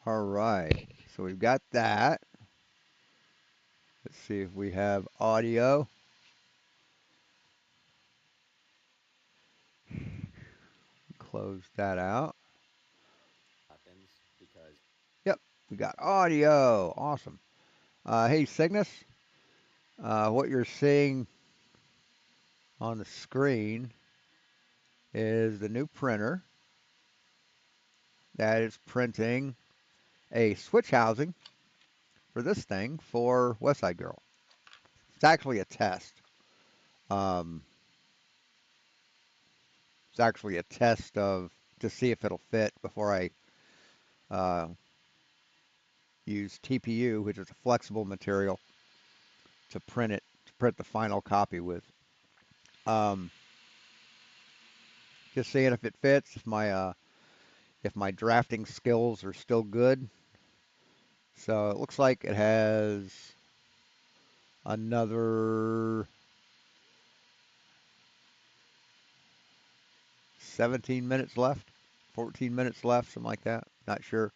All right. So we've got that. Let's see if we have audio. Close that out. Yep, we got audio. Awesome. Hey, Cygnus, what you're seeing on the screen is the new printer that is printing a switch housing for this thing for West Side Girl. It's actually a test. Um, it's actually a test of to see if it'll fit before I uh, use TPU, which is a flexible material, to print the final copy with. Um, just seeing if it fits, if my drafting skills are still good. So it looks like it has another 17 minutes left, 14 minutes left, something like that. Not sure.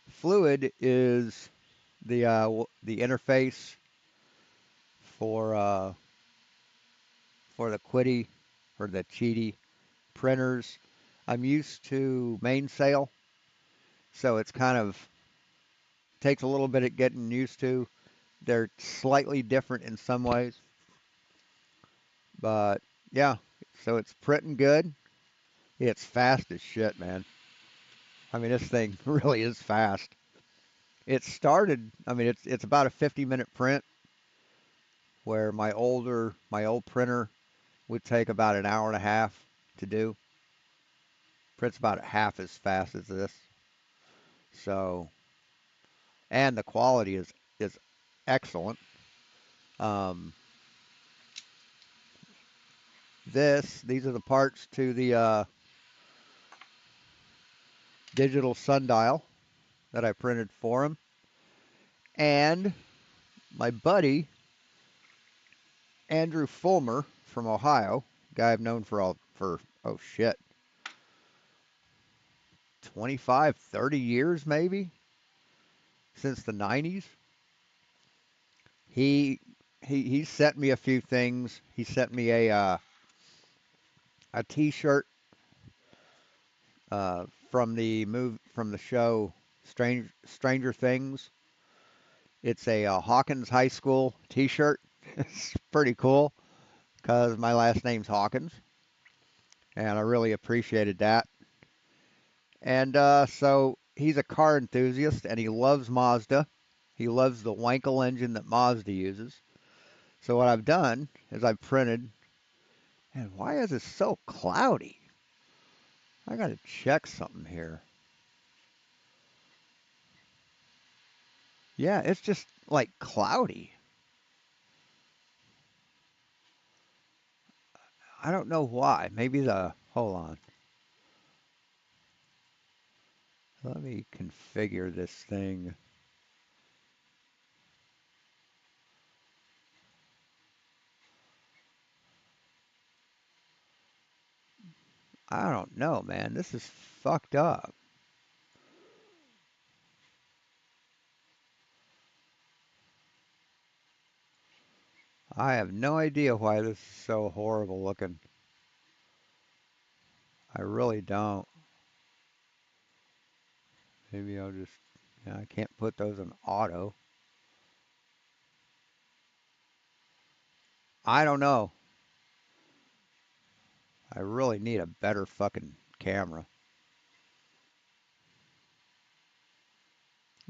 Fluid is the interface for uh, for the Quiddy or the Cheedy printers. I'm used to mainsail, so it's kind of takes a little bit of getting used to. They're slightly different in some ways, but yeah. So it's printing good. It's fast as shit, man. I mean, this thing really is fast. It started. I mean, it's about a 50-minute print, where my old printer would take about an hour and a half to do. Prints about half as fast as this. So, and the quality is excellent. Um, these are the parts to the digital sundial that I printed for him. And my buddy Andrew Fulmer from Ohio, guy I've known for oh shit, 25, 30 years maybe, since the 90s. He he sent me a few things. He sent me a T-shirt from the show Stranger Things. It's a Hawkins High School T-shirt. It's pretty cool because my last name's Hawkins, and I really appreciated that. And so he's a car enthusiast, and he loves Mazda. He loves the Wankel engine that Mazda uses. So what I've done is I've printed. And why is it so cloudy? I gotta check something here. Yeah, it's just like cloudy. I don't know why. Maybe hold on. Let me configure this thing. I don't know, man. This is fucked up. I have no idea why this is so horrible looking. I really don't. Maybe I'll just, yeah, I can't put those in auto. I don't know. I really need a better fucking camera.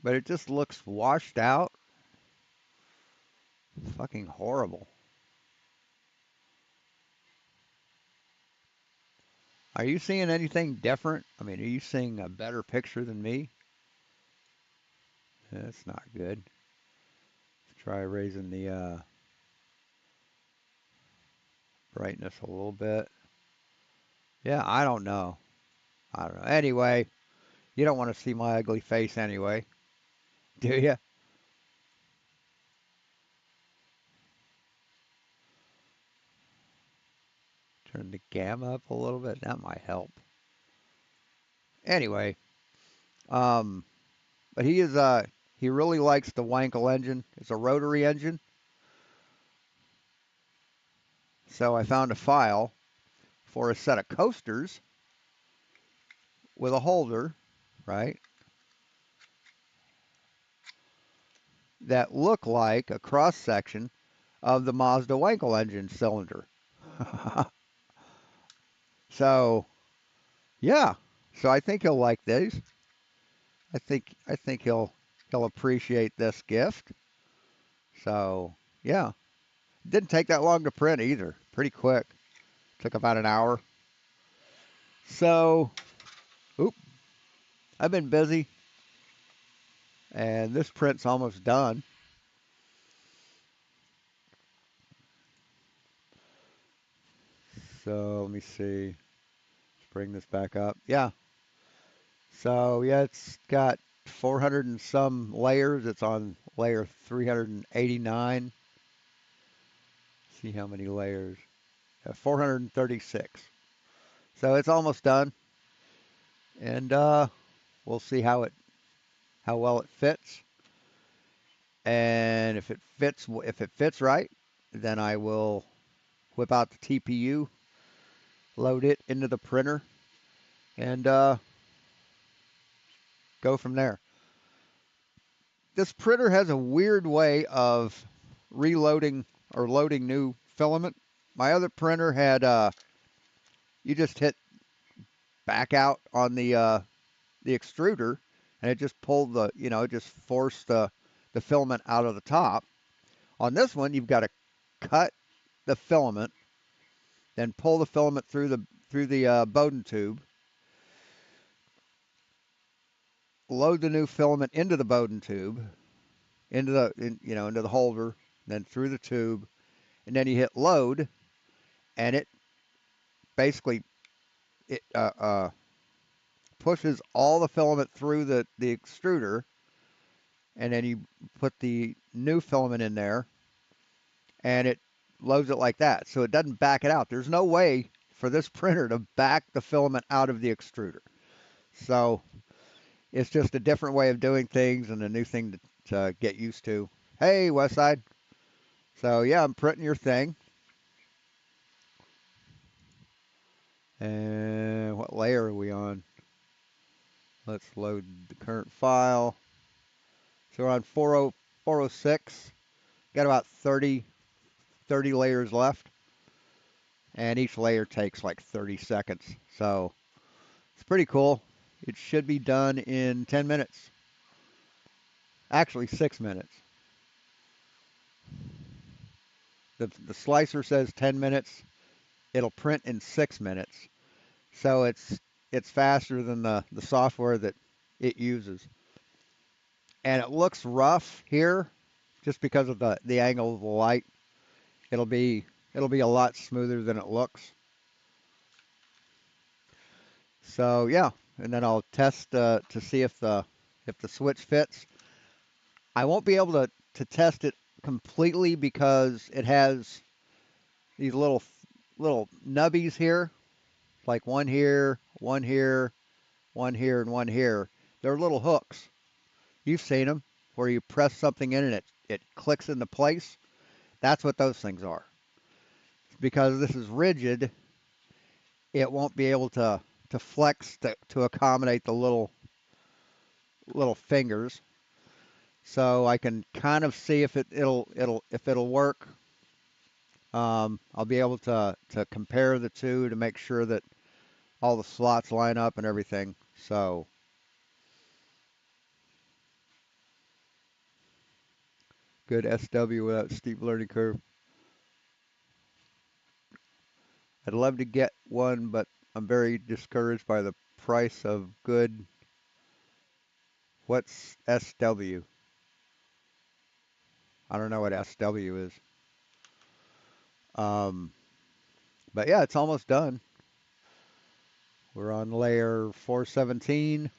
But it just looks washed out. Fucking horrible. Are you seeing anything different? I mean, are you seeing a better picture than me? That's not good. Let's try raising the brightness a little bit. Yeah, I don't know. I don't know. Anyway, you don't want to see my ugly face anyway, do you? Turn the gamma up a little bit. That might help. Anyway, um, but he really likes the Wankel engine. It's a rotary engine. So I found a file for a set of coasters with a holder, right, that look like a cross section of the Mazda Wankel engine cylinder. So yeah, so I think he'll like these. I think he'll appreciate this gift. So yeah, didn't take that long to print either. Pretty quick. Took about an hour. So, oop, I've been busy, and this print's almost done. So let me see. Let's bring this back up. Yeah. So yeah, it's got 400 and some layers. It's on layer 389. See how many layers? 436. So it's almost done, and we'll see how well it fits. And if it fits right, then I will whip out the TPU, load it into the printer, and go from there. This printer has a weird way of reloading or loading new filament. My other printer had you just hit back out on the extruder, and it just pulled it just forced the filament out of the top. On this one, you've got to cut the filament, then pull the filament through the Bowden tube, load the new filament into the Bowden tube, into the holder, then through the tube, and then you hit load, and it basically it pushes all the filament through the extruder, and then you put the new filament in there, and it loads it like that. So it doesn't back it out. There's no way for this printer to back the filament out of the extruder. So it's just a different way of doing things and a new thing to get used to. Hey, Westside. So yeah, I'm printing your thing. And what layer are we on? Let's load the current file. So we're on 406. Got about 30 layers left. And each layer takes like 30 seconds. So it's pretty cool. It should be done in 10 minutes. Actually, 6 minutes. The slicer says 10 minutes. It'll print in 6 minutes. So it's faster than the software that it uses. And it looks rough here just because of the angle of the light. It'll be it'll be a lot smoother than it looks. So yeah, and then I'll test to see if the switch fits. I won't be able to test it completely because it has these little nubbies here, like one here, one here, one here, and one here. They're little hooks. You've seen them where you press something in and it clicks into place. That's what those things are. Because this is rigid, it won't be able to flex to accommodate the little fingers. So I can kind of see if it'll work. I'll be able to compare the two to make sure that all the slots line up and everything. So good SW without steep learning curve. I'd love to get one, but I'm very discouraged by the price of good. What's SW? I don't know what SW is. Um, but yeah, it's almost done. We're on layer 417,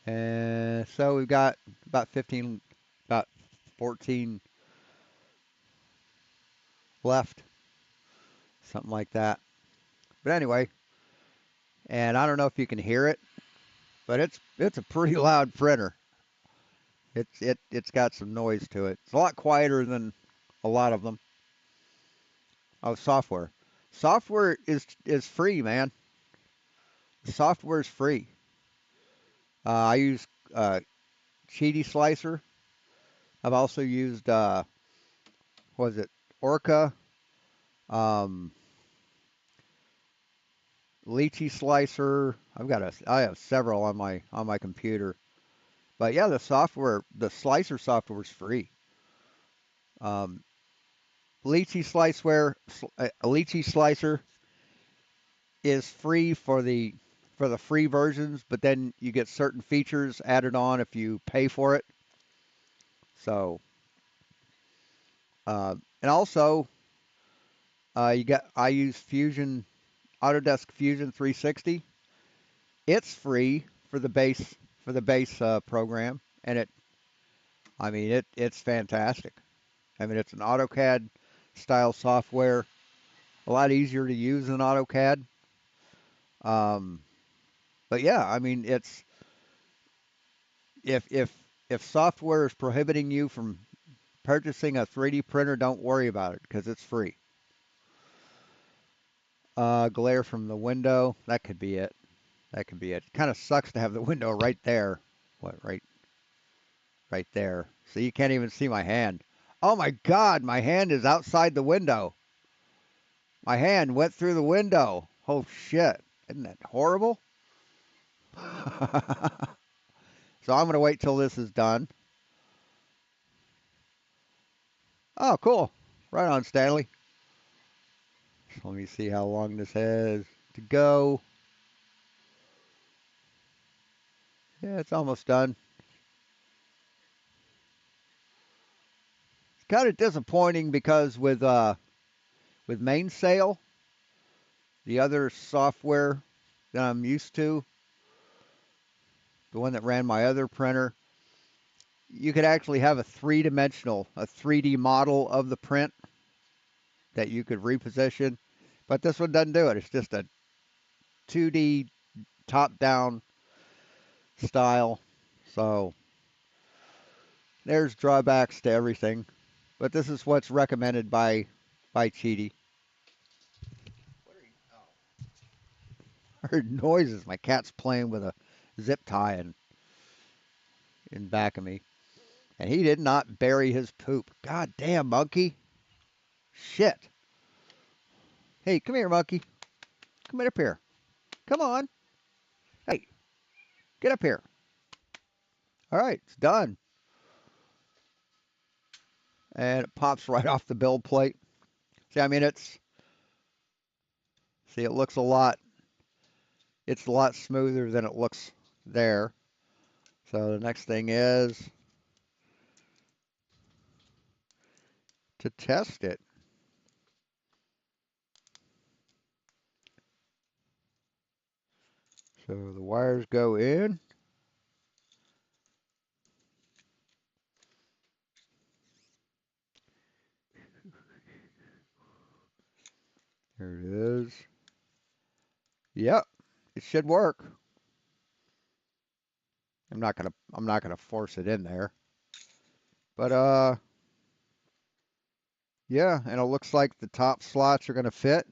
and so we've got about 14 left, something like that. But anyway, And I don't know if you can hear it, but it's a pretty loud printer. It's got some noise to it. It's a lot quieter than a lot of them. Oh, software. Software is free, man. Software is free. I use Cheaty Slicer. I've also used what was it, Orca, um, Lychee Slicer. I have several on my computer. But yeah, the slicer software is free. Um, Lychee Slicer is free for the free versions, but then you get certain features added on if you pay for it. So, and also I use Autodesk Fusion 360. It's free for the base program, and it's fantastic. I mean, it's an AutoCAD style software, a lot easier to use than AutoCAD. Um, but yeah, I mean, it's if if if software is prohibiting you from purchasing a 3D printer, don't worry about it because it's free. Glare from the window, that could be it. That could be it. Kind of sucks to have the window right there. What, right there. So you can't even see my hand. Oh my God, my hand is outside the window. My hand went through the window. Oh shit. Isn't that horrible? So I'm going to wait till this is done. Oh, cool. Right on, Stanley. So let me see how long this has to go. Yeah, it's almost done. It's kind of disappointing because with Mainsail, the other software that I'm used to, the one that ran my other printer, you could actually have a 3D model of the print that you could reposition. But this one doesn't do it. It's just a 2D top-down style. So there's drawbacks to everything. But this is what's recommended by Cheaty. I heard noises. My cat's playing with a zip tie in back of me. And he did not bury his poop. God damn, monkey. Shit. Hey, come here, monkey. Come up here. Come on. Hey, get up here. All right, it's done. And it pops right off the build plate. See, I mean, it looks it's a lot smoother than it looks there. So the next thing is to test it. So the wires go in. There it is. Yep, it should work. I'm not gonna force it in there. But yeah, and it looks like the top slots are gonna fit.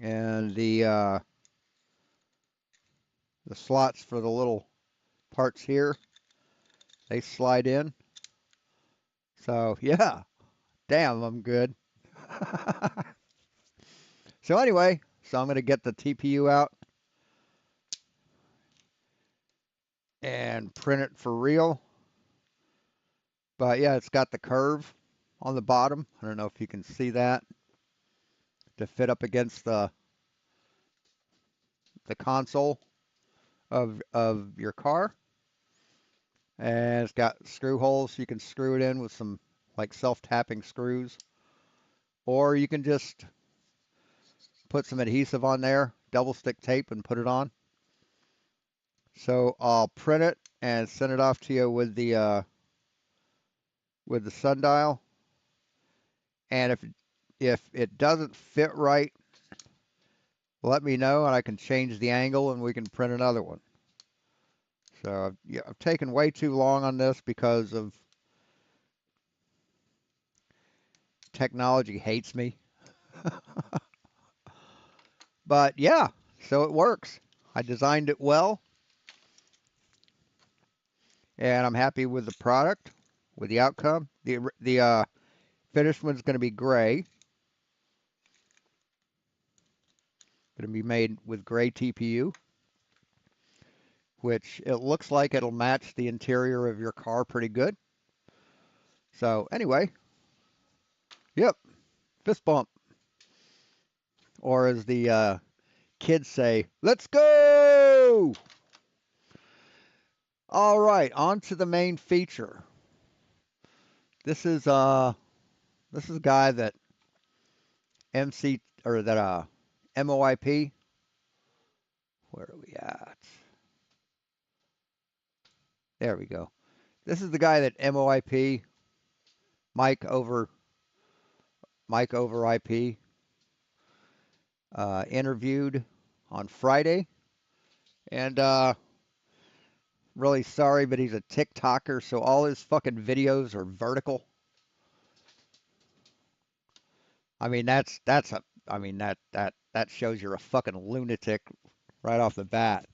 And the slots for the little parts here, they slide in. So yeah, damn, I'm good. So anyway, so I'm gonna get the TPU out and print it for real. But yeah, it's got the curve on the bottom. I don't know if you can see that to fit up against the console of your car. And it's got screw holes. You can screw it in with some like self-tapping screws. Or you can just put some adhesive on there, double stick tape, and put it on. So I'll print it and send it off to you with the sundial. And if it doesn't fit right, let me know and I can change the angle and we can print another one. So yeah, I've taken way too long on this because of technology hates me. But yeah, so it works. I designed it well and I'm happy with the product, with the outcome. The finished one's going to be gray. Going to be made with gray TPU, which it looks like it'll match the interior of your car pretty good. So anyway, yep, fist bump, or as the kids say, "Let's go!" All right, on to the main feature. This is a guy that MC or that MOIP. Where are we at? There we go. This is the guy that MOIP, Mike over Mike over IP, interviewed on Friday, and really sorry, but he's a TikToker, so all his fucking videos are vertical. I mean, that's a I mean that shows you're a fucking lunatic right off the bat.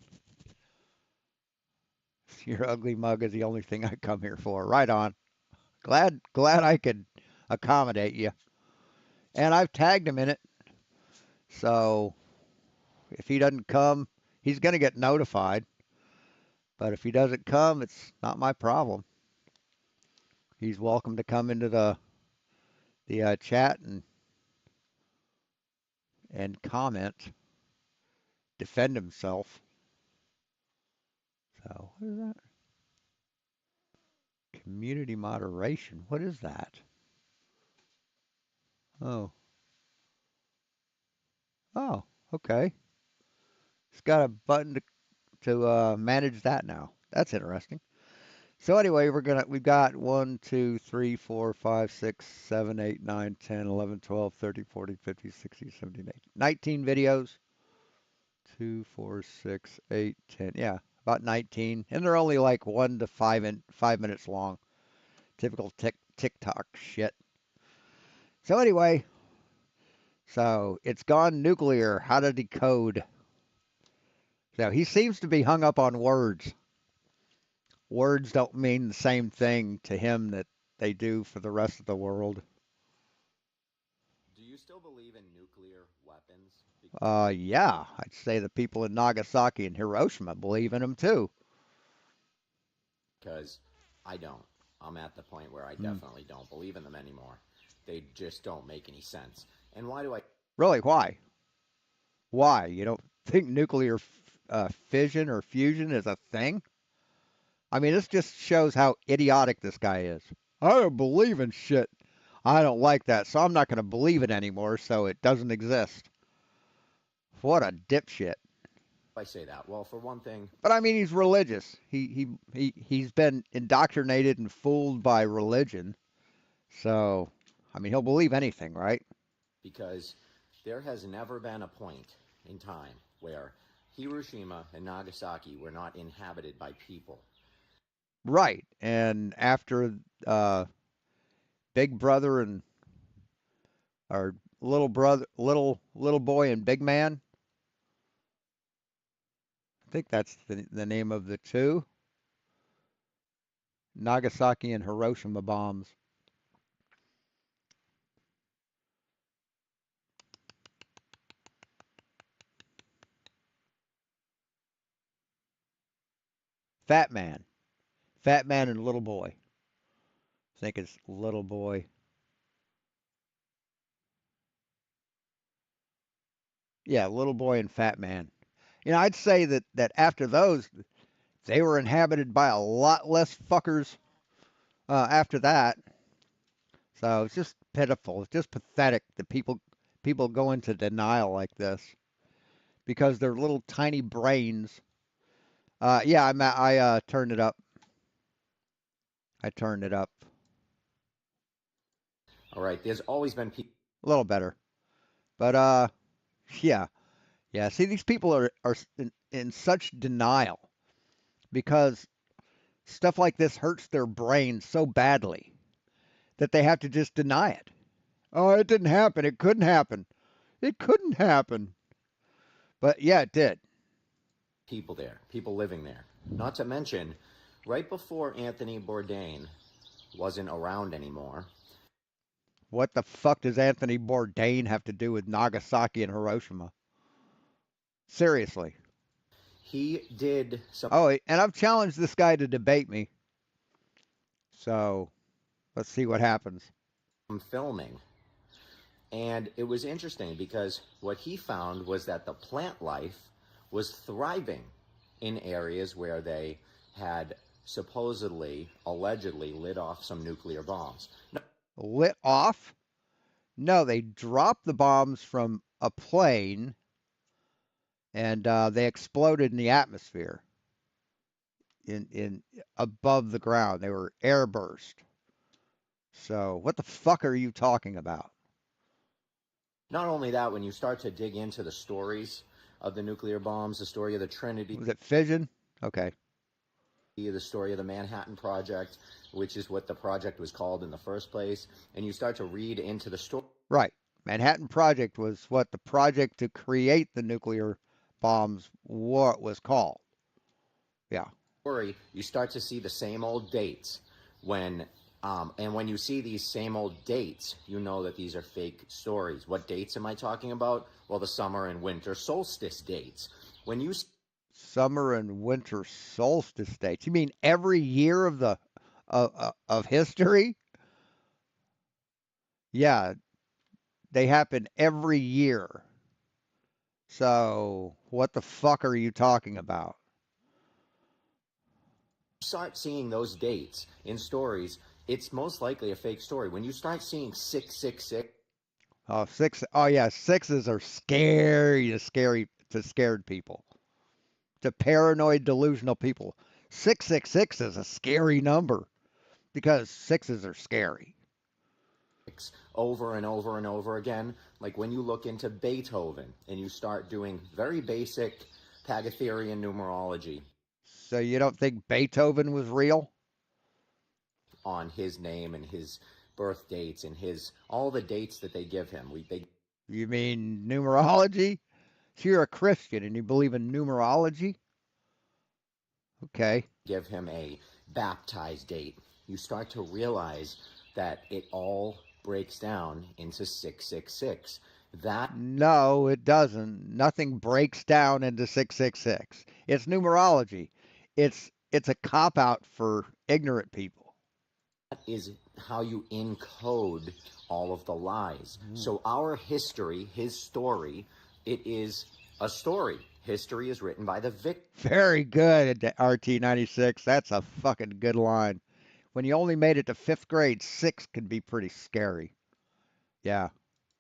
Your ugly mug is the only thing I come here for. Right on. Glad I could accommodate you. And I've tagged him in it. So if he doesn't come, he's gonna get notified. But if he doesn't come, it's not my problem. He's welcome to come into the chat and comment, defend himself. So what is that? Community moderation. What is that? Oh, oh, okay. It's got a button to manage that now. That's interesting. So anyway, we've got 1, 2, 3, 4, 5, 6, 7, 8, 9, 10, 11, 12, 13, 14, 15, 16, 17, 18, 19 videos. 2, 4, 6, 8, 10. Yeah, about 19. And they're only like 1 to 5 minutes long. Typical TikTok shit. So anyway, so it's gone nuclear. How to decode. So he seems to be hung up on words. Words don't mean the same thing to him that they do for the rest of the world. Do you still believe in nuclear weapons? Yeah, I'd say the people in Nagasaki and Hiroshima believe in them too. Because I don't. I'm at the point where I Hmm. definitely don't believe in them anymore. They just don't make any sense. And why do I? Really? Why? Why? You don't think nuclear fission or fusion is a thing? I mean, this just shows how idiotic this guy is. I don't believe in shit. I don't like that, so I'm not going to believe it anymore, so it doesn't exist. What a dipshit. I say that? Well, for one thing, But I mean, he's religious. He's been indoctrinated and fooled by religion. So, I mean, he'll believe anything, right? because there has never been a point in time where Hiroshima and Nagasaki were not inhabited by people. Right. And after uh, Big Brother and or little brother, little boy and Big Man, I think that's the name of the two Nagasaki and Hiroshima bombs. Fat Man, Fat Man and Little Boy. I think it's Little Boy. Yeah, Little Boy and Fat Man. You know, I'd say that after those, they were inhabited by a lot less fuckers after that. So it's just pitiful. It's just pathetic that people go into denial like this because their little tiny brains. Yeah, I turned it up. I turned it up All right, there's always been people. a little better, but yeah, Yeah, see, these people are in such denial because stuff like this hurts their brain so badly that they have to just deny it. Oh, it didn't happen. It couldn't happen. It couldn't happen. But yeah, it did. people there, people living there. Not to mention, right before Anthony Bourdain wasn't around anymore, What the fuck does Anthony Bourdain have to do with Nagasaki and Hiroshima? Seriously. he did some Oh, and I've challenged this guy to debate me. So let's see what happens. filming. And it was interesting because what he found was that the plant life was thriving in areas where they had supposedly, allegedly lit off some nuclear bombs. Lit off? No, they dropped the bombs from a plane and they exploded in the atmosphere in above the ground. They were airburst. So what the fuck are you talking about? Not only that, when you start to dig into the stories of the nuclear bombs, the story of the Trinity, Was it fission? Okay. the story of the Manhattan Project, which is what the project was called in the first place, and you start to read into the story. Right. Manhattan Project was what the project to create the nuclear bombs what was called. Yeah. You start to see the same old dates when and when you see these same old dates, you know that these are fake stories. What dates am I talking about? Well, the summer and winter solstice dates. When you Summer and winter solstice dates. You mean every year of the of history? Yeah, they happen every year. So, what the fuck are you talking about? start seeing those dates in stories, it's most likely a fake story. When you start seeing 666, Oh, six. Oh, yeah, sixes are scary to scared people, to paranoid, delusional people. 666 is a scary number because sixes are scary. over and over and over again, like when you look into Beethoven and you start doing very basic Pythagorean numerology So you don't think Beethoven was real? on his name and his birth dates and his all the dates that they give him. They You mean numerology? So you're a Christian and you believe in numerology? Okay. give him a baptized date. You start to realize that it all breaks down into 666. That No, it doesn't. Nothing breaks down into 666. It's numerology. It's a cop out for ignorant people. is how you encode all of the lies. Mm. So our history, his story, it is a story. History is written by the victor. Very good, RT96. That's a fucking good line. When you only made it to 5th grade, 6 can be pretty scary. Yeah.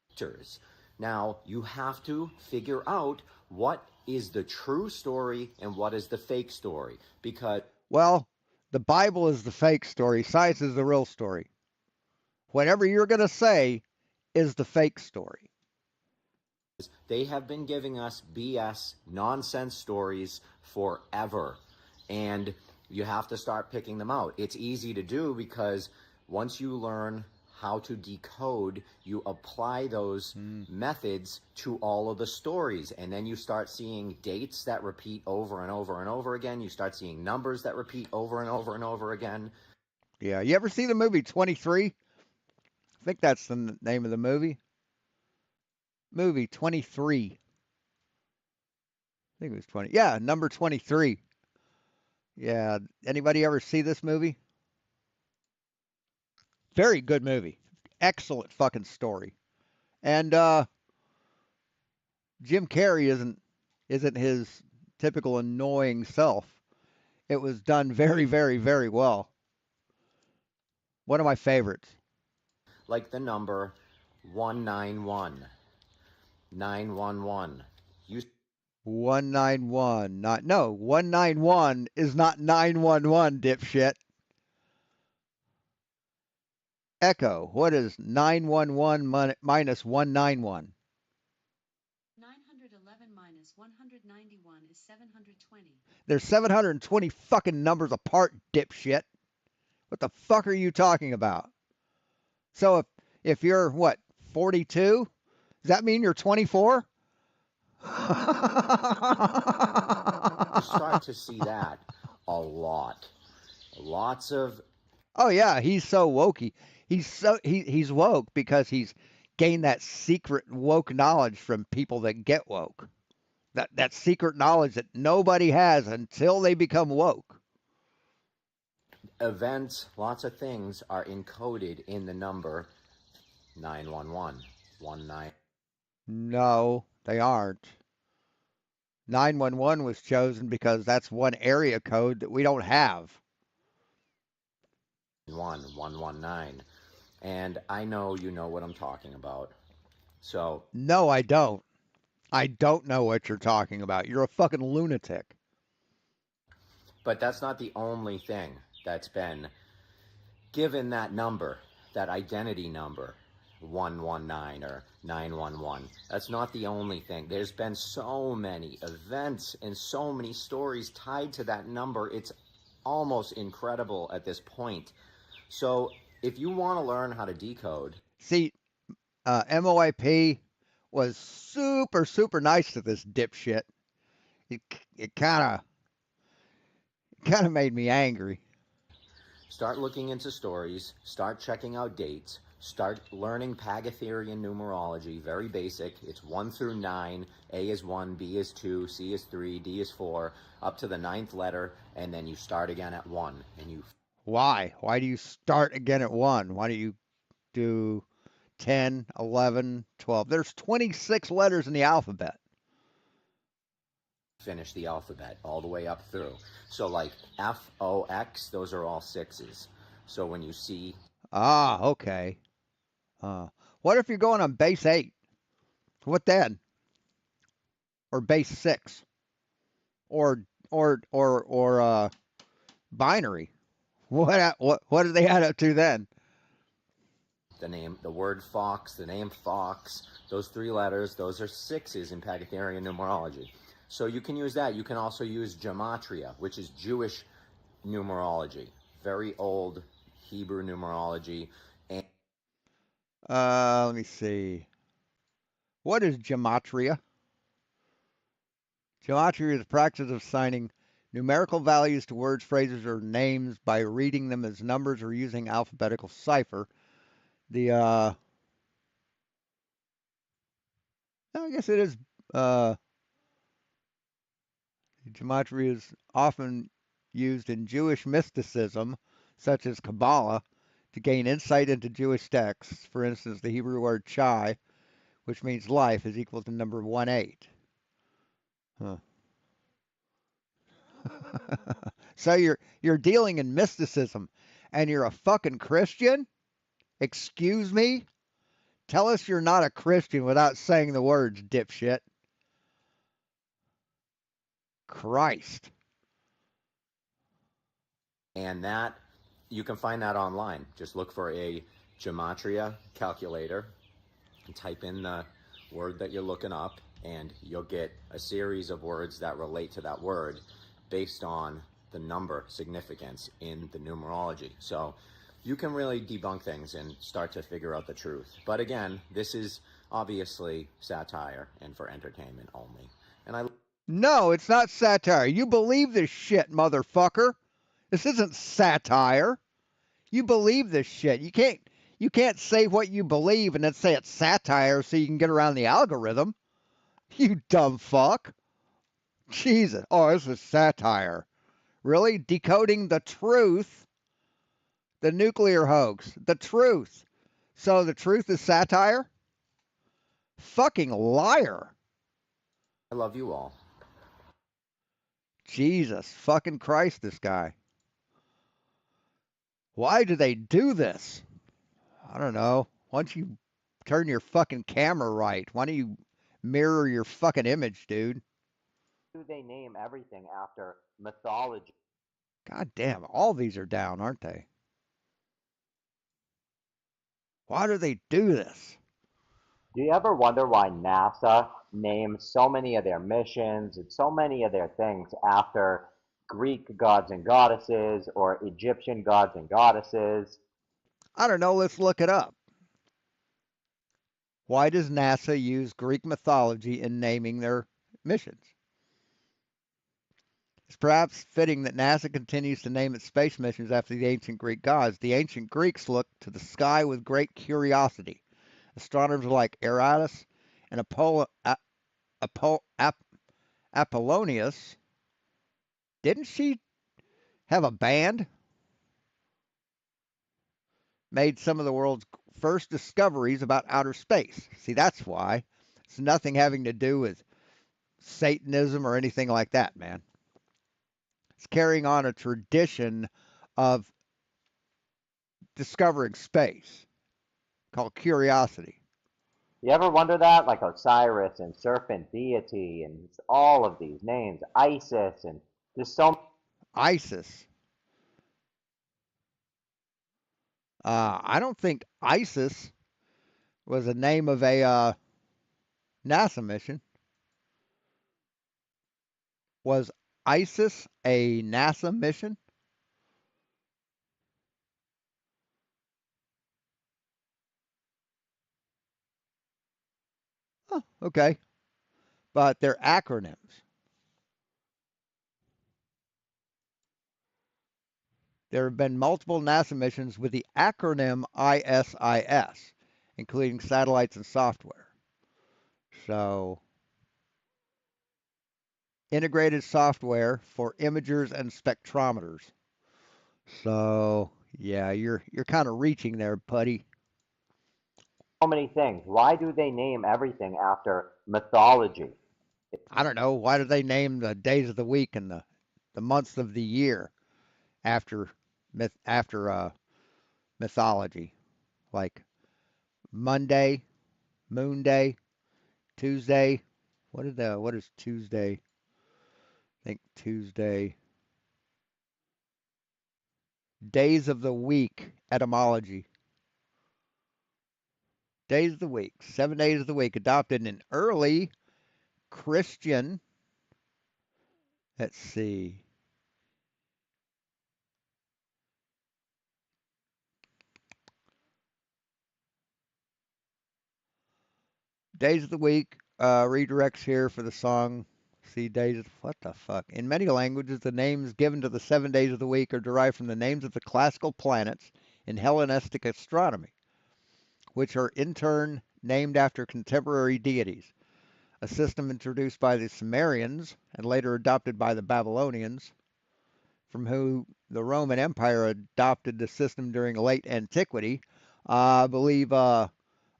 Victors. Now, you have to figure out what is the true story and what is the fake story. Because Well, the Bible is the fake story, science is the real story. Whatever you're going to say is the fake story. they have been giving us BS nonsense stories forever. And you have to start picking them out. It's easy to do because once you learn how to decode, you apply those Mm. methods to all of the stories. And then you start seeing dates that repeat over and over and over again. You start seeing numbers that repeat over and over and over again. Yeah. You ever see the movie 23? I think that's the name of the movie. Movie 23. I think it was 20. Yeah, number 23. Yeah. Anybody ever see this movie? Very good movie. Excellent fucking story. And Jim Carrey isn't his typical annoying self. It was done very, very, very well. One of my favorites. Like the number 191, 911. You 191. Not no, 191 is not 911, dipshit. Echo. What is 911 minus 191? There's 720 fucking numbers apart, dipshit. What the fuck are you talking about? So if you're what, 42, does that mean you're 24? You start to see that a lot. Lots of Oh yeah, he's so wokey. He's woke because he's gained that secret woke knowledge from people that get woke. That secret knowledge that nobody has until they become woke. events, lots of things are encoded in the number 911, 19. No, they aren't. 911 was chosen because that's one area code that we don't have. 119. And I know you know what I'm talking about. So, No, I don't. I don't know what you're talking about. You're a fucking lunatic. but that's not the only thing that's been given that number, that identity number, 119 or 911. That's not the only thing. There's been so many events and so many stories tied to that number. It's almost incredible at this point. So, if you want to learn how to decode, See, MOIP was super, super nice to this dipshit. It, it kind of made me angry. start looking into stories, start checking out dates, start learning Pythagorean numerology, very basic. It's 1 through 9. A is 1, B is 2, C is 3, D is 4, up to the ninth letter, and then you start again at 1. And you Why? Why do you start again at 1? Why don't you do 10, 11, 12? There's 26 letters in the alphabet. finish the alphabet all the way up through. So, like F, O, X, those are all sixes. So, when you see Ah, okay. What if you're going on base 8? What then? Or base 6? Or binary? What do they add up to then? the word fox, the name fox, those three letters, those are sixes in Pythagorean numerology. So you can use that. You can also use gematria, which is Jewish numerology, very old Hebrew numerology. And Let me see. What is gematria? Gematria is the practice of assigning numerical values to words, phrases, or names by reading them as numbers or using alphabetical cipher. The I guess it is. Uh, Gematria is often used in Jewish mysticism, such as Kabbalah, to gain insight into Jewish texts. For instance, the Hebrew word chai, which means life, is equal to number 1-8. Huh. So you're dealing in mysticism, and you're a fucking Christian? Excuse me? Tell us you're not a Christian without saying the words, dipshit. Christ. that you can find that online. Just look for a gematria calculator and type in the word that you're looking up, and you'll get a series of words that relate to that word based on the number significance in the numerology. So you can really debunk things and start to figure out the truth. But again, this is obviously satire and for entertainment only. And I No, it's not satire. You believe this shit, motherfucker. This isn't satire. You believe this shit. You can't say what you believe and then say it's satire so you can get around the algorithm. You dumb fuck. Jesus. Oh, this is satire. Really? Decoding the truth, the nuclear hoax, the truth. So the truth is satire? Fucking liar. love you all. Jesus fucking Christ, this guy. Why do they do this? I don't know. Why don't you turn your fucking camera right? Why don't you mirror your fucking image, dude? They name everything after mythology. God damn, all these are down, aren't they? Why do they do this? Do you ever wonder why NASA name so many of their missions and so many of their things after Greek gods and goddesses or Egyptian gods and goddesses. I don't know, let's look it up. Why does NASA use Greek mythology in naming their missions? It's perhaps fitting that NASA continues to name its space missions after the ancient Greek gods. The ancient Greeks looked to the sky with great curiosity. Astronomers like Aratus and Apollonius, didn't she have a band? Made some of the world's first discoveries about outer space. See, that's why. It's nothing having to do with Satanism or anything like that, man. It's carrying on a tradition of discovering space called curiosity. You ever wonder that? Like Osiris and serpent deity and all of these names, Isis, and there's so ISIS. I don't think ISIS was the name of a NASA mission. Was ISIS a NASA mission? Oh, okay. But they're acronyms. There have been multiple NASA missions with the acronym ISIS, including satellites and software. So, integrated software for imagers and spectrometers. So, yeah, you're kind of reaching there, buddy. many things. Why do they name everything after mythology? I don't know why do they name the days of the week and the months of the year after after mythology, like Monday, Moon Day, Tuesday. What is Tuesday? I think Tuesday. Days of the week etymology. Days of the week. 7 days of the week adopted in early Christian. Let's see. Days of the week redirects here for the song. See, days. What the fuck? In many languages, the names given to the 7 days of the week are derived from the names of the classical planets in Hellenistic astronomy, which are in turn named after contemporary deities. A system introduced by the Sumerians and later adopted by the Babylonians, from whom the Roman Empire adopted the system during late antiquity. I believe uh,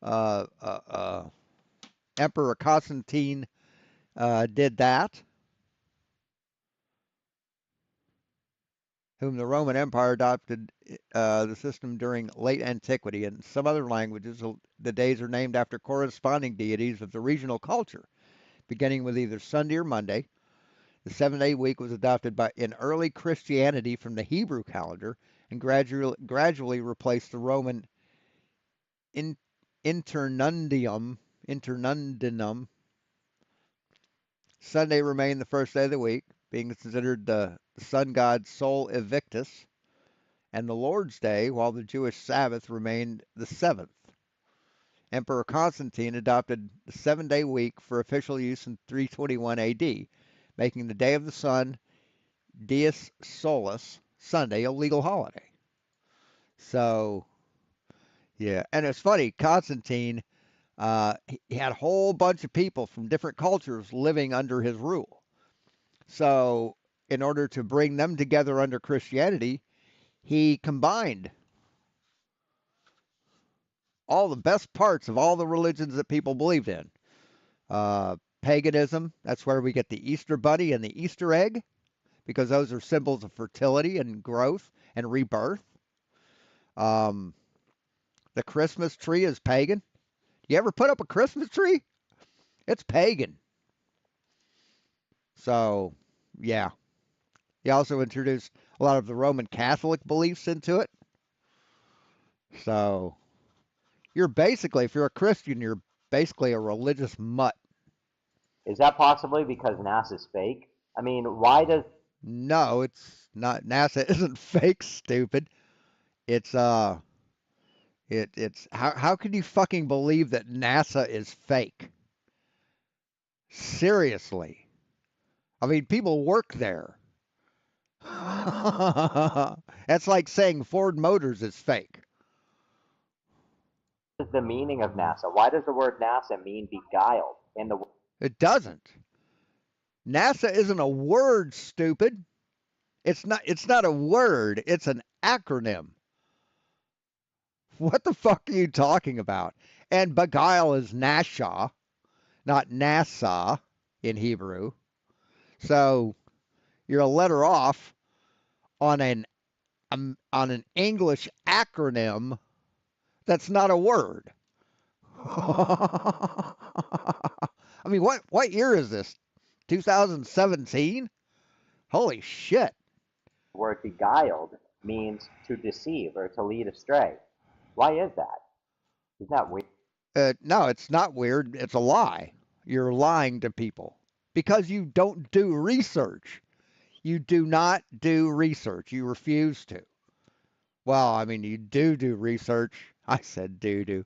uh, uh, Emperor Constantine did that, whom the Roman Empire adopted the system during late antiquity. In some other languages, the days are named after corresponding deities of the regional culture, beginning with either Sunday or Monday. The 7 day week was adopted in early Christianity from the Hebrew calendar and gradually replaced the Roman in, internundinum. Sunday remained the first day of the week, being considered the sun god's sol invictus, and the Lord's Day, while the Jewish Sabbath remained the seventh. Emperor Constantine adopted the 7 day week for official use in 321 AD, making the day of the sun, Dies Solis, Sunday, a legal holiday. So, yeah. And it's funny, Constantine, he had a whole bunch of people from different cultures living under his rule. So, in order to bring them together under Christianity, he combined all the best parts of all the religions that people believed in. Paganism, that's where we get the Easter bunny and the Easter egg, because those are symbols of fertility and growth and rebirth. Um, the Christmas tree is pagan. You ever put up a Christmas tree? It's pagan. So, yeah. He also introduced a lot of the Roman Catholic beliefs into it. So, if you're a Christian, you're basically a religious mutt. Is that possibly because NASA's fake? I mean, why does No, it's not. NASA isn't fake, stupid. It's it's how can you fucking believe that NASA is fake? Seriously. I mean, people work there. That's like saying Ford Motors is fake. the meaning of NASA? Why does the word NASA mean beguiled? In the It doesn't. NASA isn't a word, stupid. It's not a word, it's an acronym. What the fuck are you talking about? And beguile is Nasha, not NASA in Hebrew. So you're a letter off on an English acronym that's not a word. I mean, what year is this? 2017? Holy shit. word beguiled means to deceive or to lead astray. Why is that? Isn't that weird? No, it's not weird. It's a lie. You're lying to people because you don't do research. You do not do research. You refuse to. Well, I mean, you do research. I said do.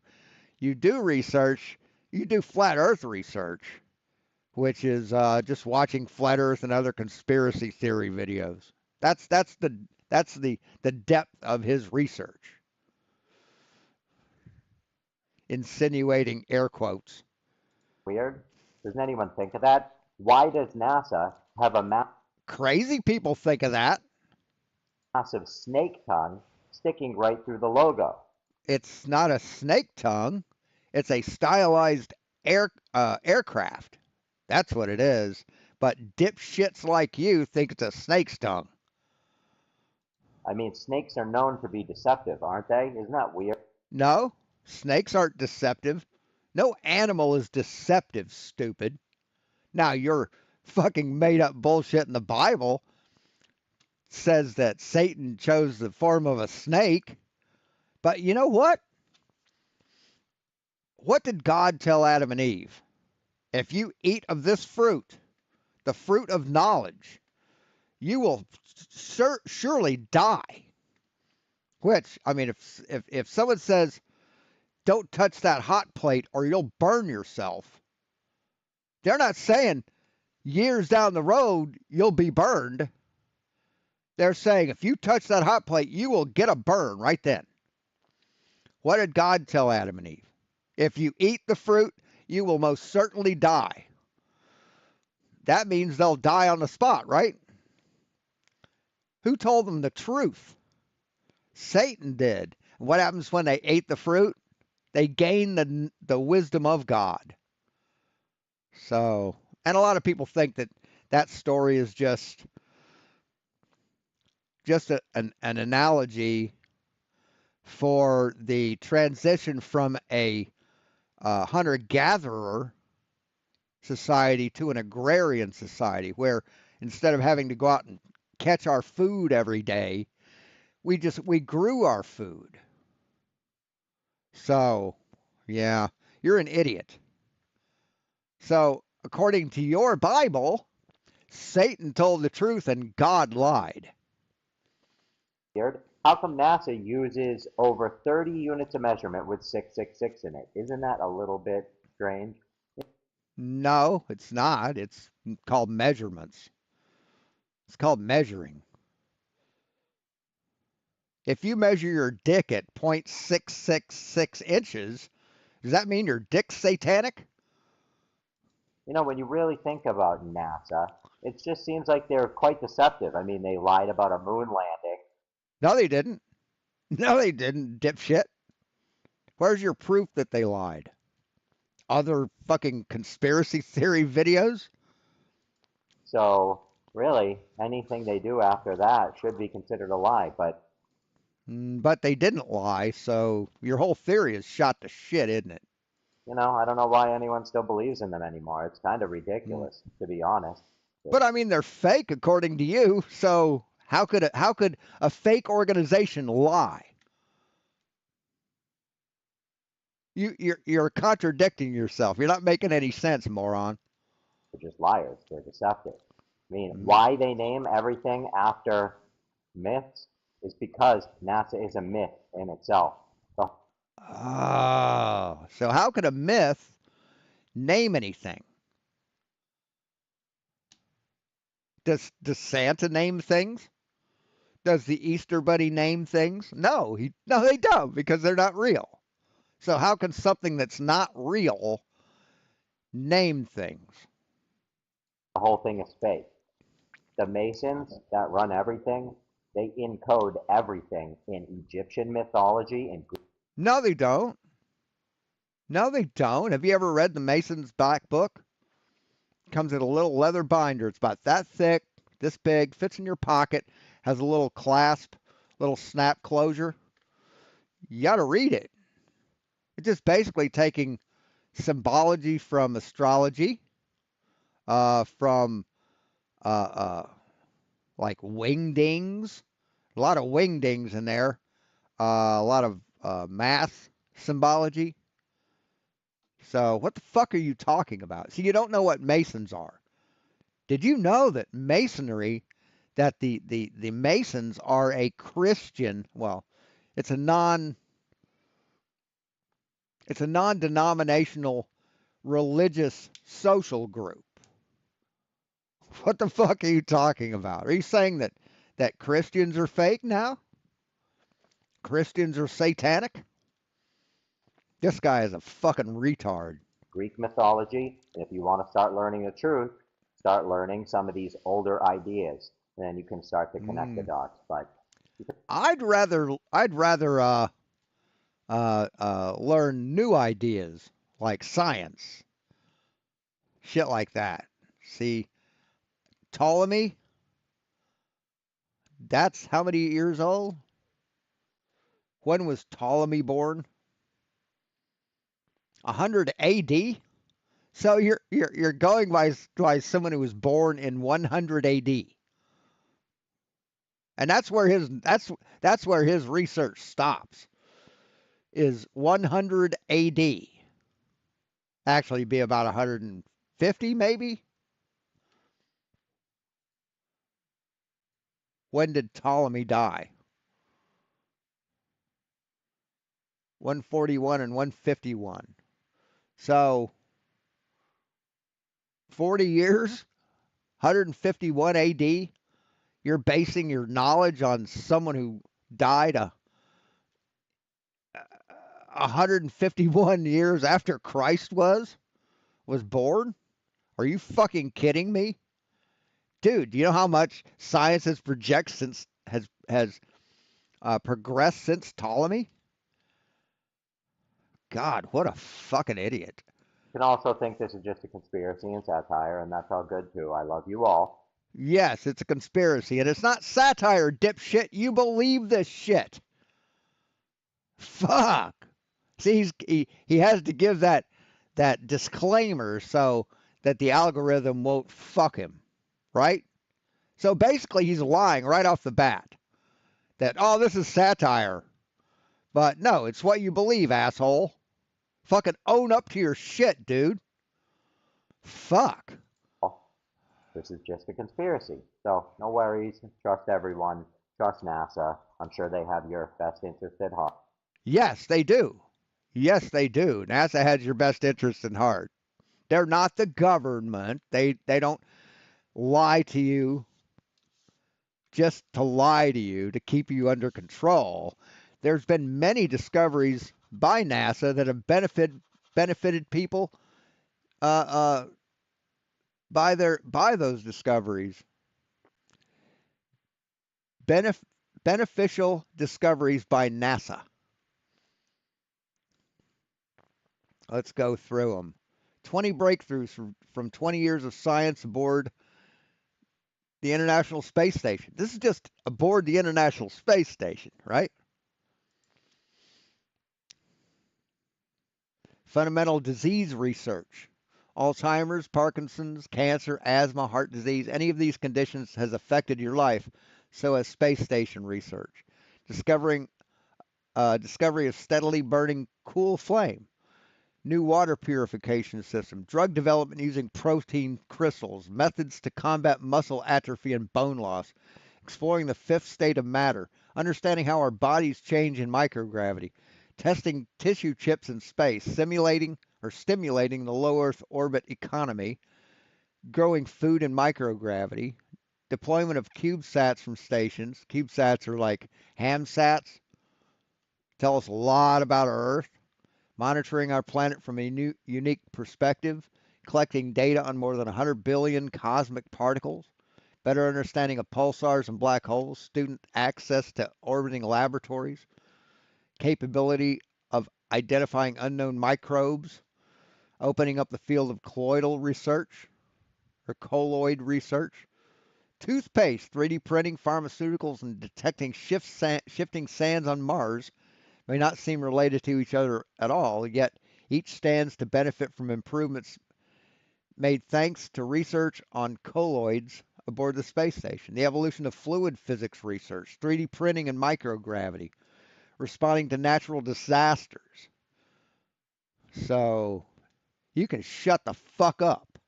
You do research. You do flat Earth research, which is just watching flat Earth and other conspiracy theory videos. That's the depth of his research, insinuating air quotes. Weird? Doesn't anyone think of that? Why does NASA have a Crazy people think of that. massive snake tongue sticking right through the logo? It's not a snake tongue. It's a stylized aircraft. That's what it is. But dipshits like you think it's a snake's tongue. I mean, snakes are known to be deceptive, aren't they? Isn't that weird? No, snakes aren't deceptive. No animal is deceptive, stupid. Now, your fucking made up bullshit in the Bible says that Satan chose the form of a snake. But you know what? What did God tell Adam and Eve? If you eat of this fruit, the fruit of knowledge, you will surely die. Which, I mean, if someone says, don't touch that hot plate or you'll burn yourself, they're not saying years down the road you'll be burned. They're saying if you touch that hot plate, you will get a burn right then. What did God tell Adam and Eve? If you eat the fruit, you will most certainly die. That means they'll die on the spot, right? Who told them the truth? Satan did. What happens when they ate the fruit? They gain the wisdom of God. So, and a lot of people think that that story is just an analogy for the transition from a hunter gatherer society to an agrarian society, where instead of having to go out and catch our food every day, we grew our food. So, yeah, you're an idiot. So, according to your Bible, Satan told the truth and God lied. How come NASA uses over 30 units of measurement with 666 in it? Isn't that a little bit strange? No, it's not. It's called measurements. It's called measuring. If you measure your dick at 0.666 inches, does that mean your dick's satanic? You know, when you really think about NASA, it just seems like they're quite deceptive. I mean, they lied about a moon landing. No, they didn't. No, they didn't, dipshit. Where's your proof that they lied? Other fucking conspiracy theory videos? So, really, anything they do after that should be considered a lie. But, But they didn't lie, so your whole theory is shot to shit, isn't it? you know, I don't know why anyone still believes in them anymore. It's kind of Mm. ridiculous, to be honest. But But I mean, they're fake according to you. So how could a fake organization lie? You're contradicting yourself. You're not making any sense, moron. They're just liars. They're deceptive. I mean, Mm. why they name everything after myths is because NASA is a myth in itself. The Oh, so how could a myth name anything? Does Santa name things? Does the Easter Bunny name things? No, they don't because they're not real. So how can something that's not real name things? whole thing is fake. The Masons that run everything, they encode everything in Egyptian mythology and No, they don't. No, they don't. Have you ever read the Mason's Black Book? Comes in a little leather binder. It's about that thick, this big, fits in your pocket, has a little clasp, little snap closure. You got to read it. It's just basically taking symbology from astrology, from uh, uh, like wingdings, a lot of wingdings in there, a lot of math symbology. So, what the fuck are you talking about? See, you don't know what Masons are. Did you know that Masonry, that the Masons are a Christian? Well, it's a non it's a non-denominational religious social group. What the fuck are you talking about? Are you saying that Christians are fake now? Christians are satanic? This guy is a fucking retard. Greek mythology. And if you want to start learning the truth, start learning some of these older ideas. And then you can start to connect the Mm. dots. But I'd rather learn new ideas like science, shit like that. See, Ptolemy, that's how many years old? When was Ptolemy born? 100 A.D. So you're going by someone who was born in 100 A.D. And that's where his research stops. Is 100 A.D. Actually be about 150 maybe? When did Ptolemy die? 141 and 151. So 40 years, 151 AD, you're basing your knowledge on someone who died 151 years after Christ was born? Are you fucking kidding me? Dude, do you know how much science has progressed since Ptolemy? God, what a fucking idiot. you can also think this is just a conspiracy and satire, and that's all good too. I love you all. Yes, it's a conspiracy, and it's not satire, dipshit. You believe this shit. Fuck. See, he has to give that disclaimer so that the algorithm won't fuck him, right? So basically, he's lying right off the bat that this is satire, but no, it's what you believe, asshole. Fucking own up to your shit, dude. Fuck. This is just a conspiracy. So no worries. Trust everyone. Trust NASA. I'm sure they have your best interest at heart. Yes, they do. Yes, they do. NASA has your best interest in heart. They're not the government. They don't lie to you just to lie to you to keep you under control. There's been many discoveries by NASA that have benefited people uh, uh, by those discoveries. Benef- Beneficial discoveries by NASA. Let's go through them. 20 breakthroughs from 20 years of science aboard the International Space Station. This is just aboard the International Space Station, right? Fundamental disease research. Alzheimer's, Parkinson's, cancer, asthma, heart disease, any of these conditions has affected your life, so has space station research. Discovery of steadily burning cool flame. new water purification system, drug development using protein crystals, methods to combat muscle atrophy and bone loss, exploring the fifth state of matter, understanding how our bodies change in microgravity, testing tissue chips in space, simulating or stimulating the low Earth orbit economy, growing food in microgravity, deployment of CubeSats from stations. CubeSats are like hamsats, tell us a lot about our Earth, monitoring our planet from a unique perspective, collecting data on more than 100 billion cosmic particles, better understanding of pulsars and black holes, student access to orbiting laboratories, capability of identifying unknown microbes, opening up the field of colloidal research or colloid research, toothpaste, 3D printing, pharmaceuticals, and detecting shifting sands on Mars may not seem related to each other at all, yet each stands to benefit from improvements made thanks to research on colloids aboard the space station, the evolution of fluid physics research, 3D printing and microgravity, responding to natural disasters. So you can shut the fuck up.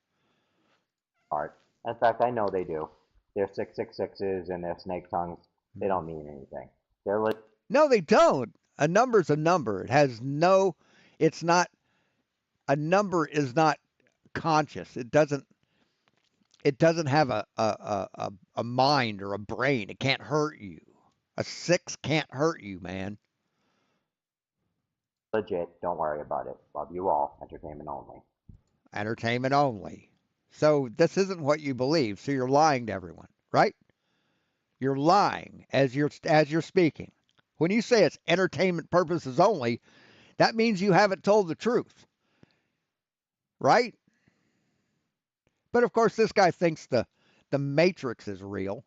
Art. In fact, I know they do. Their 666s and their snake tongues, they don't mean anything. They're No, they don't. A number's a number. It has no, it's not, a number is not conscious. It doesn't have a mind or a brain. It can't hurt you. A six can't hurt you, man. legit. Don't worry about it. Love you all. Entertainment only. Entertainment only. So this isn't what you believe. So you're lying to everyone, right? You're lying as you're speaking. When you say it's entertainment purposes only, that means you haven't told the truth, right? But of course, this guy thinks the Matrix is real.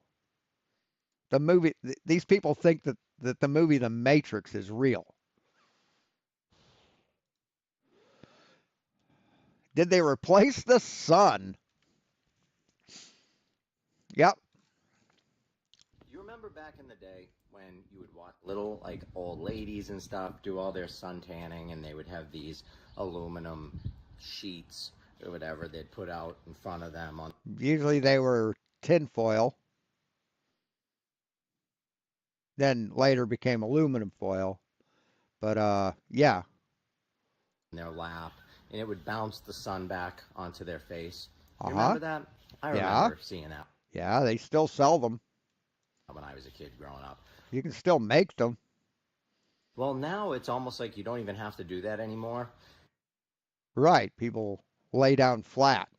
The movie, these people think that the movie The Matrix is real. Did they replace the sun? Yep. You remember back in the day when you would watch little like old ladies and stuff do all their sun tanning, and they would have these aluminum sheets or whatever they'd put out in front of them on Usually they were tinfoil, then later became aluminum foil. But yeah. their lap, and it would bounce the sun back onto their face. Uh You huh. remember that? I Yeah. remember seeing that Yeah. They still sell them. when I was a kid growing up. You can still make them. Well, now it's almost like you don't even have to do that anymore. Right. People lay down flat.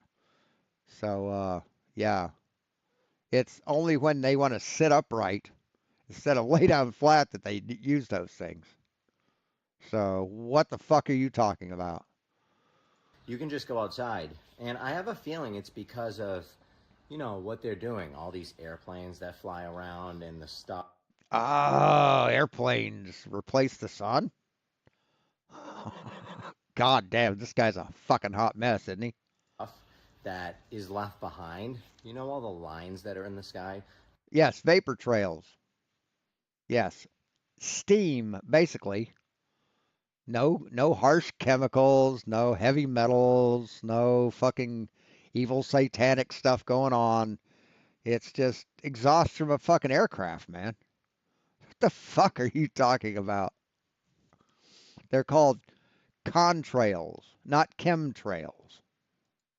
So yeah. It's only when they want to sit upright instead of lay down flat that they use those things. So what the fuck are you talking about? You can just go outside. And I have a feeling it's because of, what they're doing. All these airplanes that fly around and the stuff Oh, airplanes replace the sun? God damn, this guy's a fucking hot mess, isn't he? that is left behind. You know all the lines that are in the sky? Yes, vapor trails. Yes. Steam, basically. No harsh chemicals, no heavy metals, no fucking evil satanic stuff going on. It's just exhaust from a fucking aircraft, man. What the fuck are you talking about? They're called contrails, not chemtrails.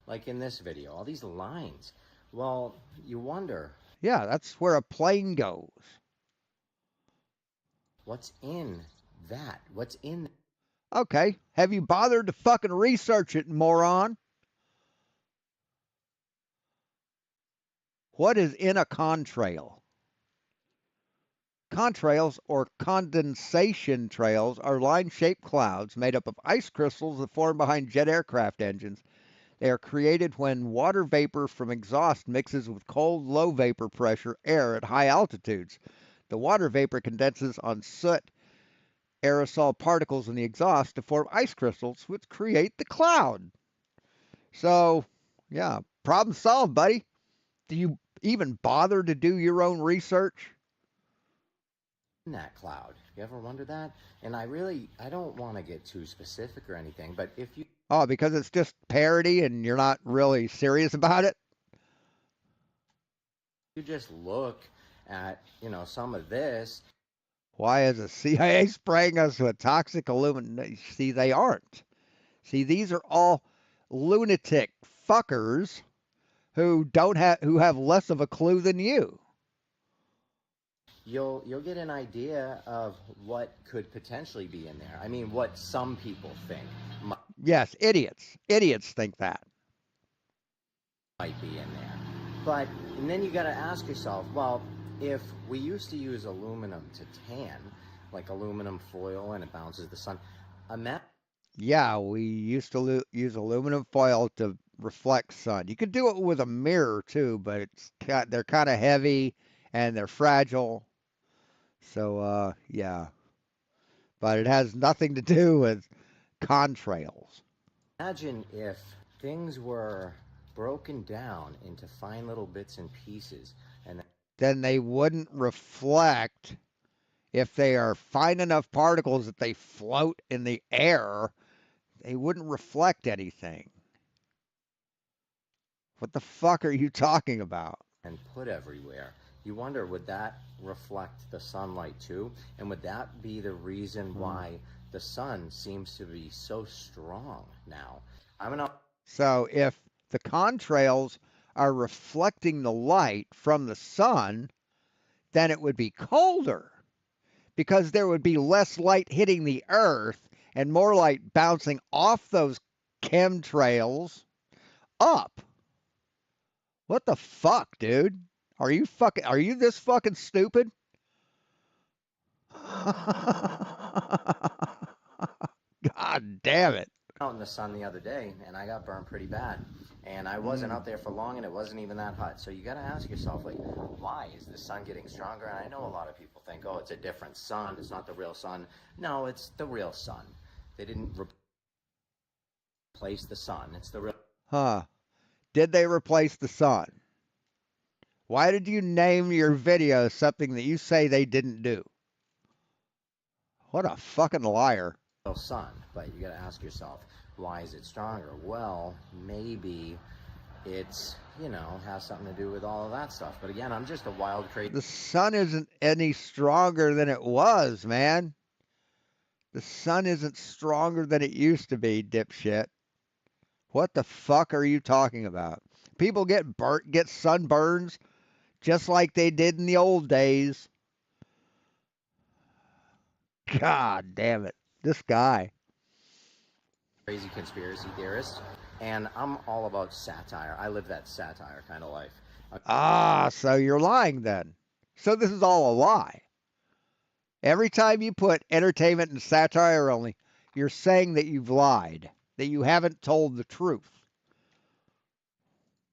Like in this video, all these lines. Well, you wonder Yeah, that's where a plane goes. what's in that? What's in Okay, have you bothered to fucking research it, moron? What is in a contrail? Contrails, or condensation trails, are line-shaped clouds made up of ice crystals that form behind jet aircraft engines. They are created when water vapor from exhaust mixes with cold, low vapor pressure air at high altitudes. The water vapor condenses on soot aerosol particles in the exhaust to form ice crystals, which create the cloud. So, yeah, problem solved, buddy. Do you even bother to do your own research? that cloud? You ever wonder that? And I don't want to get too specific or anything, but if you Oh, because it's just parody and you're not really serious about it? just look at, some of this, Why is the CIA spraying us with toxic aluminum? See, they aren't. See, these are all lunatic fuckers who have less of a clue than you. you'll get an idea of what could potentially be in there. I mean, what some people think Yes, idiots. Idiots think that. might be in there. But and then you got to ask yourself, well, if we used to use aluminum to tan, like aluminum foil, and it bounces the sun, imagine Yeah, we used to use aluminum foil to reflect sun. You could do it with a mirror too, but they're kind of heavy and they're fragile. So yeah, but it has nothing to do with contrails. if things were broken down into fine little bits and pieces, and Then they wouldn't reflect if they are fine enough particles that they float in the air. They wouldn't reflect anything. What the fuck are you talking about? and put everywhere. You wonder, would that reflect the sunlight too? And would that be the reason why the sun seems to be so strong now? I'm gonna So if the contrails are reflecting the light from the sun, then it would be colder because there would be less light hitting the earth and more light bouncing off those chemtrails up. What the fuck, dude? Are you this fucking stupid? God damn it. out in the sun the other day and I got burned pretty bad. And I wasn't out there for long and it wasn't even that hot. So you got to ask yourself, like, why is the sun getting stronger? And I know a lot of people think, oh, it's a different sun. It's not the real sun. No, it's the real sun. They didn't replace the sun. It's the real. Huh. Did they replace the sun? Why did you name your video something that you say they didn't do? What a fucking liar. Sun, but you got to ask yourself, why is it stronger? Well, maybe it's, has something to do with all of that stuff. But again, I'm just a wild, crazy. The sun isn't any stronger than it was, man. The sun isn't stronger than it used to be, dipshit. What the fuck are you talking about? People get sunburns just like they did in the old days. God damn it. This guy. Crazy conspiracy theorist, and I'm all about satire. I live that satire kind of life. Ah, so you're lying then. So this is all a lie. Every time you put entertainment and satire only, you're saying that you've lied, that you haven't told the truth.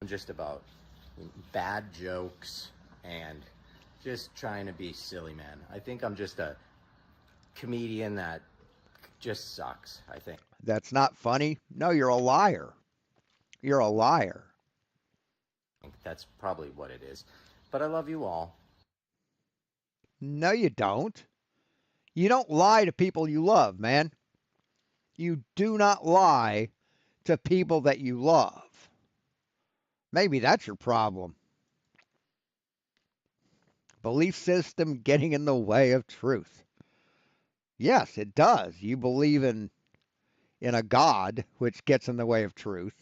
I'm just about bad jokes and just trying to be silly, man. I think I'm just a comedian that just sucks, I think. That's not funny. No, you're a liar. You're a liar. That's probably what it is. But I love you all. No, you don't. You don't lie to people you love, man. You do not lie to people that you love. Maybe that's your problem. Belief system getting in the way of truth. Yes, it does. You believe in a God, which gets in the way of truth.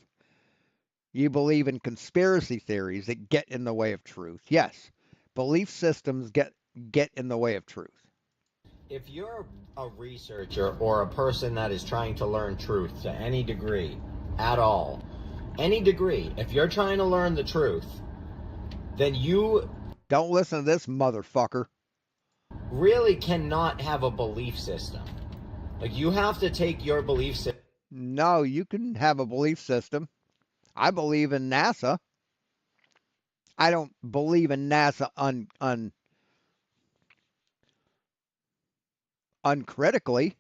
You believe in conspiracy theories that get in the way of truth. Yes, belief systems get in the way of truth. If you're a researcher or a person that is trying to learn truth to any degree at all, any degree, if you're trying to learn the truth, then you Don't listen to this motherfucker. really cannot have a belief system. Like, you have to take your belief system. No, you can have a belief system. I believe in NASA. I don't believe in NASA uncritically,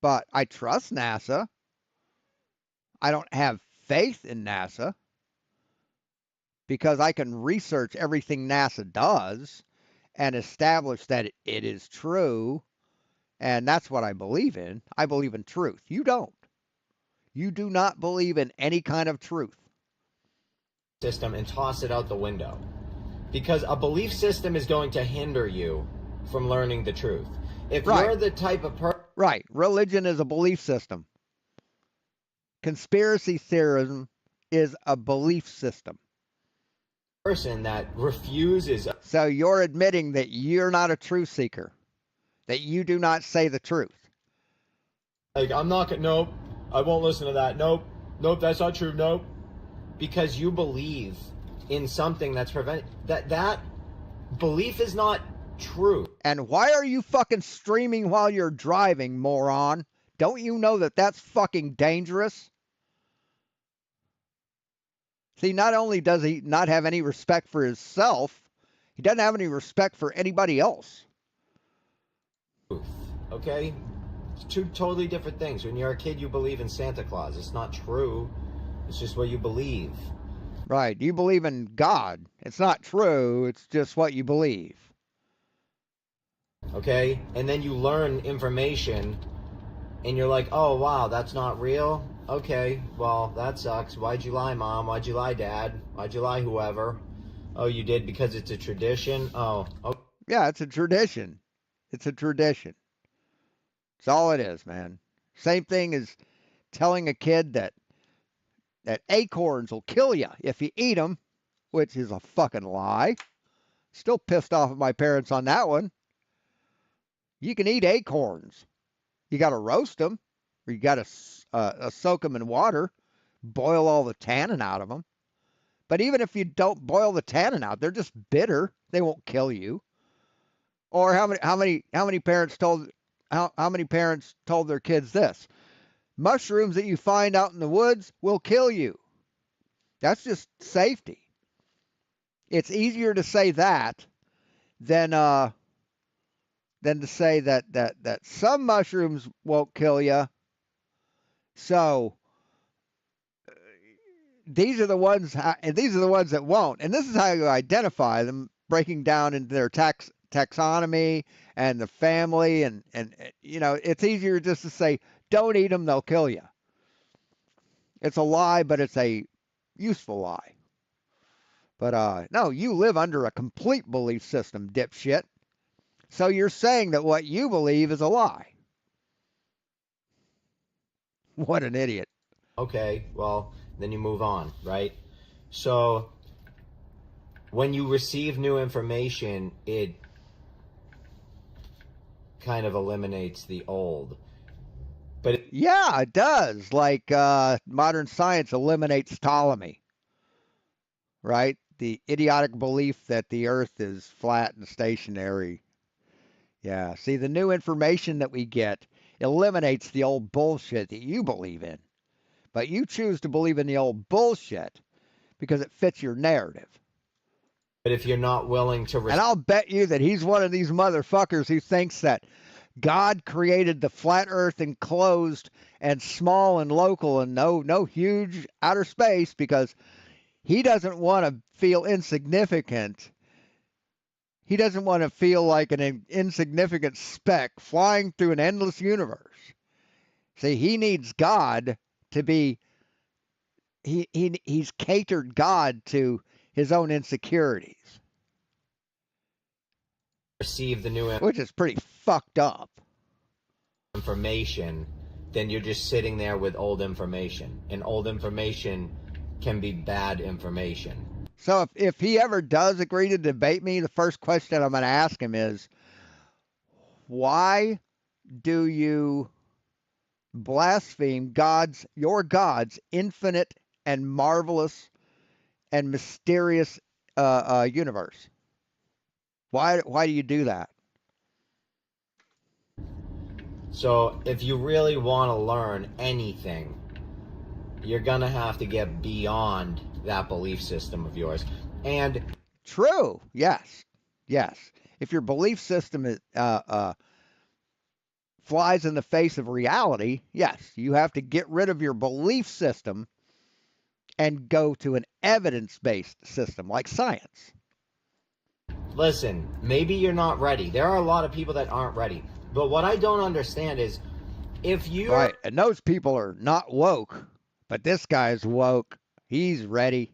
but I trust NASA. I don't have faith in NASA because I can research everything NASA does and establish that it is true, and that's what I believe in. I believe in truth. You don't. You do not believe in any kind of truth. System and toss it out the window. Because a belief system is going to hinder you from learning the truth. If Right. you're the type of Right. Religion is a belief system. Conspiracy theorism is a belief system. person that refuses, So you're admitting that you're not a truth seeker, that you do not say the truth. like, I'm not gonna, nope, I won't listen to that. Nope, nope, that's not true. Nope. Because you believe in something that's that belief is not true. And why are you fucking streaming while you're driving, moron? Don't you know that that's fucking dangerous? See, not only does he not have any respect for himself, he doesn't have any respect for anybody else. Okay? It's two totally different things. When you're a kid, you believe in Santa Claus. It's not true. It's just what you believe. Right. You believe in God. It's not true. It's just what you believe. Okay? And then you learn information and you're like, oh, wow, that's not real? Okay, well, that sucks. Why'd you lie, Mom? Why'd you lie, Dad? Why'd you lie, whoever? Oh, you did because it's a tradition? Oh, okay. Yeah, it's a tradition. It's a tradition. It's all it is, man. Same thing as telling a kid that acorns will kill you if you eat them, which is a fucking lie. Still pissed off at my parents on that one. You can eat acorns. You got to roast them, or you got to soak them in water, boil all the tannin out of them. But even if you don't boil the tannin out, they're just bitter. They won't kill you. Or how many parents told how many parents told their kids this? Mushrooms that you find out in the woods will kill you. That's just safety. It's easier to say that than to say that some mushrooms won't kill you. So these are the ones that won't, and this is how you identify them, breaking down into their taxonomy and the family, and it's easier just to say don't eat them, they'll kill you. It's a lie, but it's a useful lie. But no, you live under a complete belief system, dipshit. So you're saying that what you believe is a lie. What an idiot. Okay, well, then you move on, right? So when you receive new information, it kind of eliminates the old. But Yeah, it does. Like modern science eliminates Ptolemy, right? The idiotic belief that the Earth is flat and stationary. Yeah, see, the new information that we get eliminates the old bullshit that you believe in. But you choose to believe in the old bullshit because it fits your narrative. if you're not willing to And I'll bet you that he's one of these motherfuckers who thinks that God created the flat earth enclosed and small and local and no huge outer space because he doesn't want to feel insignificant. He doesn't want to feel like an insignificant speck flying through an endless universe. See, he needs God to be he's catered God to his own insecurities, receive the new which is pretty fucked up. information, then you're just sitting there with old information. And old information can be bad information. So if he ever does agree to debate me, the first question I'm going to ask him is, why do you blaspheme your God's infinite and marvelous and mysterious universe? Why do you do that? So if you really want to learn anything, you're going to have to get beyond that belief system of yours. And True. Yes. Yes. If your belief system is, flies in the face of reality, yes, you have to get rid of your belief system and go to an evidence-based system like science. Listen, maybe you're not ready. There are a lot of people that aren't ready. But what I don't understand is if you're Right. And those people are not woke, but this guy's woke. He's ready.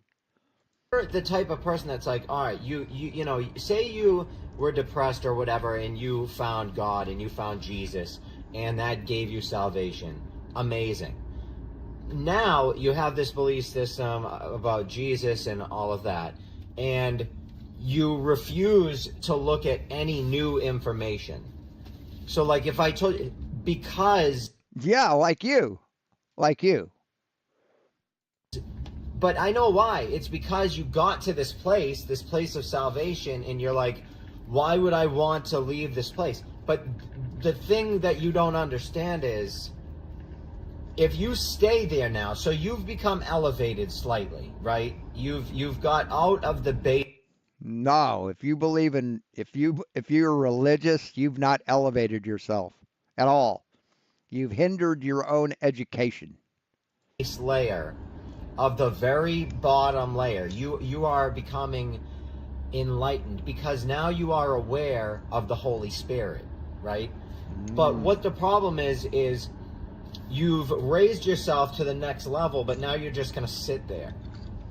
the type of person that's like, all right, you know, say you were depressed or whatever, and you found God and you found Jesus, and that gave you salvation. Amazing. Now you have this belief system about Jesus and all of that, and you refuse to look at any new information. So, like, if I told you, because, Yeah, like you. Like you. but I know why. It's because you got to this place of salvation, and you're like, why would I want to leave this place? But the thing that you don't understand is, if you stay there now, so you've become elevated slightly, right? You've got out of the base. No, if you believe in if you're religious, you've not elevated yourself at all. You've hindered your own education. Layer of the very bottom layer. You are becoming enlightened because now you are aware of the Holy Spirit, right? But what the problem is you've raised yourself to the next level, but now you're just going to sit there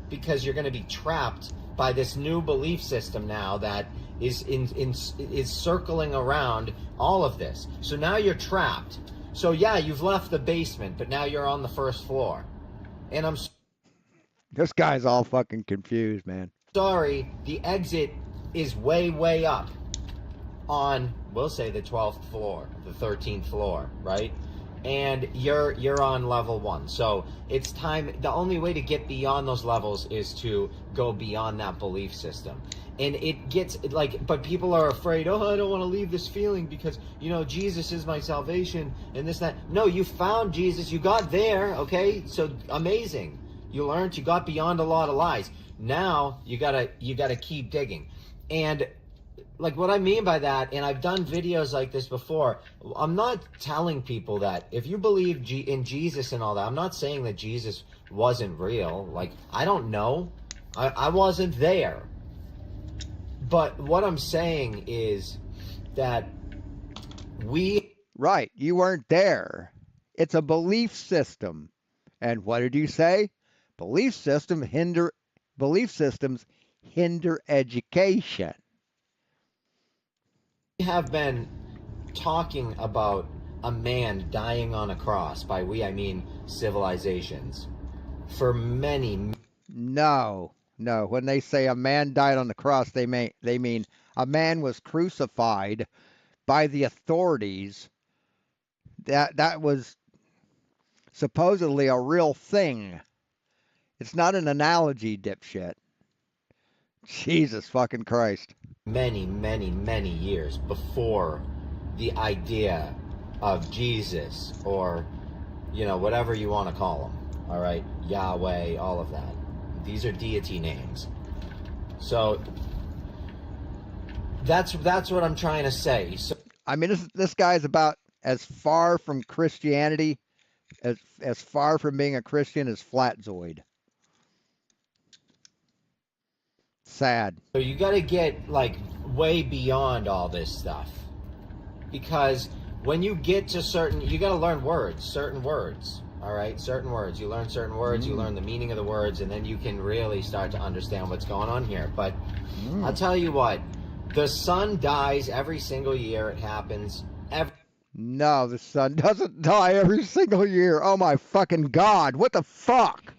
because you're going to be trapped by this new belief system now that is is circling around all of this. So now you're trapped. So yeah, you've left the basement, but now you're on the first floor. And I'm This guy's all fucking confused, man. sorry, the exit is way up on, we'll say, the 12th floor, the 13th floor, right? And you're on level 1. So it's time. The only way to get beyond those levels is to go beyond that belief system. And it gets like, but people are afraid, oh, I don't want to leave this feeling because, you know, Jesus is my salvation and this, that. No, you found Jesus. You got there. Okay. So amazing. You learned, you got beyond a lot of lies. Now you gotta keep digging. And like what I mean by that, and I've done videos like this before, I'm not telling people that if you believe in Jesus and all that, I'm not saying that Jesus wasn't real. Like, I don't know. I wasn't there. But what I'm saying is that we... Right, you weren't there. It's a belief system. And what did you say? Belief systems hinder education. have been talking about a man dying on a cross. By we, I mean civilizations. For many... No, no. When they say a man died on the cross, they mean a man was crucified by the authorities. That was supposedly a real thing. It's not an analogy, dipshit. Jesus fucking Christ. many years before the idea of Jesus, or, you know, whatever you want to call him, all right, Yahweh, all of that. These are deity names. So that's what I'm trying to say. So I mean, this guy's about as far from Christianity, as far from being a Christian as Flatzoid. Sad. you got to get like way beyond all this stuff, because when you get to certain, you got to learn certain words. All right, certain words. You learn certain words, you learn the meaning of the words, and then you can really start to understand what's going on here. But I'll tell you what, the sun dies every single year. It happens every... No, the sun doesn't die every single year. Oh my fucking God. What the fuck?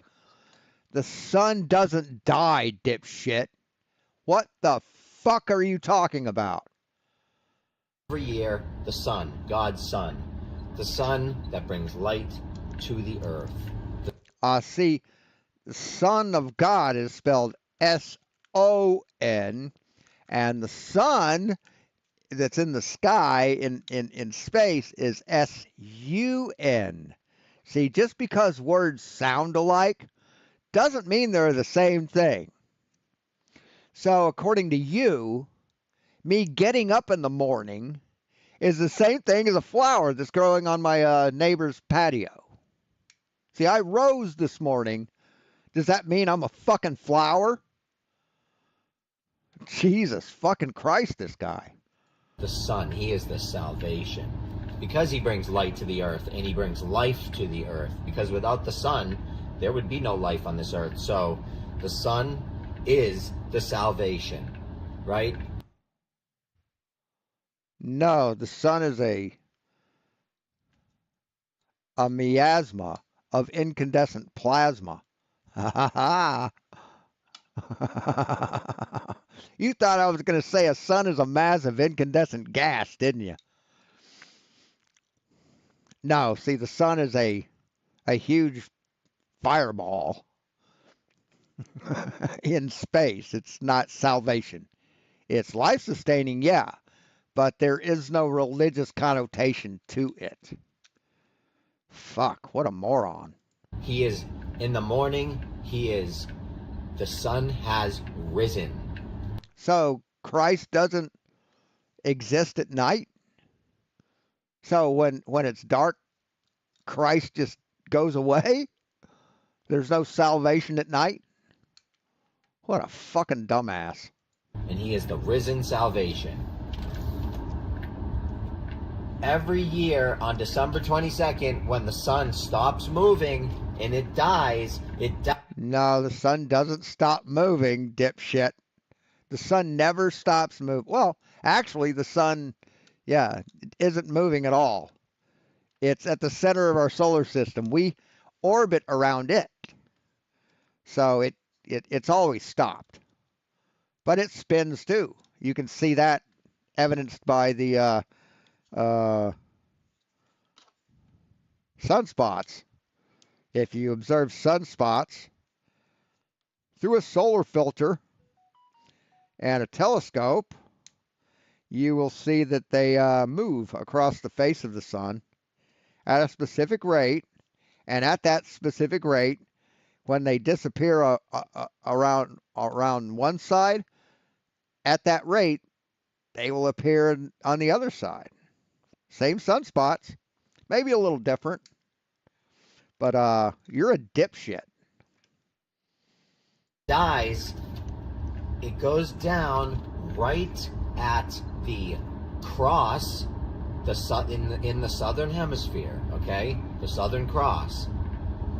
The sun doesn't die, dipshit. What the fuck are you talking about? year. The sun, God's sun, the sun that brings light to the earth. See, the Son of God is spelled S-O-N, and the sun that's in the sky in space is S-U-N. See, just because words sound alike doesn't mean they're the same thing. So, according to you, me getting up in the morning is the same thing as a flower that's growing on my neighbor's patio. See, I rose this morning. Does that mean I'm a fucking flower? Jesus fucking Christ, this guy. The Son, he is the salvation. Because he brings light to the earth and he brings life to the earth. Because without the Son, there would be no life on this earth. So the Son is the salvation, right? No, the sun is a miasma of incandescent plasma. Ha ha ha. You thought I was going to say a sun is a mass of incandescent gas, didn't you? No, see, the sun is a huge fireball in space. It's not salvation. It's life sustaining, yeah, but there is no religious connotation to it. Fuck, what a moron. He is in the morning, the sun has risen. So Christ doesn't exist at night? So when it's dark, Christ just goes away? There's no salvation at night? What a fucking dumbass. And he is the risen salvation. Every year on December 22nd, when the sun stops moving and it dies, No, the sun doesn't stop moving, dipshit. The sun never stops moving. Well, actually, the sun, yeah, it isn't moving at all. It's at the center of our solar system. We orbit around it. So it's always stopped. But it spins too. You can see that evidenced by the sunspots. If you observe sunspots through a solar filter and a telescope, you will see that they move across the face of the sun at a specific rate, and at that specific rate, when they disappear around one side, at that rate, they will appear on the other side. Same sunspots, maybe a little different, but you're a dipshit. dies, it goes down right at the cross, in the southern hemisphere. Okay, the Southern Cross.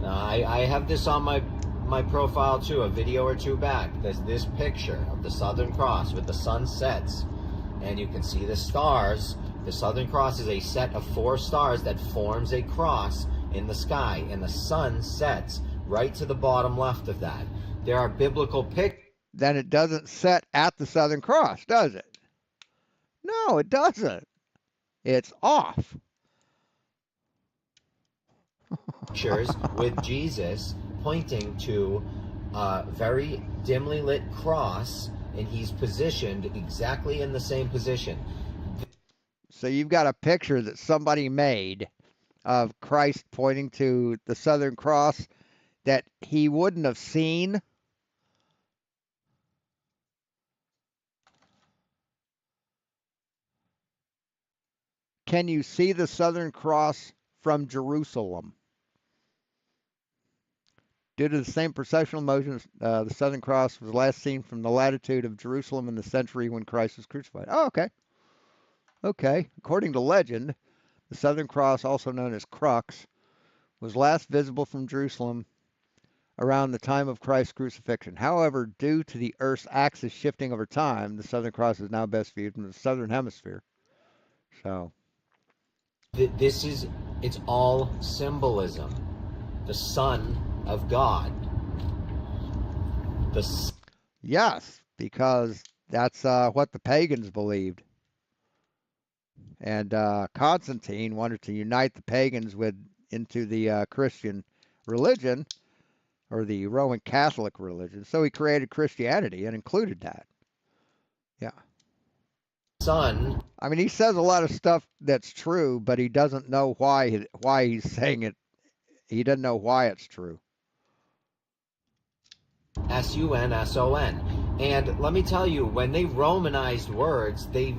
I have this on my profile too, a video or two back. There's this picture of the Southern Cross with the sun sets, and you can see the stars. The Southern Cross is a set of 4 stars that forms a cross in the sky, and the sun sets right to the bottom left of that. There are biblical pictures. Then it doesn't set at the Southern Cross, does it? No, it doesn't. It's off. Pictures with Jesus pointing to a very dimly lit cross, and he's positioned exactly in the same position. So you've got a picture that somebody made of Christ pointing to the Southern Cross that he wouldn't have seen. Can you see the Southern Cross from Jerusalem? Due to the same processional motions, the Southern Cross was last seen from the latitude of Jerusalem in the century when Christ was crucified. Oh, okay. Okay. According to legend, the Southern Cross, also known as Crux, was last visible from Jerusalem around the time of Christ's crucifixion. However, due to the Earth's axis shifting over time, the Southern Cross is now best viewed from the Southern Hemisphere. So, It's all symbolism. The Son of God. yes, because that's what the pagans believed. And Constantine wanted to unite the pagans into the Christian religion, or the Roman Catholic religion. So he created Christianity and included that. Yeah. Son. I mean, he says a lot of stuff that's true, but he doesn't know why he's saying it. He doesn't know why it's true. S-U-N-S-O-N. And let me tell you, when they Romanized words, they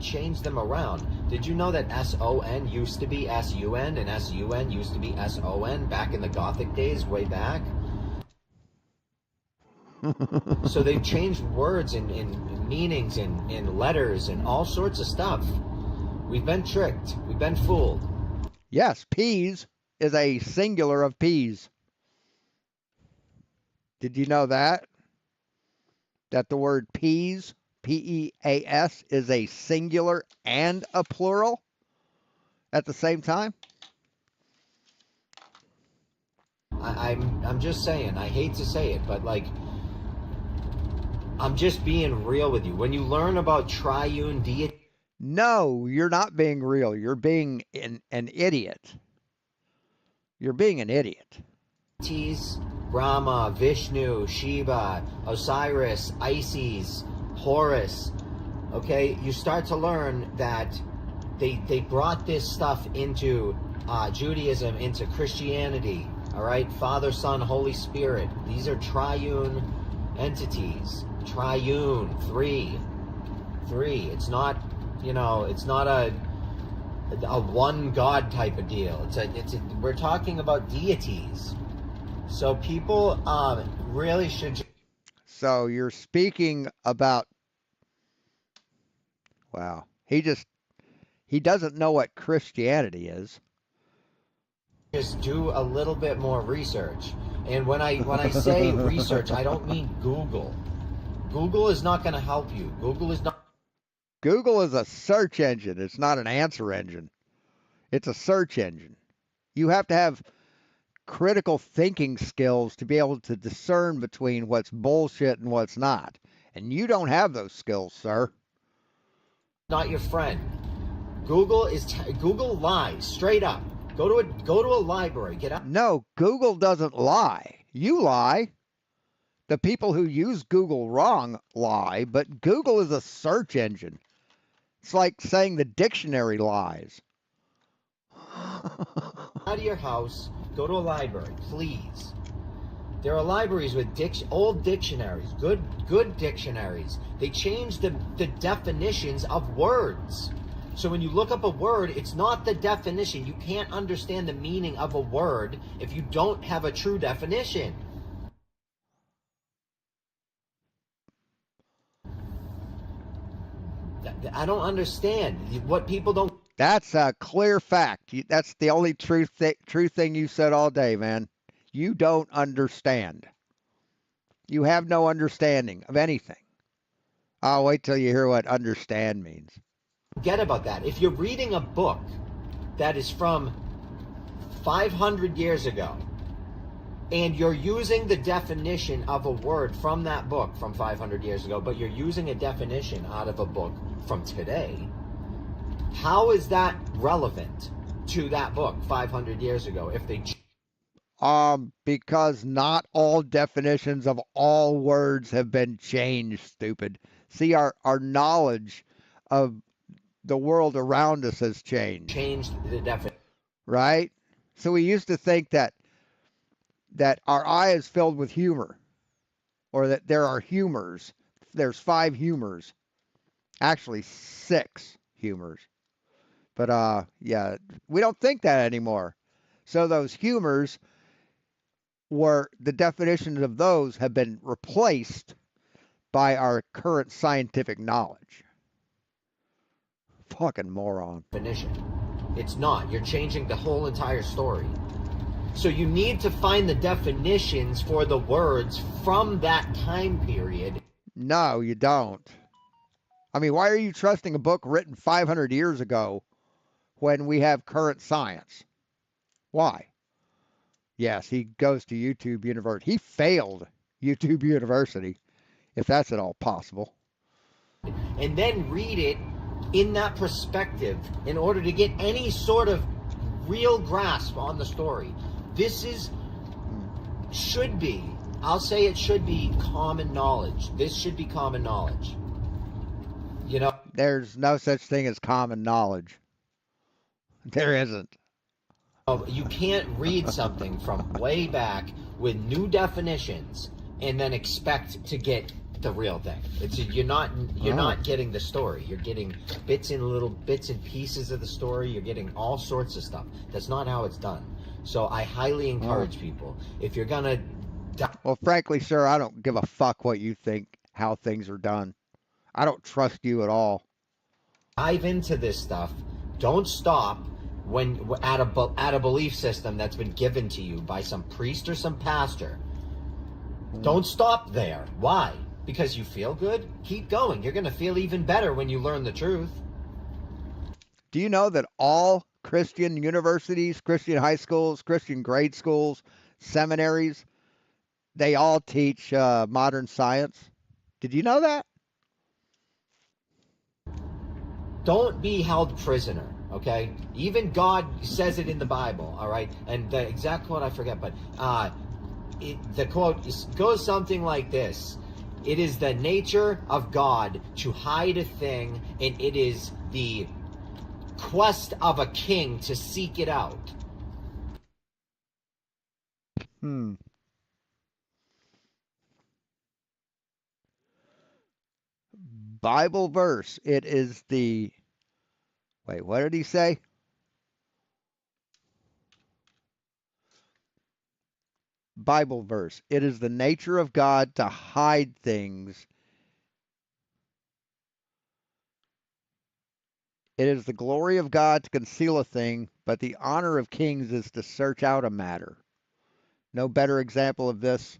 changed them around. Did you know that S-O-N used to be S-U-N and S-U-N used to be S-O-N back in the Gothic days, way back? So they've changed words and meanings and letters and all sorts of stuff. We've been tricked. We've been fooled. Yes, peas is a singular of peas. Did you know that? That the word peas, P-E-A-S, is a singular and a plural at the same time? I'm just saying, I hate to say it, but like, I'm just being real with you. When you learn about triune deity, No, you're not being real. You're being an idiot. You're being an idiot. Brahma, Vishnu, Shiva, Osiris, Isis, Horus, okay, you start to learn that they brought this stuff into Judaism, into Christianity, all right? Father, Son, Holy Spirit. These are triune entities. Triune, three. It's not, it's not a one God type of deal. We're talking about deities. So people really should. So you're speaking about, wow, he doesn't know what Christianity is. Just do a little bit more research. And when I say research, I don't mean Google. Google is not going to help you. Google is a search engine. It's not an answer engine. It's a search engine. You have to have critical thinking skills to be able to discern between what's bullshit and what's not. And you don't have those skills, sir. not your friend. Google lies straight up. Go to a library. Get out. No, Google doesn't lie. You lie. The people who use Google wrong lie, but Google is a search engine. It's like saying the dictionary lies. Out of your house, go to a library, please. There are libraries with old dictionaries, good dictionaries. They change the definitions of words. So when you look up a word, it's not the definition. You can't understand the meaning of a word if you don't have a true definition. I don't understand what people don't. That's a clear fact. That's the only true thing you said all day, man. You don't understand. You have no understanding of anything. I'll wait till you hear what understand means. Forget about that. If you're reading a book that is from 500 years ago, and you're using the definition of a word from that book from 500 years ago, but you're using a definition out of a book from today, how is that relevant to that book 500 years ago if they... Because not all definitions of all words have been changed, stupid. See, our knowledge of the world around us has changed. Changed the definition. Right? So we used to think that our eye is filled with humor, or that there are humors. There's 5 humors. Actually, 6 humors. But yeah, we don't think that anymore. So those humors the definitions of those have been replaced by our current scientific knowledge. Fucking moron. Definition. It's not. You're changing the whole entire story. So you need to find the definitions for the words from that time period. No, you don't. I mean, why are you trusting a book written 500 years ago when we have current science? Why? Yes, he goes to YouTube University. He failed YouTube University, if that's at all possible. And then read it in that perspective in order to get any sort of real grasp on the story. Should be, I'll say it should be common knowledge. This should be common knowledge. You know? There's no such thing as common knowledge. There isn't. You can't read something from way back with new definitions and then expect to get the real thing. You're not getting the story. You're getting bits and pieces of the story. You're getting all sorts of stuff. That's not how it's done. So I highly encourage people, if you're gonna Well, frankly, sir, I don't give a fuck what you think, how things are done. I don't trust you at all. Dive into this stuff. Don't stop when at a belief system that's been given to you by some priest or some pastor. Don't stop there. Why? Because you feel good? Keep going. You're going to feel even better when you learn the truth. Do you know that all Christian universities, Christian high schools, Christian grade schools, seminaries, they all teach modern science? Did you know that? Don't be held prisoner, okay? Even God says it in the Bible, all right? And the exact quote I forget, but the quote goes something like this. It is the nature of God to hide a thing, and it is the quest of a king to seek it out. Hmm. Bible verse. It is the. Wait, what did he say? Bible verse. It is the nature of God to hide things. It is the glory of God to conceal a thing, but the honor of kings is to search out a matter. No better example of this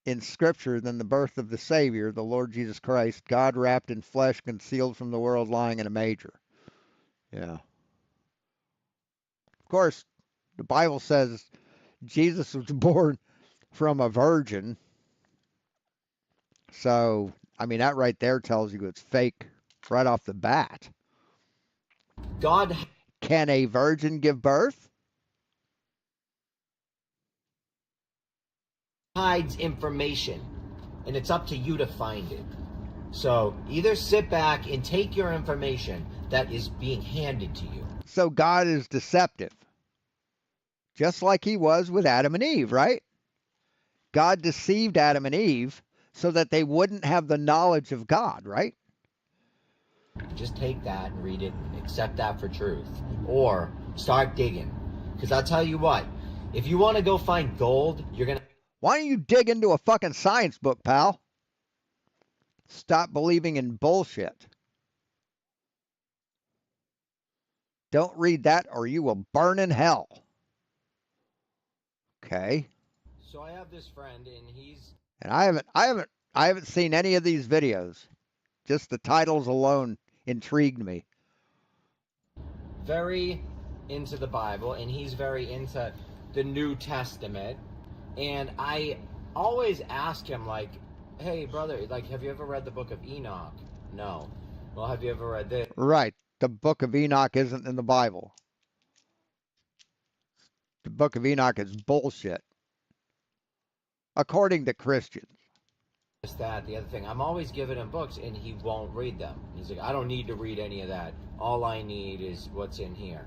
in Scripture than the birth of the Savior, the Lord Jesus Christ, God wrapped in flesh, concealed from the world, lying in a manger. Yeah. Of course, the Bible says Jesus was born from a virgin. So, I mean, that right there tells you it's fake right off the bat. God Can a virgin give birth? hides information, and it's up to you to find it. So either sit back and take your information that is being handed to you. So God is deceptive, just like he was with Adam and Eve, right? God deceived Adam and Eve so that they wouldn't have the knowledge of God, right? Just take that and read it and accept that for truth. Or start digging. Because I'll tell you what, if you want to go find gold, you're going to. Why don't you dig into a fucking science book, pal? Stop believing in bullshit. Don't read that or you will burn in hell. Okay. So I have this friend and he's And I haven't seen any of these videos. Just the titles alone intrigued me. very into the Bible and he's very into the New Testament. And I always ask him, like, hey, brother, like, have you ever read the book of Enoch? No. Well, have you ever read this? Right. The book of Enoch isn't in the Bible. The book of Enoch is bullshit, according to Christians. That, the other thing. I'm always giving him books and he won't read them. He's like, I don't need to read any of that. All I need is what's in here.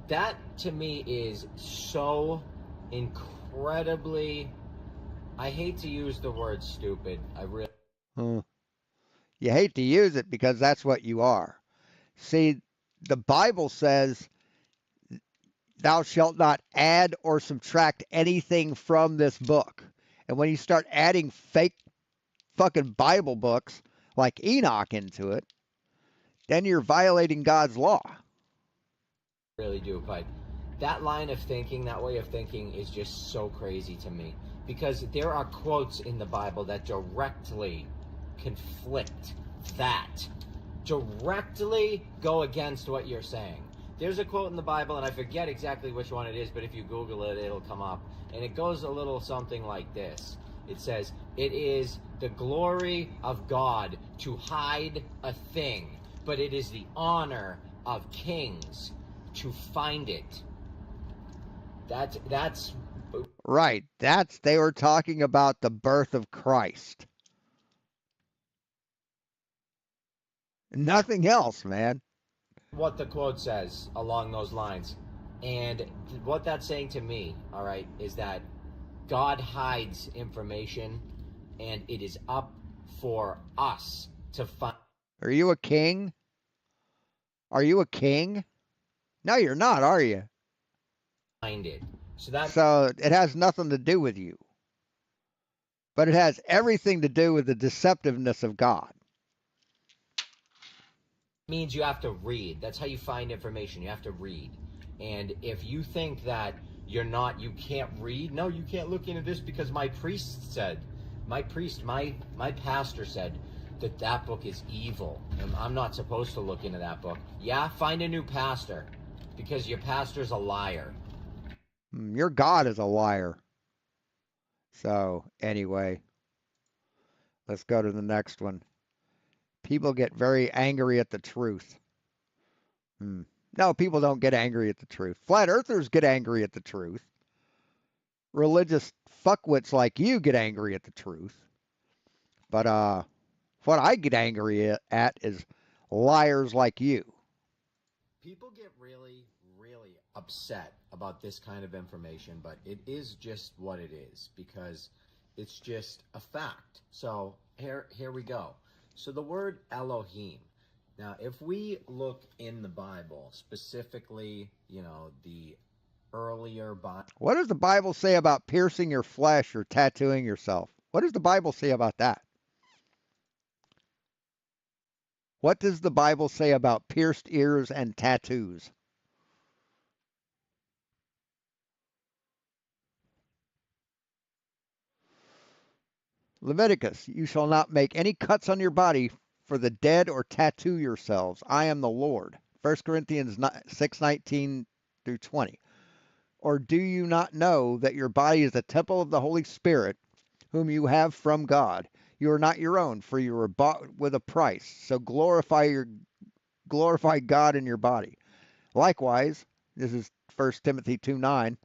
That to me is so incredibly, I hate to use the word stupid. I really. Hmm. You hate to use it because that's what you are. See, the Bible says, thou shalt not add or subtract anything from this book. And when you start adding fake fucking Bible books like Enoch into it, then you're violating God's law. Really do, but that line of thinking, that way of thinking is just so crazy to me because there are quotes in the Bible that directly conflict, that directly go against what you're saying. There's a quote in the Bible and I forget exactly which one it is, but if you Google it, it'll come up, and it goes a little something like this. It says, it is the glory of God to hide a thing, but it is the honor of kings to find it. That's Right. They were talking about the birth of Christ. Nothing else, man. what the quote says along those lines. And what that's saying to me, all right, is that God hides information and it is up for us to Are you a king? Are you a king? No, you're not, are you? find it. So that So it has nothing to do with you, but it has everything to do with the deceptiveness of God. means you have to read. That's how you find information. You have to read. And if you think that you can't read, no, you can't look into this because my pastor said that that book is evil. And I'm not supposed to look into that book. Yeah, find a new pastor because your pastor's a liar. Your God is a liar. So, anyway, let's go to the next one. People get very angry at the truth. Hmm. No, people don't get angry at the truth. Flat earthers get angry at the truth. Religious fuckwits like you get angry at the truth. But what I get angry at is liars like you. People get really, really upset about this kind of information, but it is just what it is because it's just a fact. So here we go. So the word Elohim. Now, if we look in the Bible, specifically, the earlier Bible. What does the Bible say about piercing your flesh or tattooing yourself? What does the Bible say about that? What does the Bible say about pierced ears and tattoos? Leviticus, you shall not make any cuts on your body for the dead or tattoo yourselves. I am the Lord. 1 Corinthians 6:19 through 20. Or do you not know that your body is a temple of the Holy Spirit, whom you have from God? You are not your own, for you were bought with a price. So glorify God in your body. Likewise, this is 1 Timothy 2:9.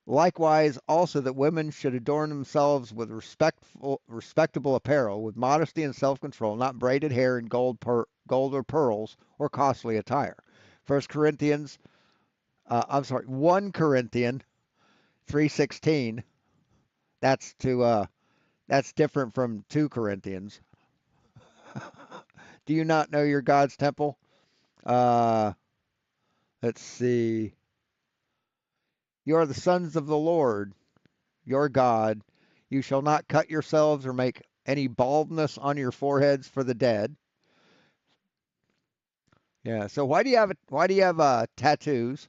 Likewise, also that women should adorn themselves with respectable apparel, with modesty and self-control, not braided hair and gold or pearls, or costly attire. 1 Corinthian 3:16. That's different from 2 Corinthians. Do you not know your God's temple? Uh, let's see. You are the sons of the Lord, your God. You shall not cut yourselves or make any baldness on your foreheads for the dead. Yeah. So why do you have tattoos,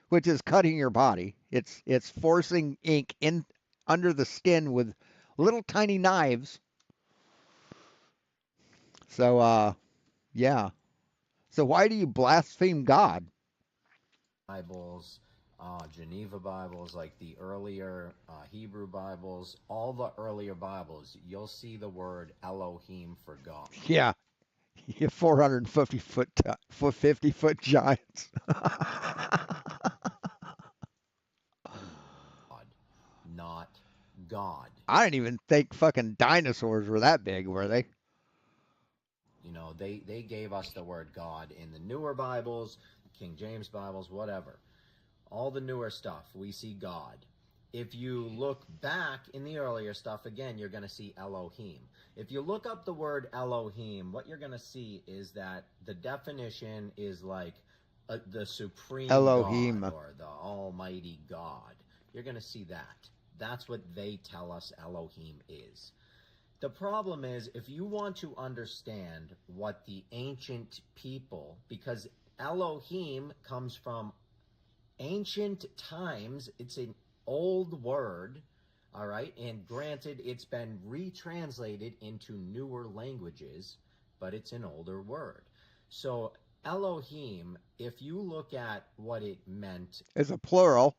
which is cutting your body? It's forcing ink in under the skin with little tiny knives. So yeah. So why do you blaspheme God? Bibles, Geneva Bibles, like the earlier Hebrew Bibles, all the earlier Bibles, you'll see the word Elohim for God. Yeah. You 450 foot giants. Not God. I didn't even think fucking dinosaurs were that big, were they? They gave us the word God in the newer Bibles, King James Bibles, whatever. All the newer stuff, we see God. If you look back in the earlier stuff, again, you're going to see Elohim. If you look up the word Elohim, what you're going to see is that the definition is like the supreme God Elohim. or the almighty God. You're going to see that. That's what they tell us Elohim is. The problem is, if you want to understand what the ancient people, because Elohim comes from ancient times, it's an old word, all right, and granted, it's been retranslated into newer languages, but it's an older word. So, Elohim, if you look at what it meant It's a plural.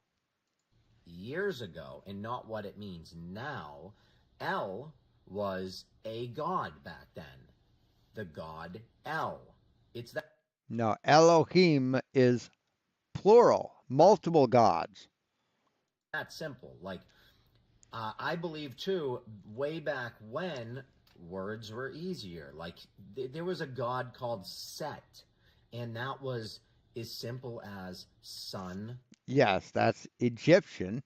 years ago and not what it means now, El was a god back then. The god El. It's No, Elohim is plural, multiple gods. that simple. Like, I believe too, way back when words were easier. Like, there was a god called Set, and that was as simple as sun. Yes, that's Egyptian.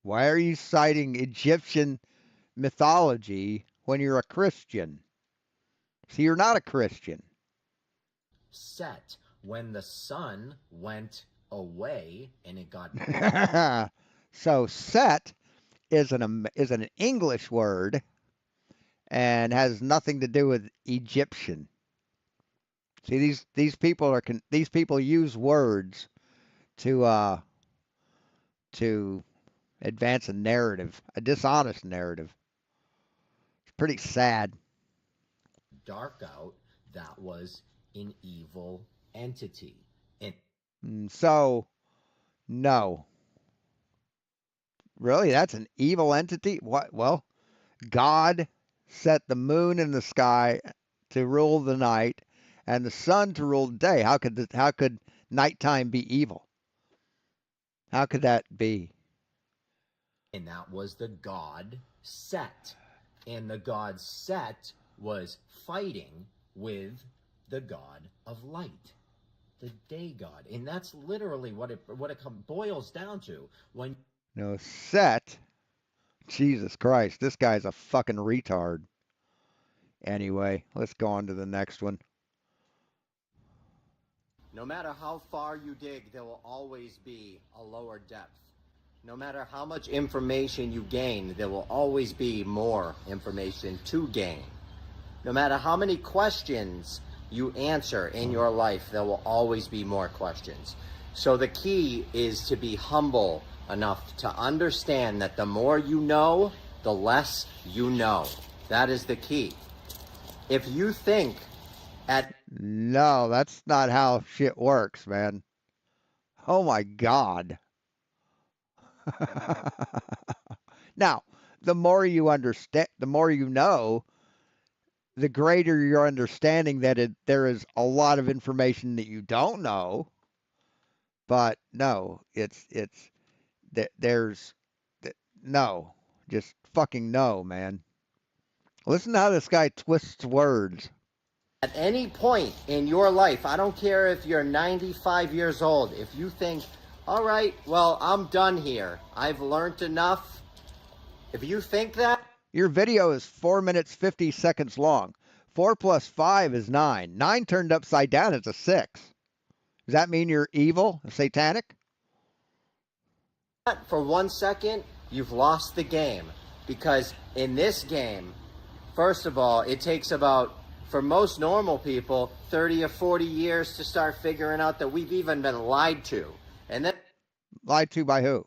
Why are you citing Egyptian mythology when you're a Christian? See, you're not a Christian. Set, when the sun went away, and it got So Set is an English word and has nothing to do with Egyptian. See, these people use words to advance a narrative, a dishonest narrative. It's pretty sad. dark out. That was an evil entity. And So, no. Really, that's an evil entity? What? Well, God set the moon in the sky to rule the night and the sun to rule the day. How could nighttime be evil? How could that be? that was the god Set. And the god Set was fighting with the god of light, the day god. And that's literally what it boils down to. When No, Set. Jesus Christ, this guy's a fucking retard. Anyway, let's go on to the next one. no matter how far you dig, there will always be a lower depth. No matter how much information you gain, there will always be more information to gain. No matter how many questions you answer in your life, there will always be more questions. So the key is to be humble enough to understand that the more you know, the less you know. That is the key. If you think at No, that's not how shit works, man. Oh my God. Now, the more you understand, the more you know, the greater your understanding that there is a lot of information that you don't know. But no, there's no, just fucking no, man. Listen to how this guy twists words. at any point in your life, I don't care if you're 95 years old, if you think, all right, well, I'm done here. I've learned enough. If you think that, Your video is 4 minutes 50 seconds long. 4 plus 5 is 9. 9 turned upside down is a 6. Does that mean you're evil, satanic? for 1 second, you've lost the game. Because in this game, first of all, it takes about, for most normal people, 30 or 40 years to start figuring out that we've even been lied to. And then Lied to by who?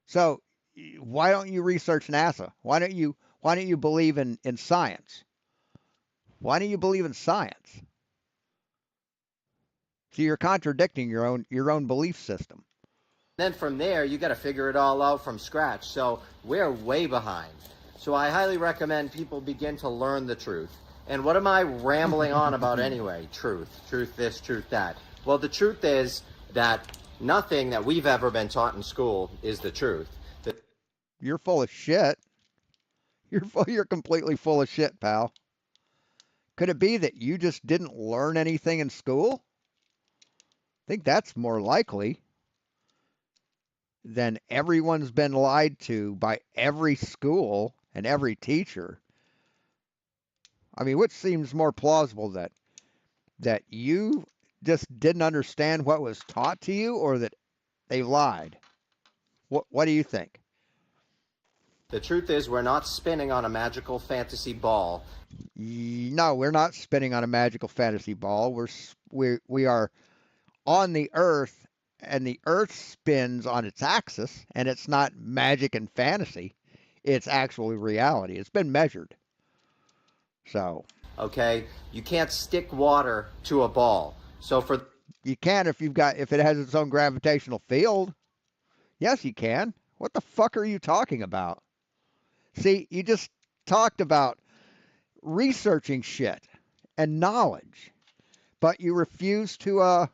So why don't you research NASA? Why don't you believe in science? Why don't you believe in science? So you're contradicting your own belief system. from there, you got to figure it all out from scratch. So we're way behind. So I highly recommend people begin to learn the truth. And what am I rambling on about anyway? Truth. Truth this, truth that. Well, the truth is that nothing that we've ever been taught in school is the truth. You're full of shit. You're completely full of shit, pal. Could it be that you just didn't learn anything in school? I think that's more likely than everyone's been lied to by every school and every teacher. I mean, which seems more plausible, that you just didn't understand what was taught to you, or that they lied? What do you think? The truth is, we're not spinning on a magical fantasy ball. No, we're not spinning on a magical fantasy ball. We are on the Earth, and the Earth spins on its axis, and it's not magic and fantasy. It's actually reality. It's been measured. So Okay? You can't stick water to a ball. So for you can if if it has its own gravitational field. Yes, you can. What the fuck are you talking about? See, you just talked about researching shit and knowledge, but you refuse to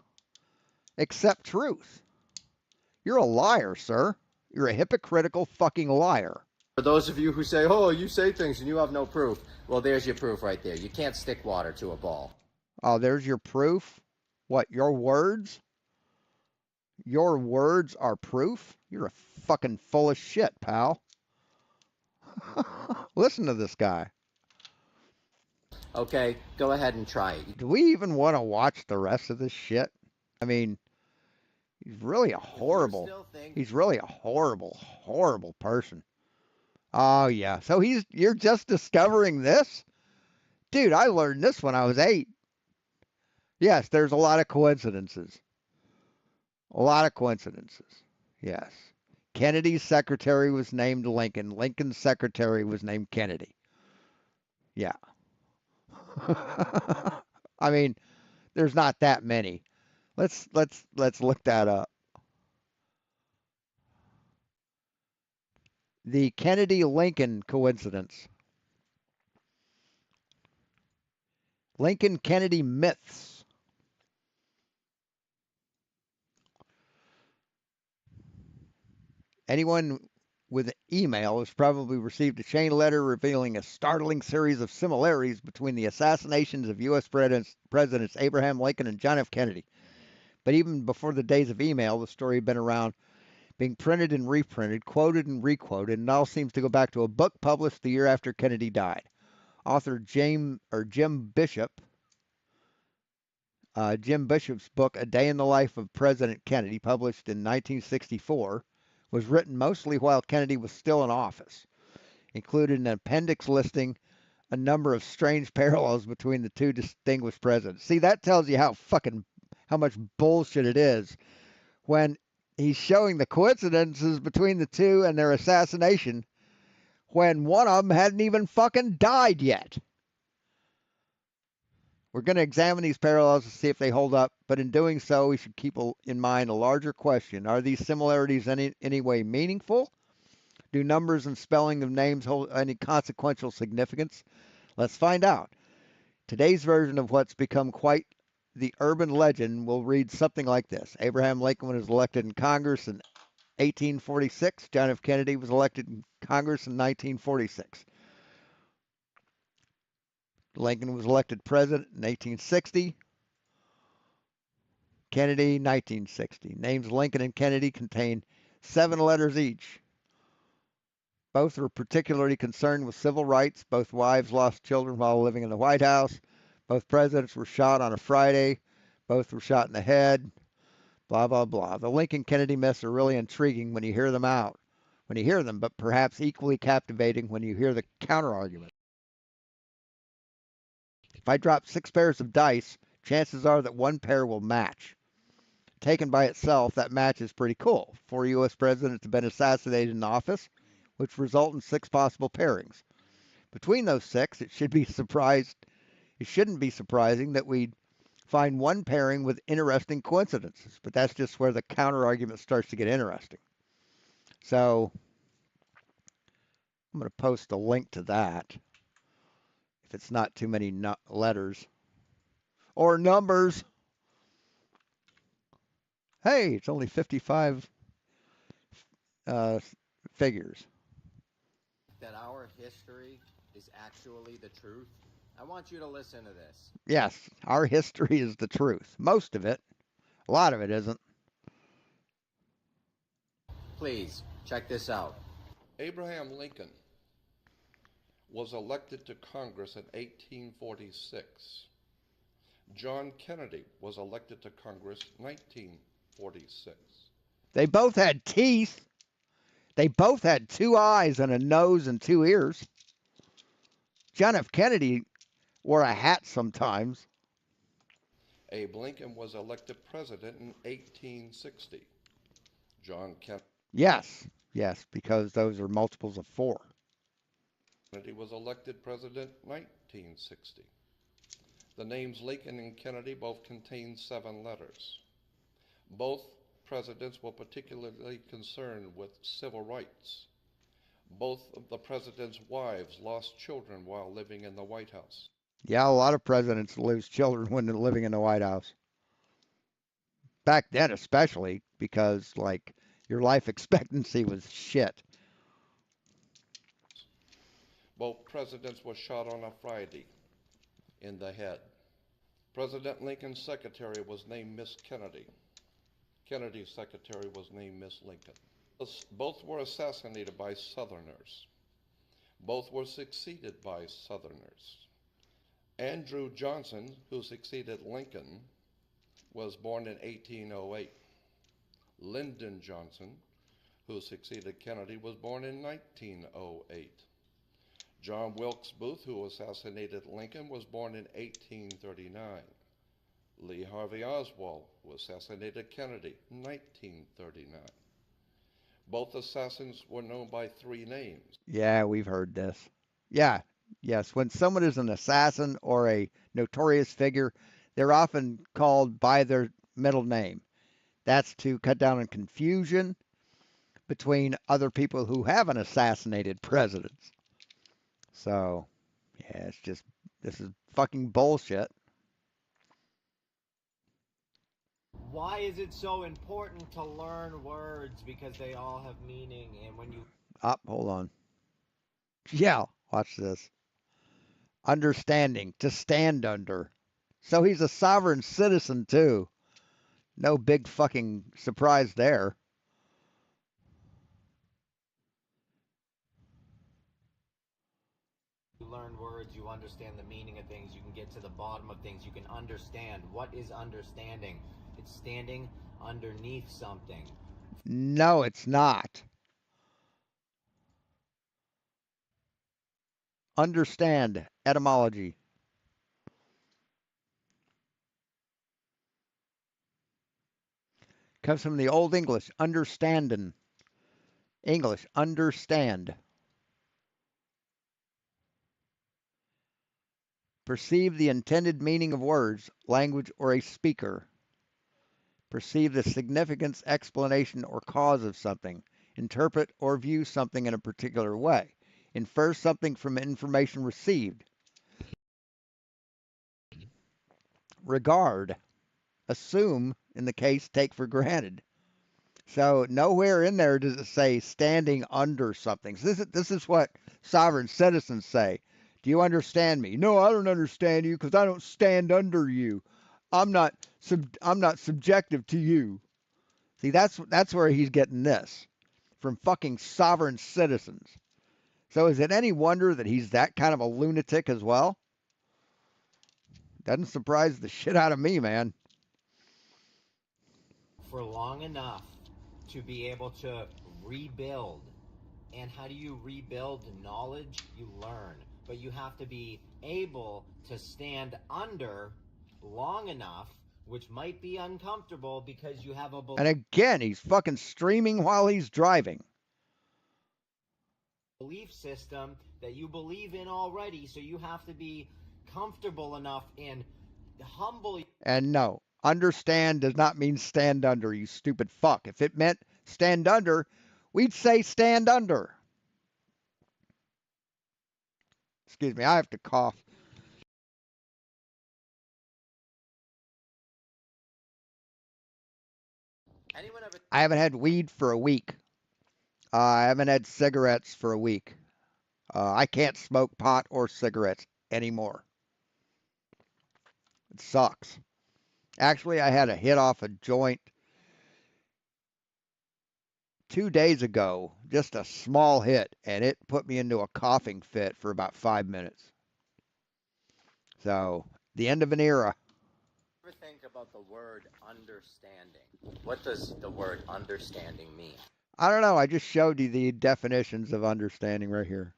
accept truth. You're a liar, sir. You're a hypocritical fucking liar. those of you who say, "Oh, you say things and you have no proof." Well, there's your proof right there. You can't stick water to a ball. Oh, there's your proof. What, your words? Your words are proof? You're a fucking full of shit, pal. Listen to this guy. Okay, go ahead and try it. Do we even want to watch the rest of this shit? I mean, He's really a If you horrible. still think He's really a horrible, horrible person. Oh yeah. So you're just discovering this? Dude, I learned this when I was 8. Yes, there's a lot of coincidences. A lot of coincidences. Yes. Kennedy's secretary was named Lincoln. Lincoln's secretary was named Kennedy. Yeah. I mean, there's not that many. Let's look that up. The Kennedy Lincoln coincidence. Lincoln Kennedy myths. Anyone with email has probably received a chain letter revealing a startling series of similarities between the assassinations of U.S. Presidents Abraham Lincoln and John F. Kennedy. But even before the days of email, the story had been around, being printed and reprinted, quoted and requoted, and all seems to go back to a book published the year after Kennedy died. Author Jim Bishop's book, A Day in the Life of President Kennedy, published in 1964, was written mostly while Kennedy was still in office, included an appendix listing a number of strange parallels between the two distinguished presidents. See, that tells you how much bullshit it is when he's showing the coincidences between the two and their assassination when one of them hadn't even fucking died yet. We're going to examine these parallels to see if they hold up, but in doing so, we should keep in mind a larger question. Are these similarities any way meaningful? Do numbers and spelling of names hold any consequential significance? Let's find out. Today's version of what's become quite the urban legend will read something like this. Abraham Lincoln was elected in Congress in 1846. John F. Kennedy was elected in Congress in 1946. Lincoln was elected president in 1860. Kennedy, 1960. Names Lincoln and Kennedy contain 7 letters each. Both were particularly concerned with civil rights. Both wives lost children while living in the White House. Both presidents were shot on a Friday. Both were shot in the head. Blah, blah, blah. The Lincoln Kennedy myths are really intriguing when you hear them out. When you hear them, but perhaps equally captivating when you hear the counter argument. If I drop 6 pairs of dice, chances are that one pair will match. Taken by itself, that match is pretty cool. 4 U.S. presidents have been assassinated in office, which result in 6 possible pairings. Between those 6, it shouldn't be surprising that we'd find one pairing with interesting coincidences, but that's just where the counter argument starts to get interesting. So I'm going to post a link to that if it's not too many letters or numbers. Hey, it's only 55 uh, figures. that our history is actually the truth, I want you to listen to this. Yes, our history is the truth. Most of it. A lot of it isn't. Please, check this out. Abraham Lincoln was elected to Congress in 1846. John Kennedy was elected to Congress in 1946. They both had teeth. They both had 2 eyes and a nose and 2 ears. John F. Kennedy wore a hat sometimes. Abe Lincoln was elected president in 1860. John Yes, yes, because those are multiples of 4. Kennedy was elected president in 1960. The names Lincoln and Kennedy both contain 7 letters. Both presidents were particularly concerned with civil rights. Both of the president's wives lost children while living in the White House. Yeah, a lot of presidents lose children when they're living in the White House. Back then, especially, because, like, your life expectancy was shit. Both presidents were shot on a Friday in the head. President Lincoln's secretary was named Miss Kennedy. Kennedy's secretary was named Miss Lincoln. Both were assassinated by Southerners. Both were succeeded by Southerners. Andrew Johnson, who succeeded Lincoln, was born in 1808. Lyndon Johnson, who succeeded Kennedy, was born in 1908. John Wilkes Booth, who assassinated Lincoln, was born in 1839. Lee Harvey Oswald, who assassinated Kennedy, 1939. Both assassins were known by three names. Yeah, we've heard this. Yeah, yes. When someone is an assassin or a notorious figure, they're often called by their middle name. That's to cut down on confusion between other people who haven't assassinated presidents. So, yeah, this is fucking bullshit. Why is it so important to learn words? Because they all have meaning, and when you Hold on. Yeah, watch this. Understanding, to stand under. So he's a sovereign citizen too. No big fucking surprise there. learn words, you understand the meaning of things, you can get to the bottom of things, you can understand. What is understanding? It's standing underneath something. No, it's not. Understand, etymology. Comes from the Old English, understanding. English, understand. Perceive the intended meaning of words, language, or a speaker. Perceive the significance, explanation, or cause of something. Interpret or view something in a particular way. Infer something from information received. Regard. Assume, in the case, take for granted. So nowhere in there does it say standing under something. So this is what sovereign citizens say. Do you understand me? No, I don't understand you because I don't stand under you. I'm not subjective to you. See, that's where he's getting this from fucking sovereign citizens. So is it any wonder that he's that kind of a lunatic as well? Doesn't surprise the shit out of me, man. For long enough to be able to rebuild. And how do you rebuild knowledge? You learn. But you have to be able to stand under long enough, which might be uncomfortable because you have a And again, he's fucking streaming while he's driving. belief system that you believe in already. So you have to be comfortable enough and humble. And no, understand does not mean stand under, you stupid fuck. If it meant stand under, we'd say stand under. Excuse me, I have to cough. Anyone ever I haven't had weed for a week. I haven't had cigarettes for a week. I can't smoke pot or cigarettes anymore. It sucks. Actually, I had a hit off a joint 2 days ago, just a small hit, and it put me into a coughing fit for about 5 minutes. So, the end of an era. ever think about the word understanding? What does the word understanding mean? I don't know. I just showed you the definitions of understanding right here.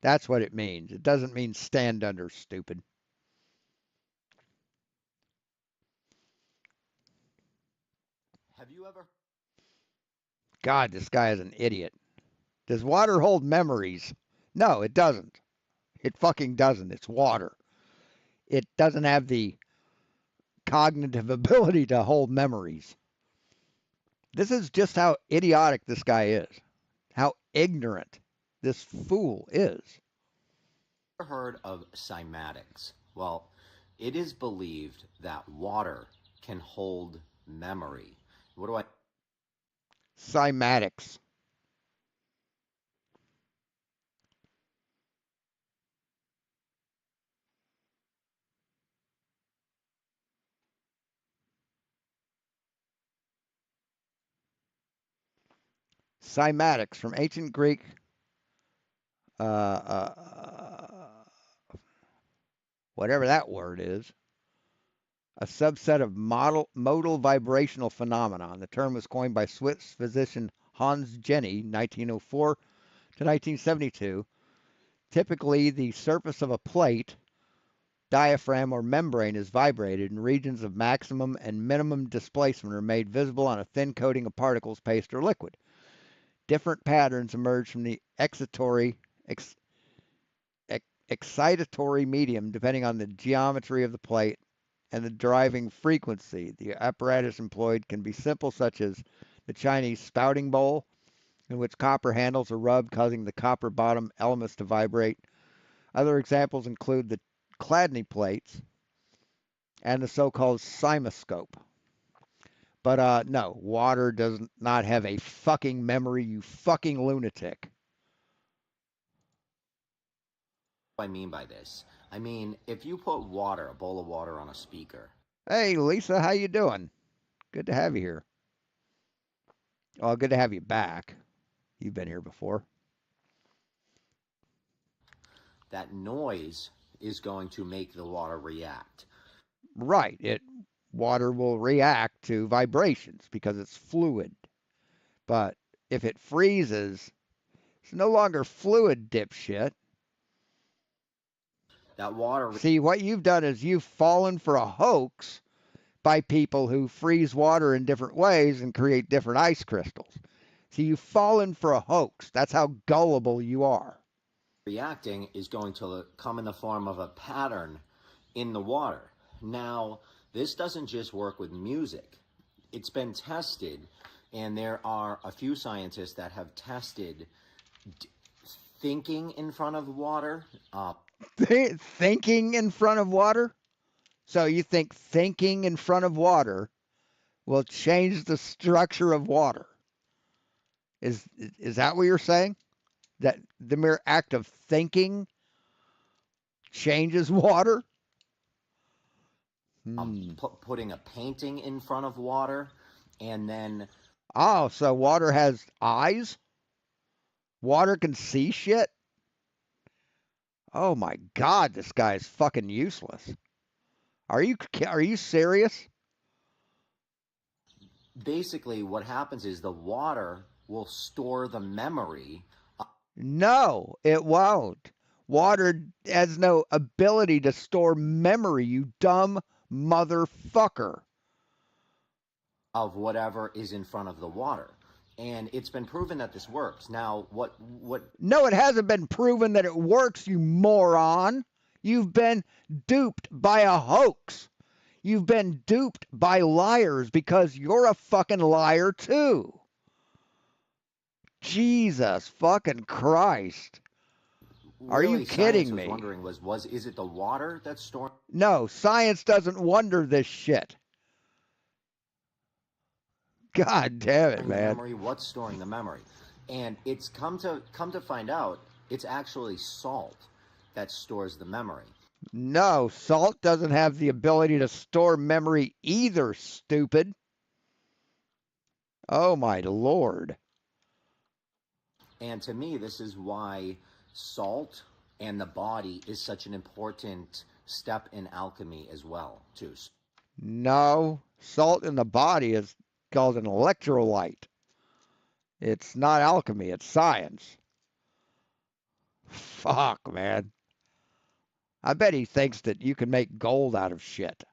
That's what it means. It doesn't mean stand under, stupid. Have you ever God, this guy is an idiot. Does water hold memories? No, it doesn't. It fucking doesn't. It's water. It doesn't have the cognitive ability to hold memories. This is just how idiotic this guy is. How ignorant this fool is. heard of cymatics? Well, it is believed that water can hold memory. What do I Cymatics. Cymatics from ancient Greek. Uh, uh, Whatever that word is. a subset of modal vibrational phenomenon. The term was coined by Swiss physician Hans Jenny, 1904 to 1972. Typically, the surface of a plate, diaphragm, or membrane is vibrated, and regions of maximum and minimum displacement are made visible on a thin coating of particles, paste, or liquid. Different patterns emerge from the excitatory medium depending on the geometry of the plate and the driving frequency. The apparatus employed can be simple, such as the Chinese spouting bowl, in which copper handles are rubbed, causing the copper bottom elements to vibrate. Other examples include the Chladni plates and the so-called cymoscope. But no, water does not have a fucking memory, you fucking lunatic. What I mean by this, I mean, if you put water, a bowl of water on a speaker, Hey, Lisa, how you doing? Good to have you here. Oh, good to have you back. You've been here before. that noise is going to make the water react. Right. Water will react to vibrations because it's fluid. But if it freezes, it's no longer fluid, dipshit. That water. See, what you've done is you've fallen for a hoax by people who freeze water in different ways and create different ice crystals. See, you've fallen for a hoax. That's how gullible you are. Reacting is going to come in the form of a pattern in the water. Now, this doesn't just work with music. It's been tested, and there are a few scientists that have tested thinking in front of water. Thinking in front of water? So you think thinking in front of water will change the structure of water? Is that what you're saying? That the mere act of thinking changes water? Putting a painting in front of water, and then. Oh, so water has eyes? Water can see shit? Oh my God, this guy is fucking useless. Are you serious? Basically, what happens is the water will store the memory. No, it won't. Water has no ability to store memory, you dumb motherfucker. Of whatever is in front of the water. And it's been proven that this works. Now, what? No, it hasn't been proven that it works, you moron. You've been duped by a hoax. You've been duped by liars because you're a fucking liar too. Jesus fucking Christ. Are you Really, kidding science was me? wondering is it the water that's storing? No, science doesn't wonder this shit. God damn it, man. Memory, what's storing the memory? And it's come to find out it's actually salt that stores the memory. No, salt doesn't have the ability to store memory either, stupid. Oh my Lord. And to me, this is why salt and the body is such an important step in alchemy as well, too. No, salt in the body is called an electrolyte. It's not alchemy, it's science. Fuck, man. I bet he thinks that you can make gold out of shit.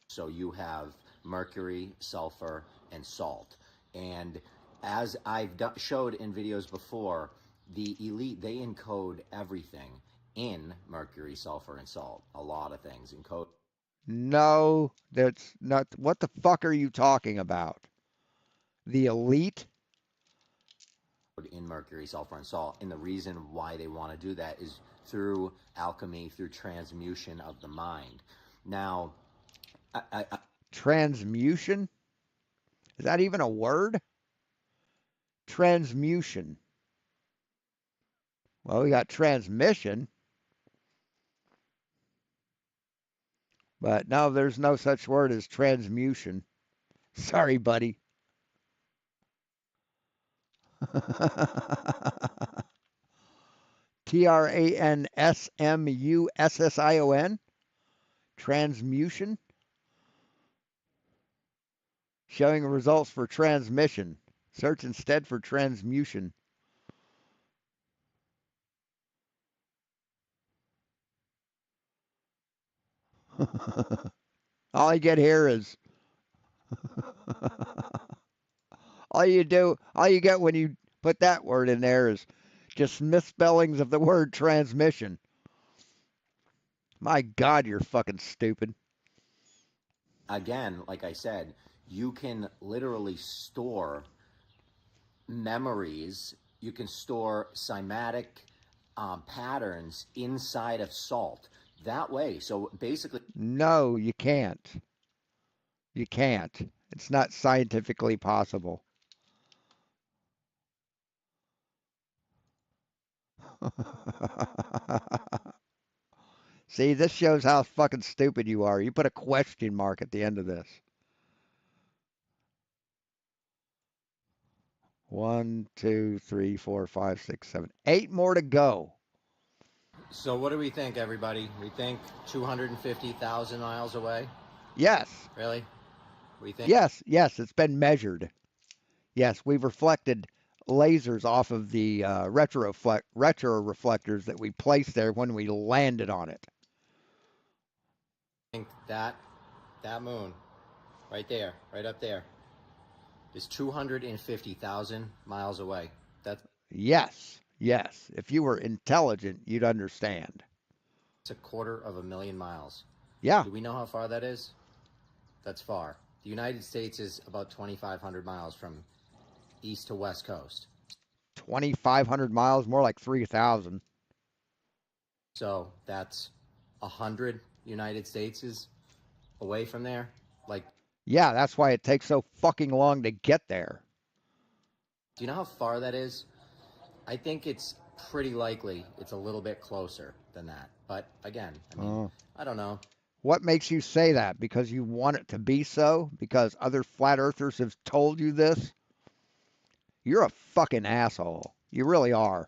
So you have mercury, sulfur, and salt. And as I've showed in videos before, the elite, they encode everything in mercury, sulfur, and salt. A lot of things encode. No, that's not. What the fuck are you talking about? The elite? In mercury, sulfur, and salt. And the reason why they want to do that is through alchemy, through transmutation of the mind. Now, Transmutation? Is that even a word? Transmutation. Well, we got transmission. But no, there's no such word as transmutation. Sorry, buddy. Transmussion? Transmutation? showing results for transmission. Search instead for transmutation. All you get here is all you get when you put that word in there is just misspellings of the word transmission. My God, you're fucking stupid. Again, like I said, you can literally store memories, you can store cymatic patterns inside of salt. That way, so basically, No, you can't. You can't. It's not scientifically possible. See, this shows how fucking stupid you are. You put a question mark at the end of this. 1, 2, 3, 4, 5, 6, 7, 8 more to go. so what do we think, everybody? We think 250,000 miles away? Yes. Really? We think? Yes, it's been measured. Yes, we've reflected lasers off of the retro reflectors that we placed there when we landed on it. Think that moon right there, right up there, is 250,000 miles away. That's Yes. If you were intelligent, you'd understand. a quarter of a million miles. Yeah, Do we know how far that is? That's far. The United States is about 2,500 miles from east to west coast. 2,500 miles, more like 3,000. So that's 100 United States is away from there. Like, Yeah, that's why it takes so fucking long to get there. do you know how far that is? I think it's pretty likely it's a little bit closer than that. But again, I mean, Uh, I don't know. what makes you say that? Because you want it to be so? Because other flat earthers have told you this? You're a fucking asshole. You really are.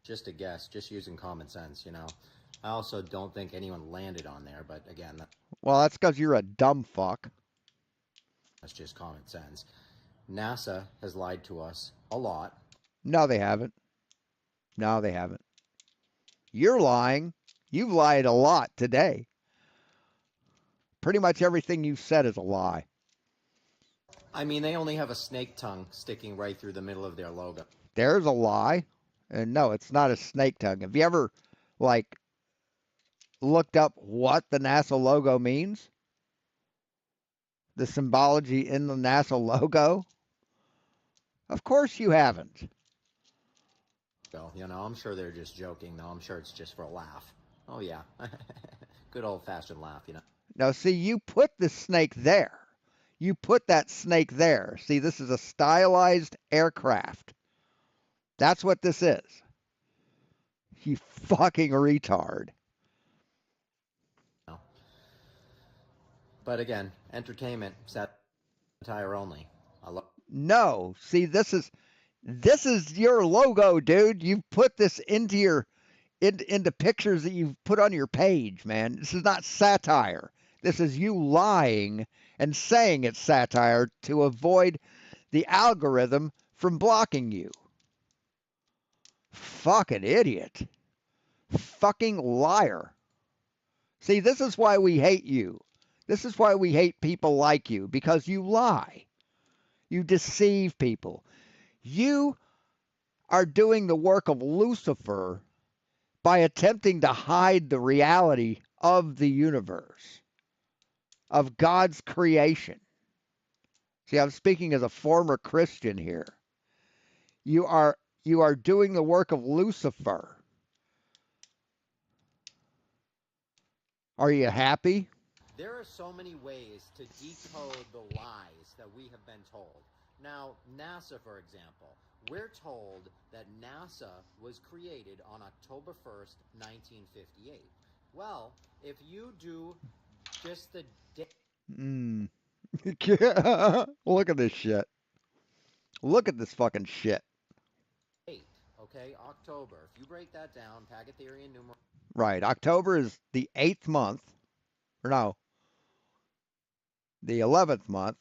Just a guess, just using common sense, you know. I also don't think anyone landed on there, but again, Well, that's because you're a dumb fuck. that's just common sense. NASA has lied to us a lot. No, they haven't. No, they haven't. You're lying. You've lied a lot today. Pretty much everything you've said is a lie. I mean, they only have a snake tongue sticking right through the middle of their logo. There's a lie. And no, it's not a snake tongue. Have you ever, like, looked up what the NASA logo means? The symbology in the NASA logo? Of course you haven't. So, you know, I'm sure they're just joking, though. I'm sure it's just for a laugh. Oh, yeah. Good old fashioned laugh, you know. Now, see, you put the snake there. You put that snake there. See, this is a stylized aircraft. That's what this is. You fucking retard. But again, entertainment, satire only. I love. No, see, this is your logo, dude. You put this into pictures that you've put on your page, man. This is not satire. This is you lying and saying it's satire to avoid the algorithm from blocking you. Fucking idiot. Fucking liar. See, this is why we hate you. This is why we hate people like you, because you lie. You deceive people. You are doing the work of Lucifer by attempting to hide the reality of the universe, of God's creation. See, I'm speaking as a former Christian here. You are you are doing the work of Lucifer. Are you happy? There are so many ways to decode the lies that we have been told. Now, NASA, for example, we're told that NASA was created on October 1st, 1958. Well, if you do just the Mm. Look at this shit. Look at this fucking shit. date, okay, October, if you break that down, Pythagorean numeral. Right. October is the 8th month. Or no. the 11th month.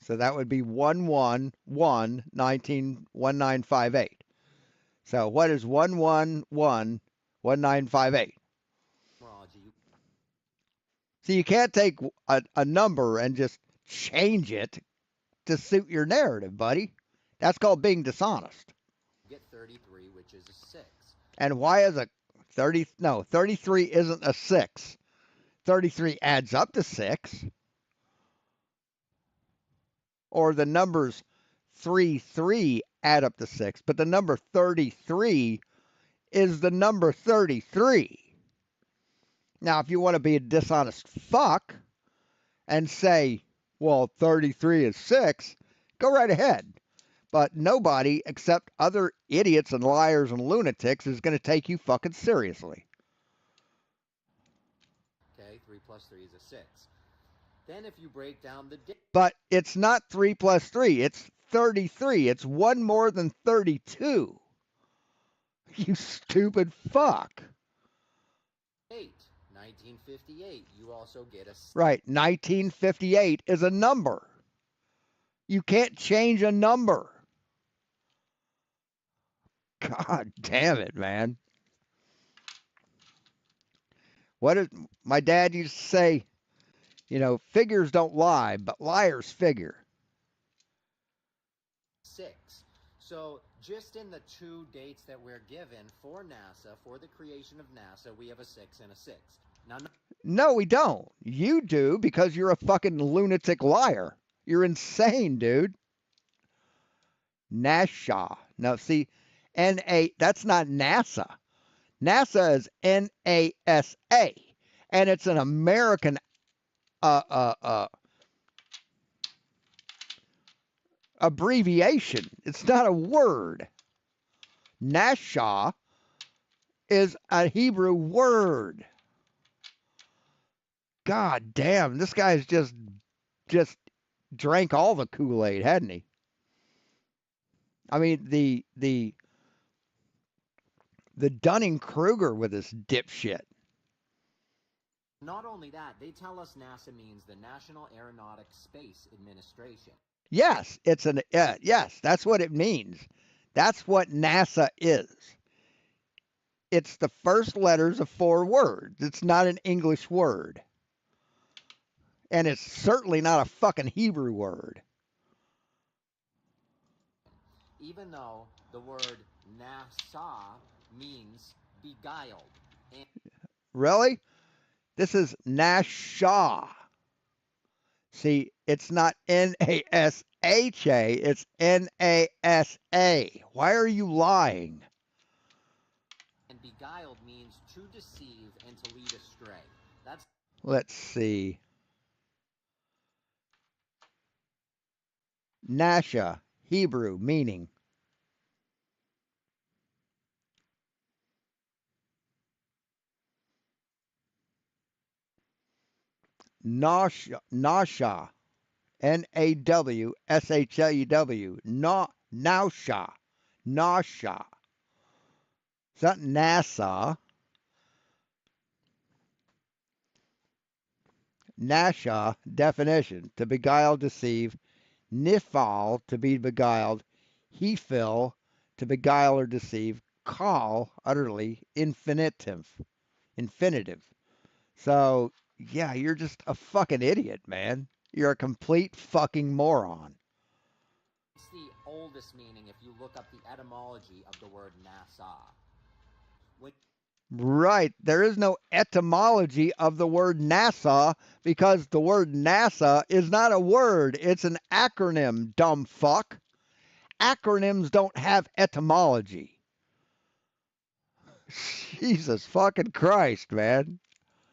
So that would be 111191958. So what is 1111958? So you can't take a number and just change it to suit your narrative, buddy. That's called being dishonest. Get 33, which is a 6. And why is a 30? No, 33 isn't a 6. 33 adds up to 6. Or the numbers 3 add up to 6. But the number 33 is the number 33. Now, if you want to be a dishonest fuck and say, well, 33 is 6, go right ahead. But nobody except other idiots and liars and lunatics is going to take you fucking seriously. Okay, 3 plus 3 is a 6. Then if you break down the But it's not 3 plus 3, it's 33. It's one more than 32. You stupid fuck. 1958, you also get a... Right, 1958 is a number. You can't change a number. God damn it, man. What is my dad used to say, figures don't lie, but liars figure. 6. So just in the 2 dates that we're given for NASA, for the creation of NASA, we have a 6 and a 6. Now, no, we don't. You do because you're a fucking lunatic liar. You're insane, dude. NASA. Now, see, that's not NASA. NASA is NASA, and it's an American abbreviation. It's not a word. NASA is a Hebrew word. God damn, this guy's just drank all the Kool-Aid, hadn't he? I mean, the Dunning-Kruger with this dipshit. not only that, they tell us NASA means the National Aeronautics Space Administration. Yes, yes, that's what it means. That's what NASA is. It's the first letters of 4 words. It's not an English word. And it's certainly not a fucking Hebrew word. Even though the word NASA means beguiled. Really? This is Nasha. See, it's not Nasha, it's NASA. Why are you lying? And beguiled means to deceive and to lead astray. Let's see. Nasha, Hebrew, meaning. Nasha, Nasha, Nawshlew, Nausha, Nasha. It's not NASA. Nasha, definition, to beguile, deceive. Nifal, to be beguiled. Hefil, to beguile or deceive. Call, utterly, infinitive. So, yeah, you're just a fucking idiot, man. You're a complete fucking moron. It's the oldest meaning if you look up the etymology of the word NASA. Right. There is no etymology of the word NASA because the word NASA is not a word. It's an acronym, dumb fuck. Acronyms don't have etymology. Jesus fucking Christ, man.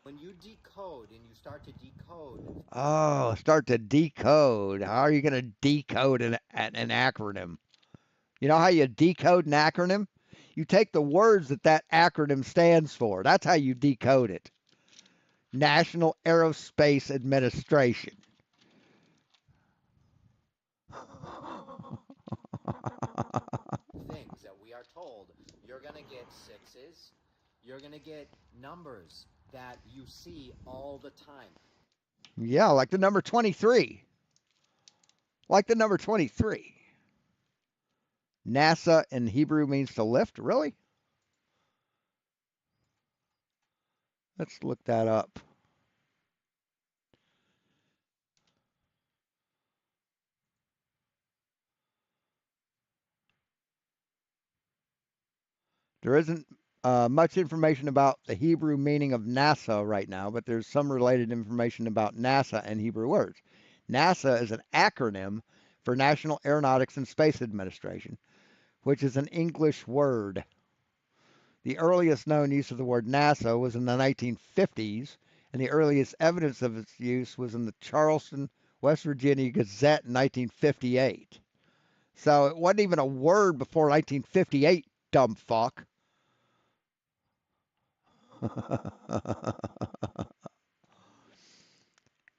When you decode and you start to decode. Oh, start to decode. How are you going to decode an acronym? You know how you decode an acronym? You take the words that acronym stands for. That's how you decode it. National Aerospace Administration. Things that we are told you're going to get 6s, you're going to get numbers that you see all the time. Yeah, like the number 23. Like the number 23. NASA in Hebrew means to lift? Really? Let's look that up. There isn't much information about the Hebrew meaning of NASA right now, but there's some related information about NASA and Hebrew words. NASA is an acronym for National Aeronautics and Space Administration, which is an English word. The earliest known use of the word NASA was in the 1950s, and the earliest evidence of its use was in the Charleston, West Virginia Gazette in 1958. So it wasn't even a word before 1958, dumb fuck.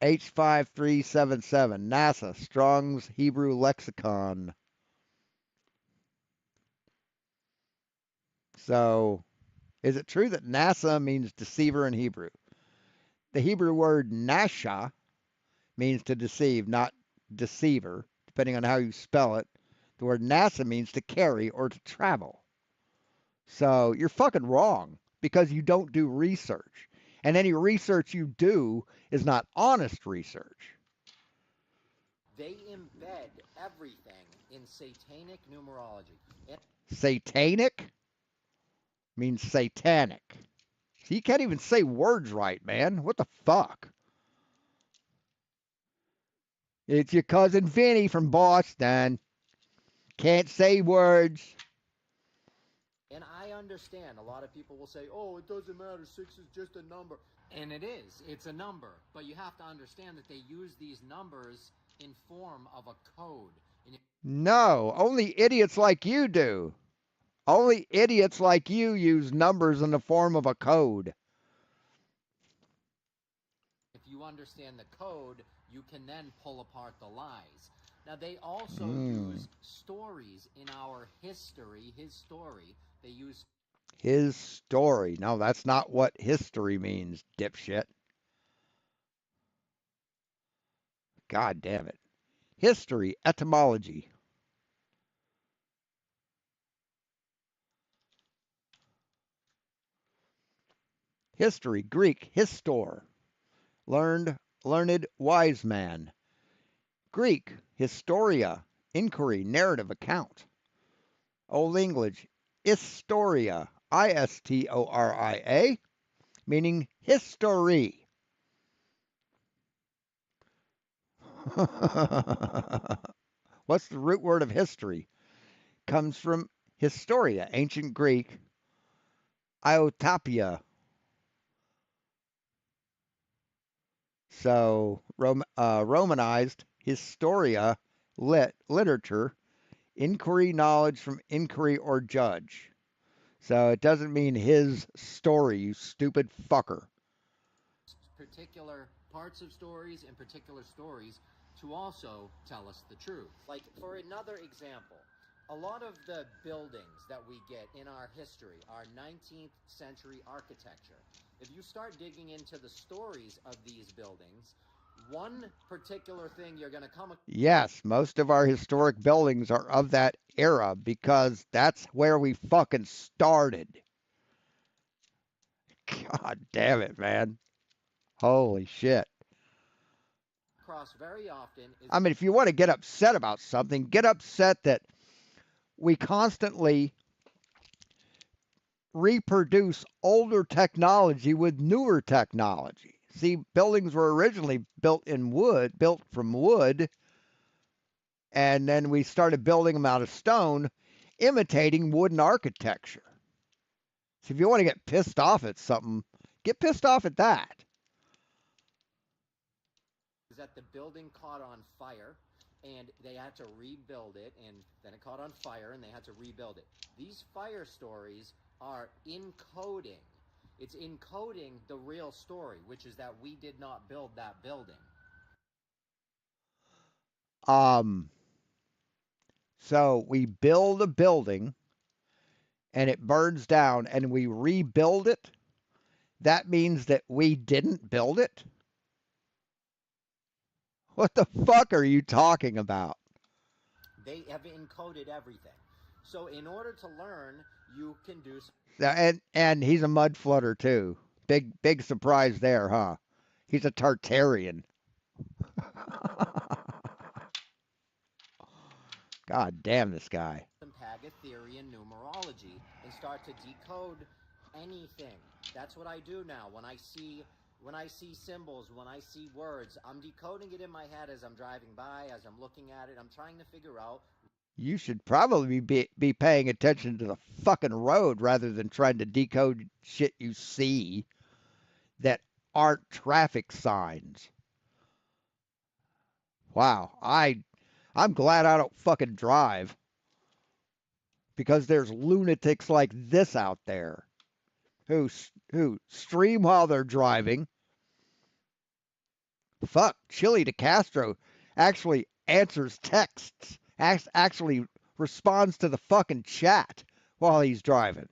H5377, NASA, Strong's Hebrew Lexicon. So, is it true that NASA means deceiver in Hebrew? The Hebrew word nasha means to deceive, not deceiver, depending on how you spell it. The word NASA means to carry or to travel. So, you're fucking wrong because you don't do research. And any research you do is not honest research. They embed everything in satanic numerology. Satanic means satanic. So you can't even say words right, man. What the fuck? It's your cousin Vinny from Boston. Can't say words. And I understand a lot of people will say, oh, it doesn't matter, 6 is just a number. And it is, it's a number. But you have to understand that they use these numbers in form of a code. And No, only idiots like you do. Only idiots like you use numbers in the form of a code. if you understand the code, you can then pull apart the lies. Now, they also use stories in our history, his story. They use His story. No, that's not what history means, dipshit. God damn it. History, etymology. History, Greek, histor. Learned, wise man. Greek, historia, inquiry, narrative, account. Old English, historia, Istoria, meaning history. What's the root word of history? Comes from historia, ancient Greek, iotapia. So Romanized historia, literature, inquiry, knowledge from inquiry or judge. So it doesn't mean his story, you stupid fucker. particular parts of stories and particular stories to also tell us the truth. Like, for another example, a lot of the buildings that we get in our history are 19th century architecture. If you start digging into the stories of these buildings, one particular thing you're going to come across. Yes, most of our historic buildings are of that era because that's where we fucking started. God damn it, man. Holy shit. Very often is I mean, if you want to get upset about something, get upset that we constantly reproduce older technology with newer technology. See, buildings were originally built from wood, and then we started building them out of stone, imitating wooden architecture. So if you want to get pissed off at something, get pissed off at that. that the building caught on fire and they had to rebuild it, and then it caught on fire and they had to rebuild it. These fire stories are encoding. It's encoding the real story, which is that we did not build that building. So we build a building and it burns down and we rebuild it. That means that we didn't build it. What the fuck are you talking about? They have encoded everything. So in order to learn, you can do. And he's a mud flutter too. Big surprise there, huh? He's a Tartarian. God damn this guy. Some Pagatherian numerology and start to decode anything. That's what I do now. When I see symbols, when I see words, I'm decoding it in my head as I'm driving by, as I'm looking at it. I'm trying to figure out. You should probably be paying attention to the fucking road rather than trying to decode shit you see that aren't traffic signs. Wow, I'm glad I don't fucking drive because there's lunatics like this out there who stream while they're driving. Fuck, Chili De Castro actually answers texts, actually responds to the fucking chat while he's driving.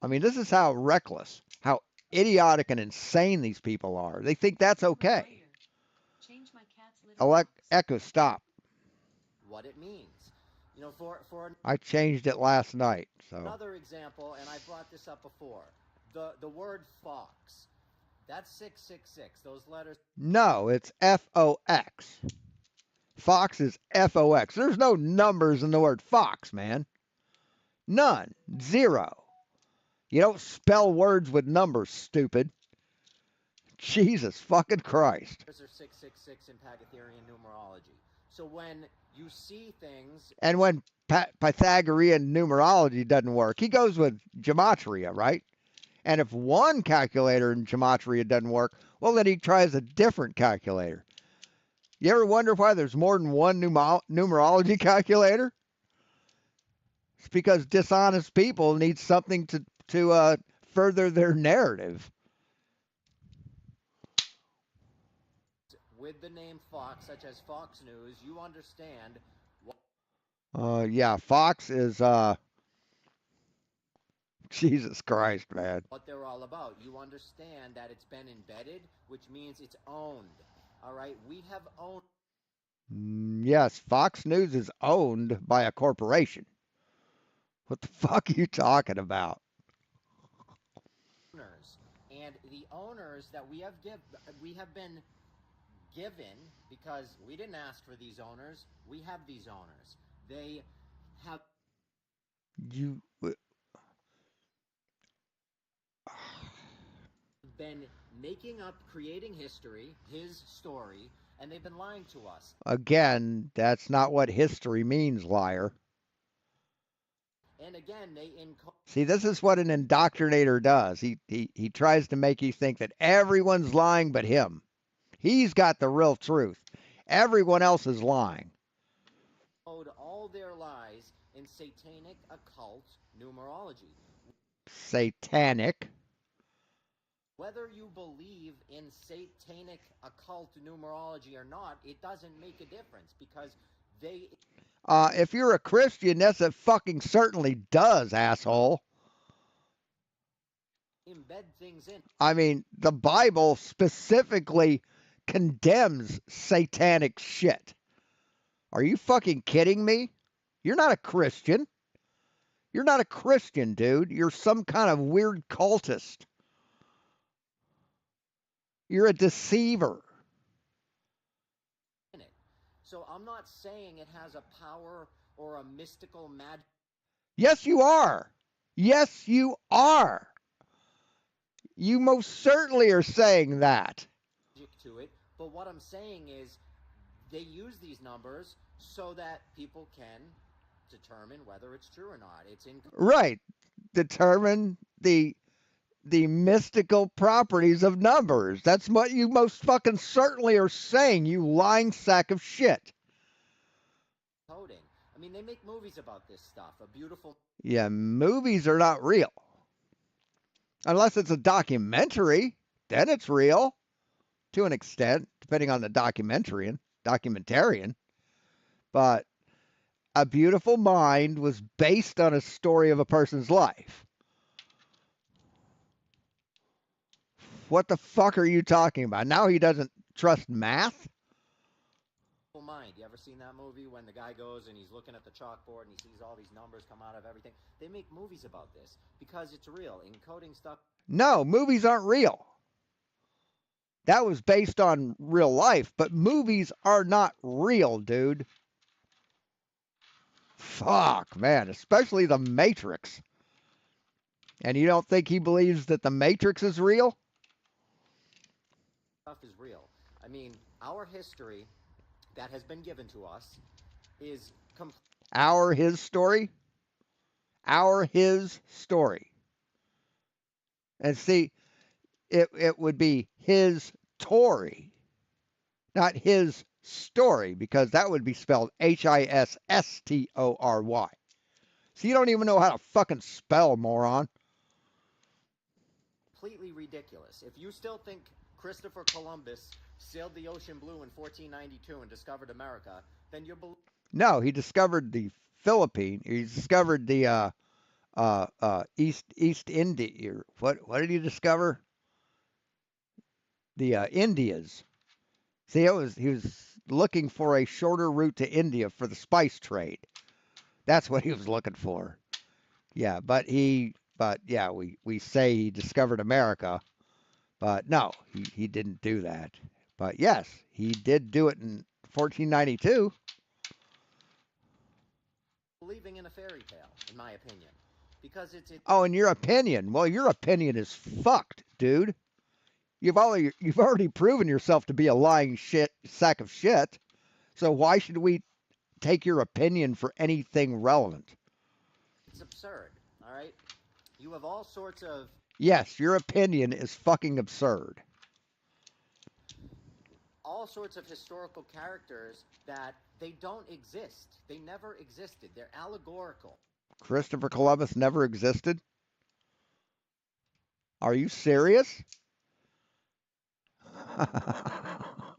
I mean, this is how reckless, how idiotic and insane these people are. They think that's okay. Echo, stop. What it means. For I changed it last night, so. another example, and I brought this up before, the word fox. That's 666. Those letters. No, it's FOX. Fox is FOX. There's no numbers in the word fox, man. None. Zero. You don't spell words with numbers, stupid. Jesus fucking Christ. Are 666 in Pythagorean numerology. So when you see things. And when Pythagorean numerology doesn't work, he goes with gematria, right? And if one calculator in gematria doesn't work, well, then he tries a different calculator. You ever wonder why there's more than one numerology calculator? It's because dishonest people need something to further their narrative. With the name Fox, such as Fox News, you understand. Yeah, Fox is Jesus Christ, man. What they're all about. You understand that it's been embedded, which means it's owned. All right, we have owned. Yes, Fox News is owned by a corporation. What the fuck are you talking about? Owners, and the owners that we have been given, because we didn't ask for these owners. We have these owners. They have You been making up, creating history, his story, and they've been lying to us. Again, that's not what history means, liar. And again, they See, this is what an indoctrinator does. He tries to make you think that everyone's lying but him. He's got the real truth. Everyone else is lying. all their lies in satanic occult numerology. Satanic. Whether you believe in satanic occult numerology or not, it doesn't make a difference because they. If you're a Christian, that's it fucking certainly does, asshole. Embed things in. I mean, the Bible specifically condemns satanic shit. Are you fucking kidding me? You're not a Christian. You're not a Christian, dude. You're some kind of weird cultist. You're a deceiver. So I'm not saying it has a power or a mystical magic. Yes, you are. Yes, you are. You most certainly are saying that. To it, but what I'm saying is they use these numbers so that people can determine whether it's true or not. It's in right. Determine the mystical properties of numbers. That's what you most fucking certainly are saying, you lying sack of shit. Coding. I mean, they make movies about this stuff. A beautiful. Yeah, movies are not real. Unless it's a documentary, then it's real to an extent, depending on the documentarian. But A Beautiful Mind was based on a story of a person's life. What the fuck are you talking about? Now he doesn't trust math? Mind. You ever seen that movie when the guy goes and he's looking at the chalkboard and he sees all these numbers come out of everything? They make movies about this because it's real. Encoding stuff. No, movies aren't real. That was based on real life, but movies are not real, dude. Fuck, man, especially The Matrix. And you don't think he believes that The Matrix is real? Stuff is real. I mean, our history that has been given to us is His story? His story. And see, it would be his Tory, not his story, because that would be spelled Hisstory. So you don't even know how to fucking spell, moron. completely ridiculous. If you still think Christopher Columbus sailed the ocean blue in 1492 and discovered America, then you're No, he discovered the Philippines. He discovered the East India. What did he discover? The Indias. See, he was looking for a shorter route to India for the spice trade. That's what he was looking for. Yeah, but yeah, we say he discovered America, but no, he didn't do that. But yes, he did do it in 1492. believing in a fairy tale, in my opinion, because it's Oh, in your opinion? Well, your opinion is fucked, dude. You've already proven yourself to be a lying sack of shit. So why should we take your opinion for anything relevant? it's absurd. All right, you have all sorts of Yes, your opinion is fucking absurd. historical characters that they don't exist. They never existed. They're allegorical. Christopher Columbus never existed? Are you serious?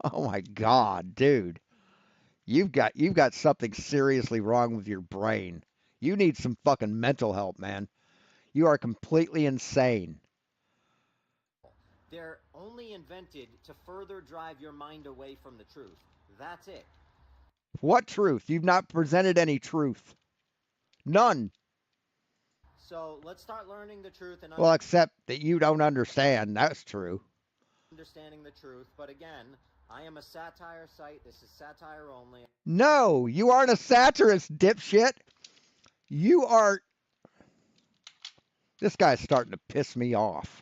Oh my god, dude. You've got something seriously wrong with your brain. You need some fucking mental help, man. You are completely insane. They're only invented to further drive your mind away from the truth. That's it. What truth? You've not presented any truth. None. So let's start learning the truth and Well, except that you don't understand. That's true. understanding the truth. But again, I am a satire site. This is satire only. No, you aren't a satirist, dipshit. You are. This guy's starting to piss me off.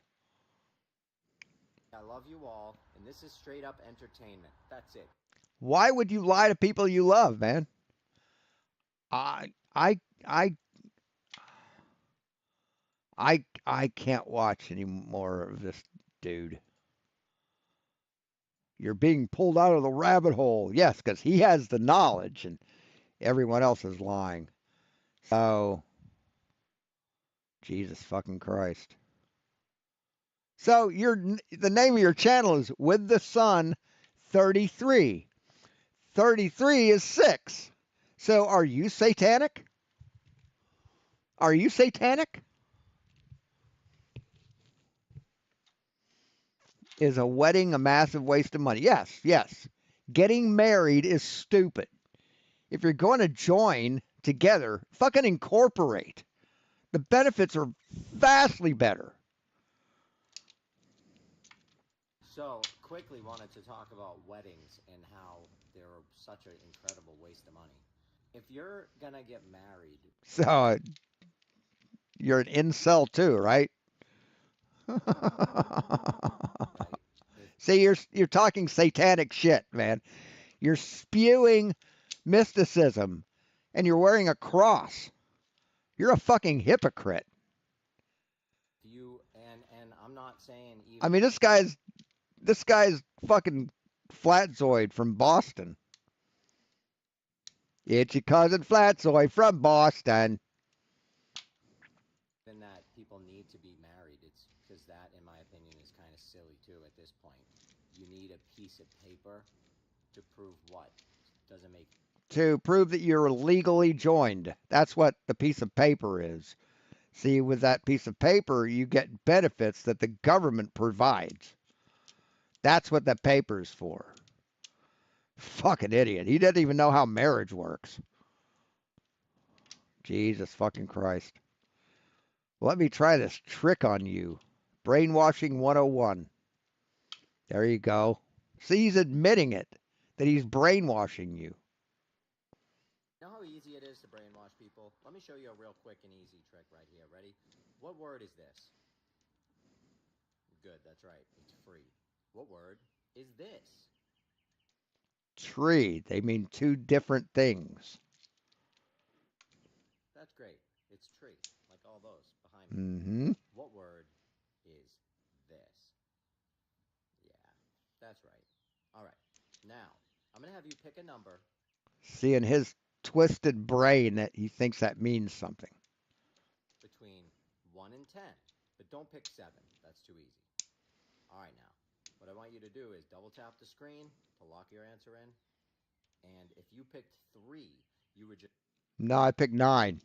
I love you all, and this is straight up entertainment. That's it. Why would you lie to people you love, man? I I I I can't watch any more of this dude. You're being pulled out of the rabbit hole. Yes, because he has the knowledge and everyone else is lying. So, Jesus fucking Christ. So, the name of your channel is With the Sun 33. 33 is 6. So, are you satanic? Are you satanic? Is a wedding a massive waste of money? Yes, yes. Getting married is stupid. If you're going to join together, fucking incorporate. The benefits are vastly better. So, quickly wanted to talk about weddings and how they're such an incredible waste of money. If you're gonna get married, So you're an incel too, right? right? See, you're talking satanic shit, man. You're spewing mysticism, and you're wearing a cross. You're a fucking hypocrite. You and I'm not saying even I mean, this guy's fucking Flatzoid from Boston. It's your cousin Flatzoid from Boston. that people need to be married. It's because that, in my opinion, is kind of silly too. At this point, you need a piece of paper to prove what doesn't make. To prove that you're legally joined. That's what the piece of paper is. See, with that piece of paper, you get benefits that the government provides. That's what that paper is for. Fucking idiot. He doesn't even know how marriage works. Jesus fucking Christ. Let me try this trick on you. Brainwashing 101. There you go. See, he's admitting it, that he's brainwashing you. You know how easy it is to brainwash people? Let me show you a real quick and easy trick right here. Ready? What word is this? Good, that's right. It's free. What word is this? Tree. They mean two different things. That's great. It's tree, like all those behind me. Mm-hmm. What word is this? Yeah, that's right. All right. Now, I'm going to have you pick a number See, in his twisted brain, that he thinks that means something. between 1 and 10, but don't pick 7. That's too easy. All right, now, what I want you to do is double tap the screen to lock your answer in. And if you picked 3, you would just No, I picked 9.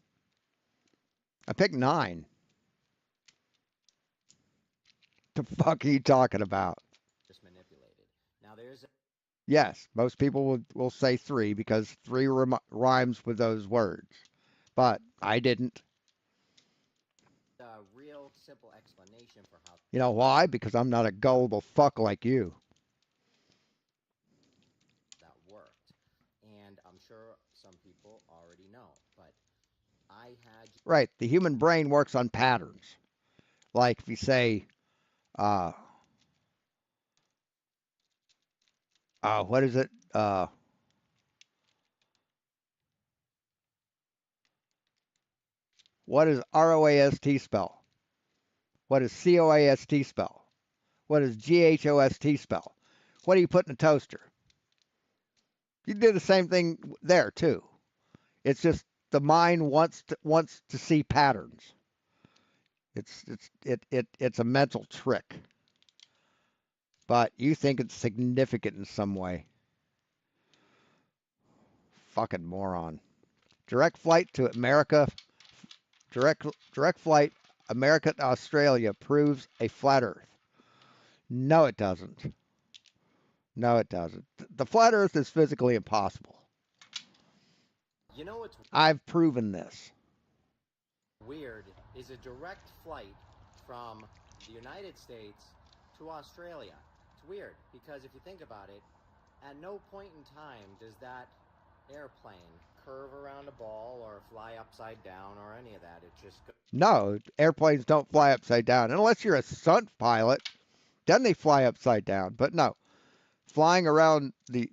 I picked 9. The fuck are you talking about? manipulate it. Now, there's Yes, most people will say 3 because 3 rhymes with those words. But I didn't. a real simple explanation for how You know why? Because I'm not a gullible fuck like you. that worked. And I'm sure some people already know, but I had Right. The human brain works on patterns. Like if you say, uh, what is it? What does ROAST spell? What does COAST spell? What does GHOST spell? What do you put in a toaster? You do the same thing there too. It's just the mind wants to see patterns. It's a mental trick. But you think it's significant in some way. Fucking moron. Direct flight to America. Direct flight America to Australia proves a flat Earth. No, it doesn't. No, it doesn't. The flat Earth is physically impossible. you know what's I've proven this. weird is a direct flight from the United States to Australia. It's weird because if you think about it, at no point in time does that airplane curve around a ball or fly upside down or any of that. It just goes. No, airplanes don't fly upside down unless you're a stunt pilot. Then they fly upside down. But no, flying around the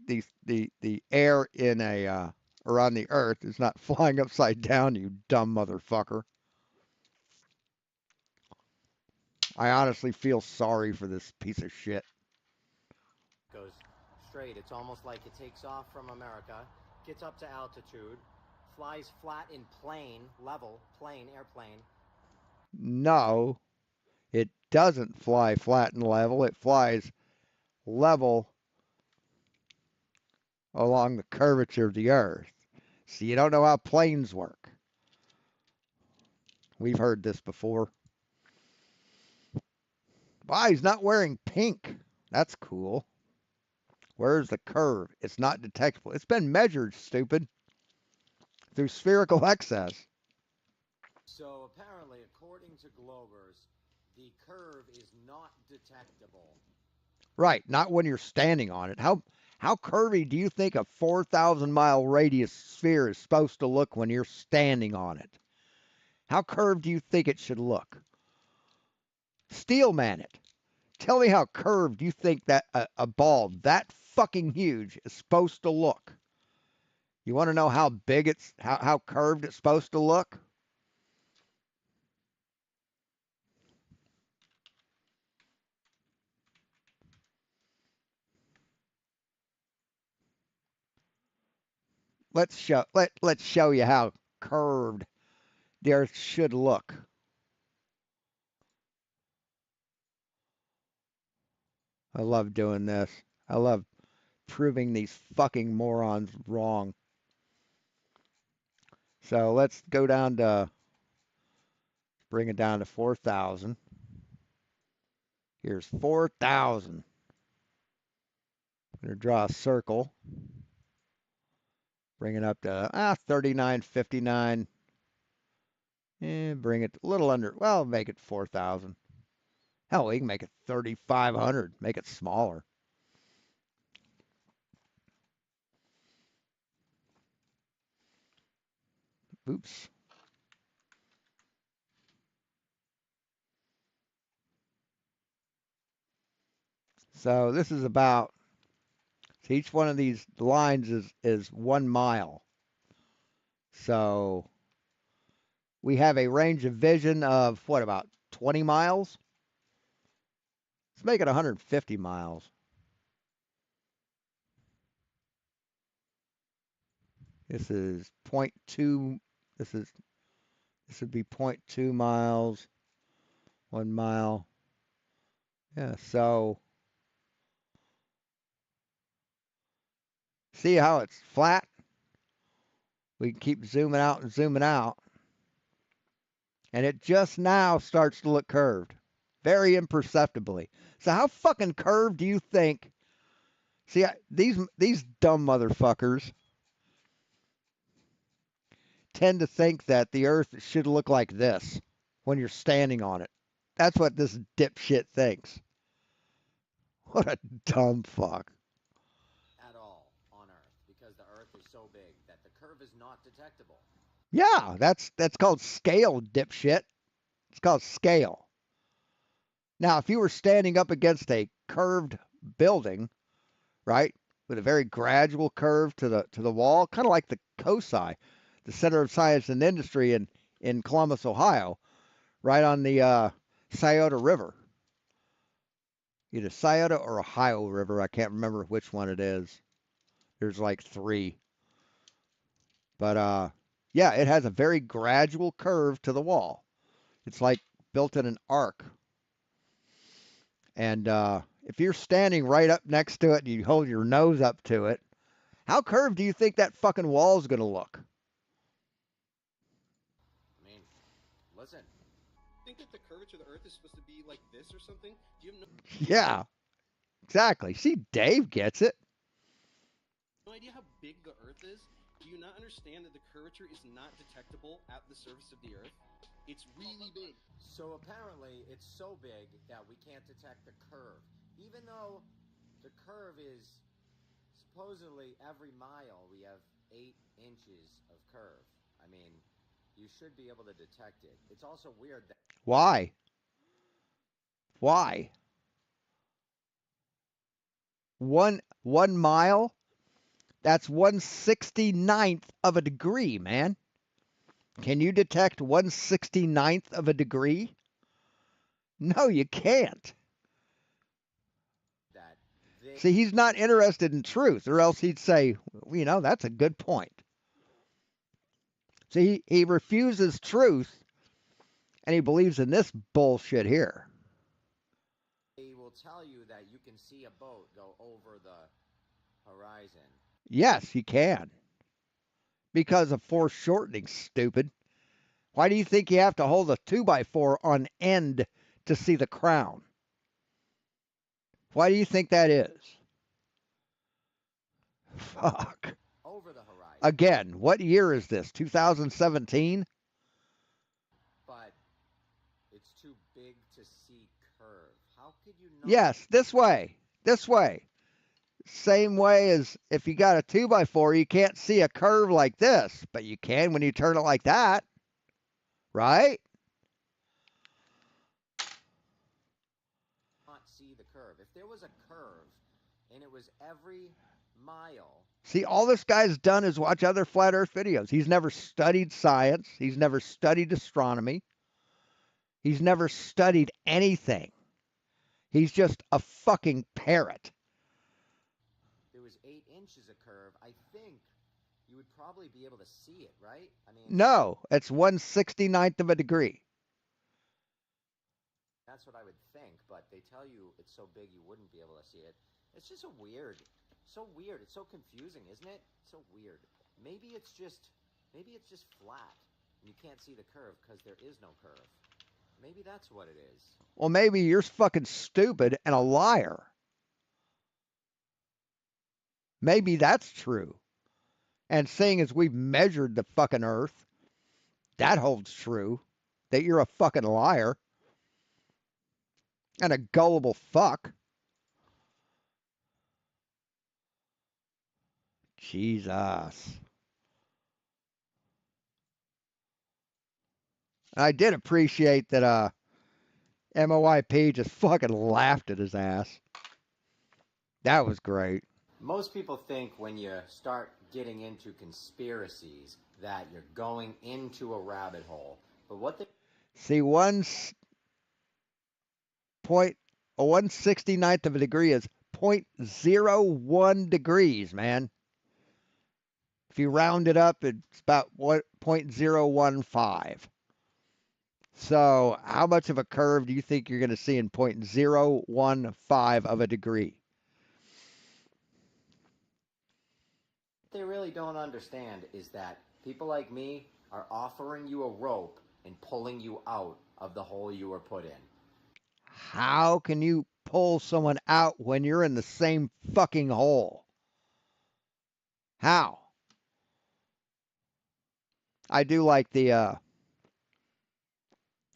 air in a around the Earth is not flying upside down. You dumb motherfucker. I honestly feel sorry for this piece of shit. Goes straight. It's almost like it takes off from America, gets up to altitude, flies flat in plane, level, plane, airplane. No, it doesn't fly flat and level. It flies level along the curvature of the Earth. So you don't know how planes work. We've heard this before. Why, he's not wearing pink. That's cool. Where's the curve? It's not detectable. It's been measured, stupid, through spherical excess. So apparently, according to Globers, the curve is not detectable. Right, not when you're standing on it. How curvy do you think a 4,000-mile radius sphere is supposed to look when you're standing on it? How curved do you think it should look? Steelman it. Tell me how curved you think that a ball that fucking huge is supposed to look. You want to know how big how curved it's supposed to look? Let's show you how curved the Earth should look. I love doing this. I love proving these fucking morons wrong. So let's go down to bring it down to 4,000. Here's 4,000. I'm going to draw a circle. Bring it up to 39.59. And bring it a little under. Well, make it 4,000. Hell, we can make it 3,500. Make it smaller. Oops. So this is about. So each one of these lines is 1 mile. So we have a range of vision of what, about 20 miles? Let's make it 150 miles. This is point 0.2. This would be 0.2 miles. 1 mile. Yeah. So see how it's flat? We can keep zooming out and zooming out, and it just now starts to look curved, very imperceptibly. So how fucking curved do you think? See, these dumb motherfuckers tend to think that the Earth should look like this when you're standing on it. That's what this dipshit thinks. What a dumb fuck. At all on Earth because the Earth is so big that the curve is not detectable. Yeah, that's called scale, dipshit. It's called scale. Now, if you were standing up against a curved building, right, with a very gradual curve to the wall, kind of like the COSI, the Center of Science and Industry in Columbus, Ohio, right on the Scioto River. Either Scioto or Ohio River. I can't remember which one it is. There's like 3. But yeah, it has a very gradual curve to the wall. It's like built in an arc. And if you're standing right up next to it and you hold your nose up to it, how curved do you think that fucking wall is going to look? I mean, listen. Think that the curvature of the Earth is supposed to be like this or something? Do you have Yeah, exactly. See, Dave gets it. no idea how big the Earth is? Do you not understand that the curvature is not detectable at the surface of the Earth? It's really big. So apparently it's so big that we can't detect the curve. Even though the curve is supposedly every mile we have 8 inches of curve. I mean, you should be able to detect it. It's also weird that Why? Why? 1 mile? That's 1/69th of a degree, man. Can you detect 1/69th of a degree? No, you can't. that they See, he's not interested in truth, or else he'd say, well, that's a good point. See, he refuses truth, and he believes in this bullshit here. will tell you that you can see a boat go over the horizon. Yes, you can. Because of foreshortening, stupid. Why do you think you have to hold a 2x4 on end to see the crown? Why do you think that is? Fuck. Over the horizon. Again, what year is this? 2017? But it's too big to see curve. How could you not? Yes, this way. This way. Same way as if you got a 2x4, you can't see a curve like this, but you can when you turn it like that. Right? Not see the curve. If there was a curve and it was every mile. See, all this guy's done is watch other flat earth videos. He's never studied science. He's never studied astronomy. He's never studied anything. He's just a fucking parrot. There was 8 inches of curve. I think you would probably be able to see it, right? I mean, No, it's 1/69th of a degree. that's what I would think, but they tell you it's so big you wouldn't be able to see it. It's just so weird. It's so confusing, isn't it? So weird. Maybe it's just flat and you can't see the curve because there is no curve. Maybe that's what it is. Well, maybe you're fucking stupid and a liar. Maybe that's true. And seeing as we've measured the fucking Earth, that holds true. That you're a fucking liar and a gullible fuck. Jesus. I did appreciate that MOYP just fucking laughed at his ass. That was great. Most people think when you start getting into conspiracies that you're going into a rabbit hole. But what they See, a 1/69th of a degree is 0.01 degrees, man. If you round it up, it's about 0.015. So, how much of a curve do you think you're going to see in 0.015 of a degree? really don't understand is that people like me are offering you a rope and pulling you out of the hole you were put in. How can you pull someone out when you're in the same fucking hole? How? I do like well,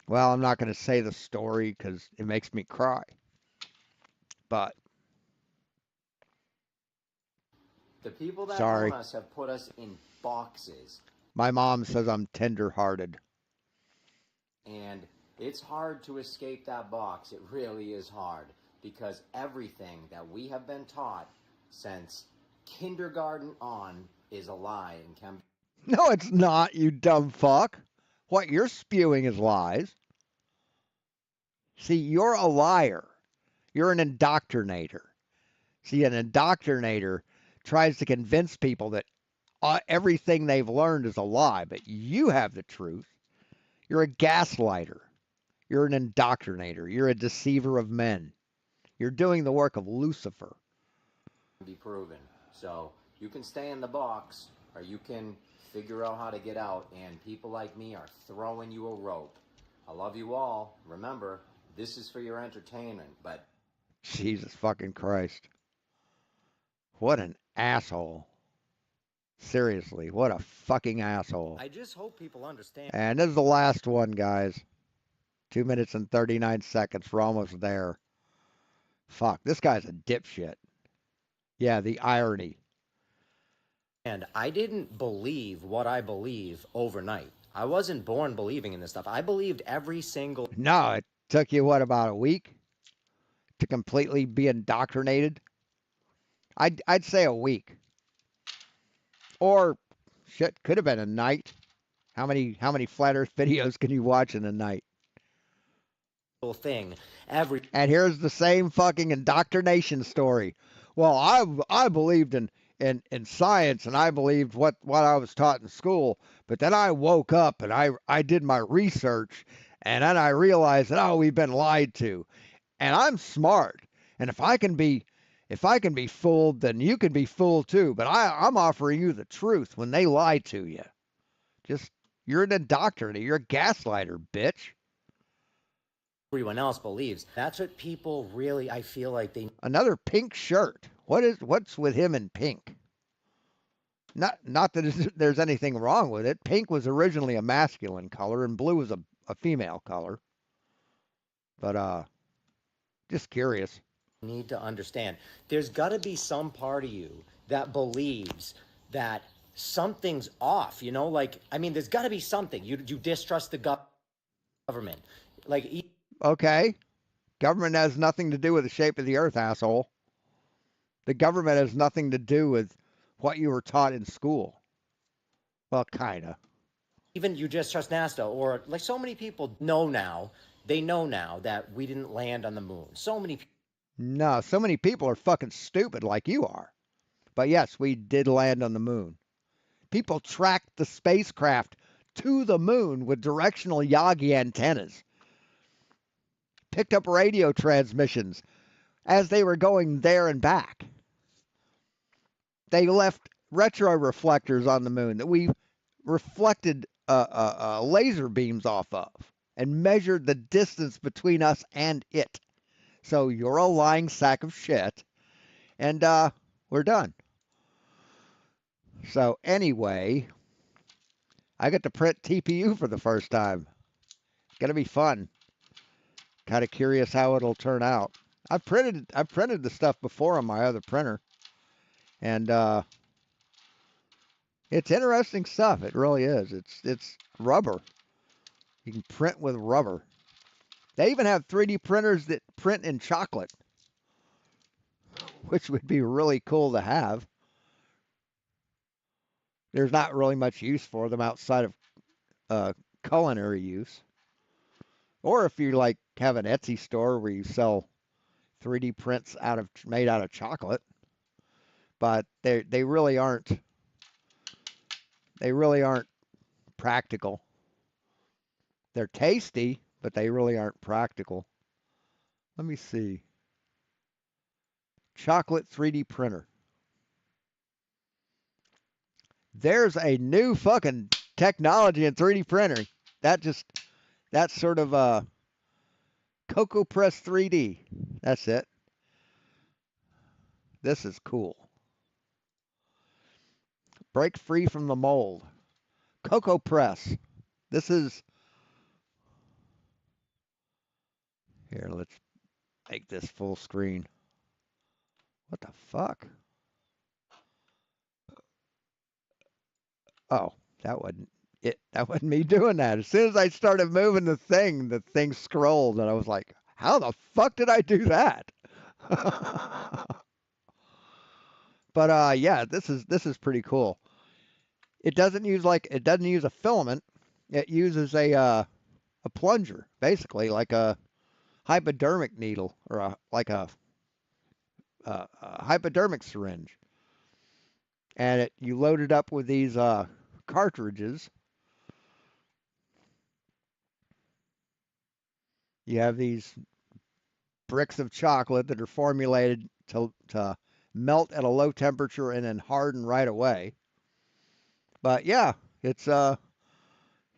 I'm not going to say the story because it makes me cry. But, The people that own sorry. us have put us in boxes, My mom says I'm tender-hearted. and it's hard to escape that box. It really is hard because everything that we have been taught since kindergarten on is a lie and can No, it's not, you dumb fuck. What you're spewing is lies. See, you're a liar. You're an indoctrinator. See, an indoctrinator tries to convince people that everything they've learned is a lie, but you have the truth. You're a gaslighter. You're an indoctrinator. You're a deceiver of men. You're doing the work of Lucifer. be proven. So you can stay in the box or you can figure out how to get out, and people like me are throwing you a rope. I love you all. Remember, this is for your entertainment, but Jesus fucking Christ. What an asshole. Seriously, what a fucking asshole. I just hope people understand. And this is the last one, guys. 2 minutes and 39 seconds. We're almost there. Fuck, this guy's a dipshit. Yeah, the irony. And I didn't believe what I believe overnight. I wasn't born believing in this stuff. I believed every single No, it took you, what, about a week to completely be indoctrinated? I'd say a week. Or, shit, could have been a night. How many flat Earth videos can you watch in a night? thing. Every And here's the same fucking indoctrination story. Well, I believed in science and I believed what I was taught in school, but then I woke up and I did my research and then I realized that we've been lied to. And I'm smart. And if I can be fooled, then you can be fooled too. But I'm offering you the truth when they lie to you. Just you're an indoctrinator, you're a gaslighter, bitch. everyone else believes. That's what people really, I feel like they Another pink shirt. What's with him in pink? Not that there's anything wrong with it. Pink was originally a masculine color and blue was a female color. But just curious. need to understand. There's got to be some part of you that believes that something's off, you know? Like, I mean, there's got to be something. You distrust the government. Like, Okay. Government has nothing to do with the shape of the earth, asshole. The government has nothing to do with what you were taught in school. Well, kinda. even you just trust NASA, or like so many people know now, they know now that we didn't land on the moon. So many people. No, so many people are fucking stupid like you are. But yes, we did land on the moon. People tracked the spacecraft to the moon with directional Yagi antennas. Picked up radio transmissions as they were going there and back. They left retro reflectors on the moon that we reflected laser beams off of and measured the distance between us and it. So you're a lying sack of shit, and we're done. So anyway, I get to print TPU for the first time. Gonna be fun. Kind of curious how it'll turn out. I've printed the stuff before on my other printer, and it's interesting stuff. It really is. It's rubber. You can print with rubber. They even have 3D printers that print in chocolate, which would be really cool to have. There's not really much use for them outside of uh, culinary use. Or if you like have an Etsy store where you sell 3D prints made out of chocolate, but they really aren't practical. They're tasty, but they really aren't practical. Let me see. Chocolate 3D printer. There's a new fucking technology in 3D printing. That just that's sort of Cocoa Press 3D. That's it. This is cool. Break free from the mold. Cocoa Press. This is here. Let's make this full screen. What the fuck? Oh, that wasn't it. That wasn't me doing that. As soon as I started moving the thing scrolled, and I was like, "How the fuck did I do that?" But yeah, this is pretty cool. It doesn't use a filament. It uses a plunger, basically like a hypodermic needle or a hypodermic syringe, and you load it up with these cartridges. You have these bricks of chocolate that are formulated to melt at a low temperature and then harden right away. But yeah, it's you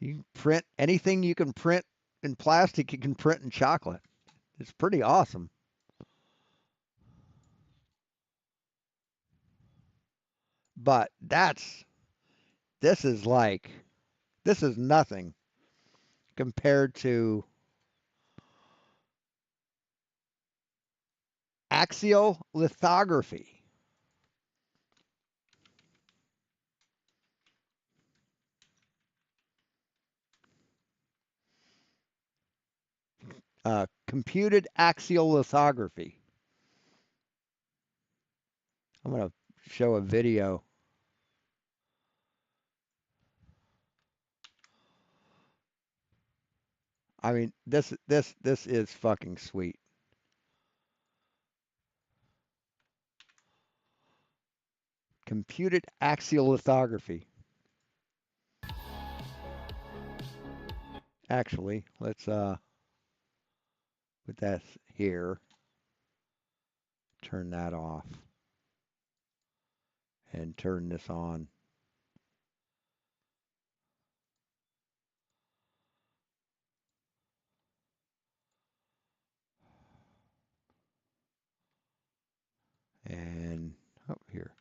can print anything you can print in plastic, you can print in chocolate. It's pretty awesome. But this is like this is nothing compared to axial lithography. Computed axial lithography. I'm going to show a video. I mean, this is fucking sweet. Computed axial lithography. Actually, let's put that here. Turn that off and turn this on. And up here.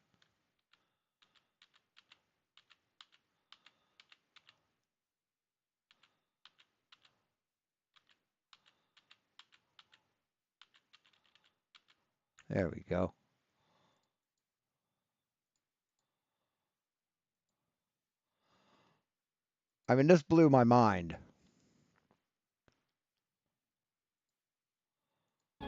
There we go. I mean, this blew my mind. Hey,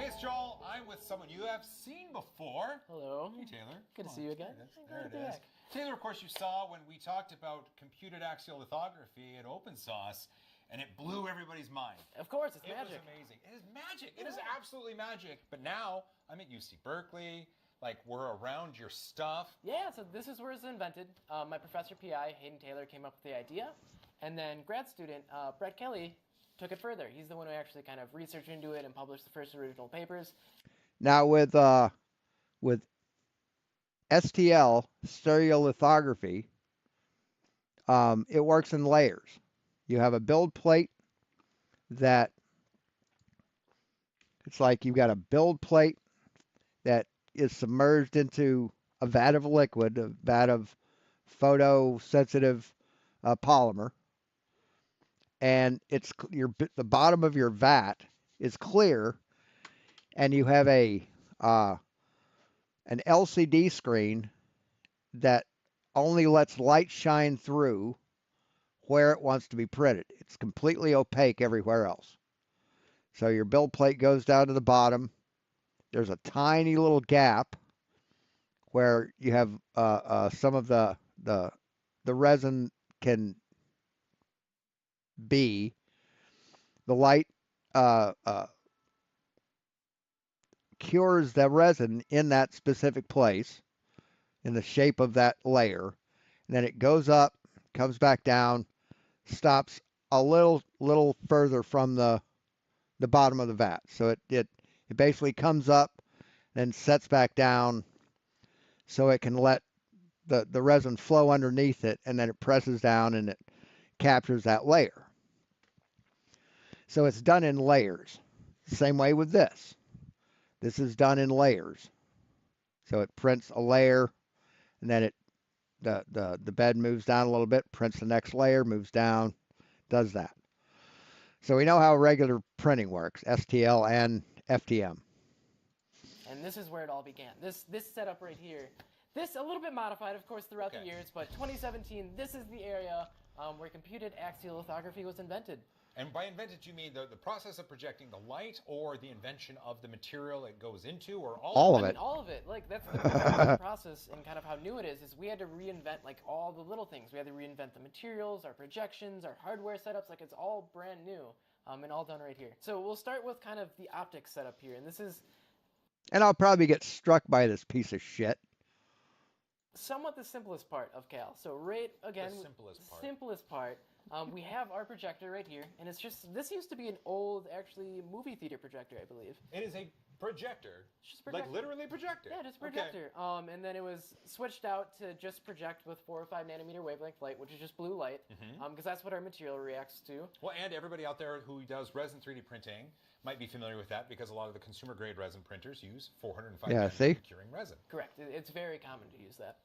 it's Joel. I'm with someone you have seen before. Hello. Hey, Taylor. Good to Come see on. you again. There Glad to it be is. back. Taylor, of course, you saw when we talked about computed axial lithography at Open Source, and it blew everybody's mind. Of course, it's It magic. was amazing. It is magic. It is absolutely magic. But now I'm at UC Berkeley. Like, we're around your stuff. Yeah, so this is where it's invented. My professor PI, Hayden Taylor, came up with the idea, and then grad student Brett Kelly took it further. He's the one who actually kind of researched into it and published the first original papers. Now with STL stereolithography, it works in layers. You have a build plate that it's like you've got a build plate that is submerged into a vat of liquid, a vat of photosensitive polymer, and the bottom of your vat is clear, and you have uh, an LCD screen that only lets light shine through where it wants to be printed. It's completely opaque everywhere else. So your build plate goes down to the bottom. There's a tiny little gap where you have some of the resin can be. The light uh, uh, cures the resin in that specific place in the shape of that layer. And then it goes up, comes back down, stops a little further from the bottom of the vat. So it basically comes up, then sets back down so it can let the resin flow underneath it, and then it presses down and it captures that layer. So it's done in layers. Same way with this. This is done in layers. So it prints a layer, and then the bed moves down a little bit, prints the next layer, moves down, does that. So we know how regular printing works, STL and FDM. And this is where it all began. This setup right here. This a little bit modified, of course, throughout the years, but 2017, this is the area where computed axial lithography was invented. And by invented, you mean the process of projecting the light, or the invention of the material it goes into, or all of it? I mean, all of it. Like, that's the process, and kind of how new it is we had to reinvent, like, all the little things. We had to reinvent the materials, our projections, our hardware setups. Like, it's all brand new, and all done right here. So we'll start with kind of the optics setup here, and this is... And I'll probably get struck by this piece of shit. Somewhat the simplest part of Cal. So right, again, the simplest part. We have our projector right here, and it's just, this used to be an old, actually, movie theater projector, I believe. It is a projector. It's just a projector. Like literally projector. Yeah, just a projector. Okay. And then it was switched out to just project with 4 or 5 nanometer wavelength light, which is just blue light, because that's what our material reacts to. Well, and everybody out there who does resin 3D printing might be familiar with that, because a lot of the consumer grade resin printers use 405 nanometer curing resin. Correct. It's very common to use that.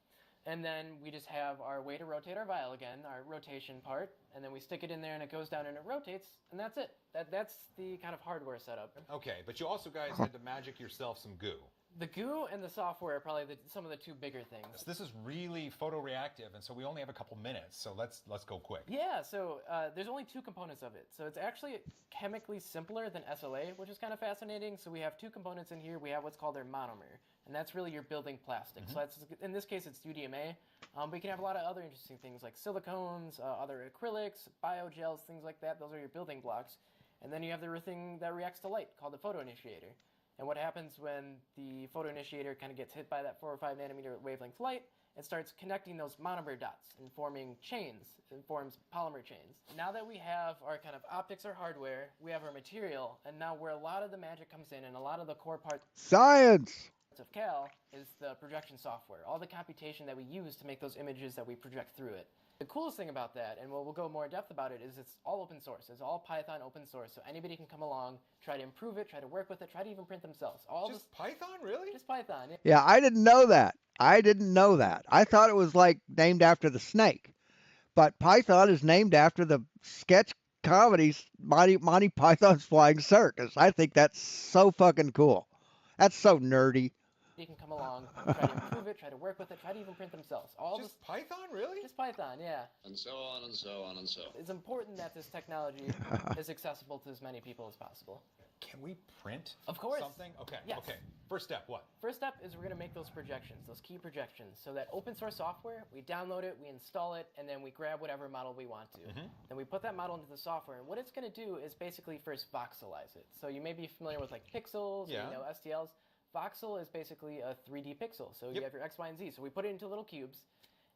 And then we just have our way to rotate our vial again, our rotation part, and then we stick it in there and it goes down and it rotates, and that's it. That's the kind of hardware setup. Okay, but you also guys had to magic yourself some goo. The goo and the software are probably some of the two bigger things. So this is really photoreactive, and so we only have a couple minutes, so let's go quick. Yeah, so there's only 2 components of it. So it's actually chemically simpler than SLA, which is kind of fascinating. So we have 2 components in here. We have what's called our monomer, and that's really your building plastic. So that's, in this case, it's UDMA. But you can have a lot of other interesting things like silicones, other acrylics, biogels, things like that. Those are your building blocks. And then you have the thing that reacts to light called the photoinitiator. And what happens when the photoinitiator kind of gets hit by that 4 or 5 nanometer wavelength light, it starts connecting those monomer dots and forming chains. It forms polymer chains. Now that we have our kind of optics or hardware, we have our material, and now where a lot of the magic comes in and a lot of the core parts Science of Cal is the projection software, all the computation that we use to make those images that we project through it. The coolest thing about that, and we'll go more in depth about it, is it's all open source. It's all Python open source, so anybody can come along, try to improve it, try to work with it, try to even print themselves. Just Python, really? Just Python. Yeah, I didn't know that. I thought it was like named after the snake. But Python is named after the sketch comedies Monty Python's Flying Circus. I think that's so fucking cool. That's so nerdy. You can come along, try to improve it, try to work with it, try to even print themselves. Just Python, really? Just Python, yeah. And so on and so on and so on. It's important that this technology is accessible to as many people as possible. Can we print Of course. something? Okay, Yes. okay. First step, what? First step is we're going to make those projections, those key projections. So that open source software, we download it, we install it, and then we grab whatever model we want to. Then we put that model into the software, and what it's going to do is basically first voxelize it. So you may be familiar with like pixels, Yeah. or, STLs. Voxel is basically a 3D pixel. So you have your X, Y, and Z. So we put it into little cubes,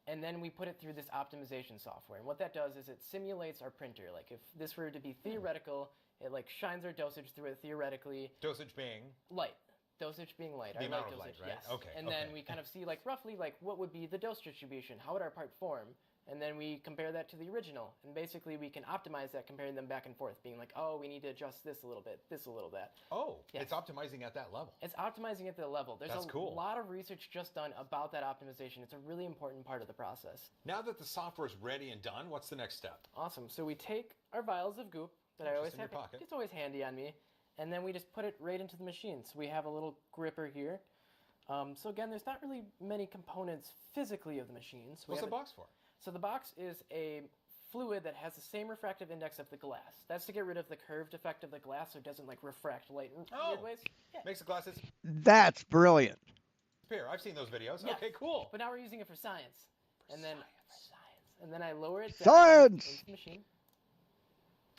and then we put it through this optimization software. And what that does is it simulates our printer. Like if this were to be theoretical, it like shines our dosage through it theoretically. Dosage being? Light. Dosage being light. The our amount light of dosage, light, right? yes. Okay. And then we kind of see like roughly like what would be the dose distribution? How would our part form? And then we compare that to the original. And basically we can optimize that, comparing them back and forth, being like, oh, we need to adjust this a little bit, this a little bit. Oh, yes. It's optimizing at that level. It's optimizing at the level. There's That's cool. lot of research just done about that optimization. It's a really important part of the process. Now that the software is ready and done, what's the next step? Awesome. So we take our vials of goop that I always have. It's always handy on me. And then we just put it right into the machine. So we have a little gripper here. So again, there's not really many components physically of the machine. So what's the box for? So the box is a fluid that has the same refractive index of the glass. That's to get rid of the curved effect of the glass so it doesn't like refract light in weird ways. Yeah. Makes the glasses That's brilliant. disappear. I've seen those videos. Yes. Okay, cool. But now we're using it for science. And then I lower it down Science! into the machine.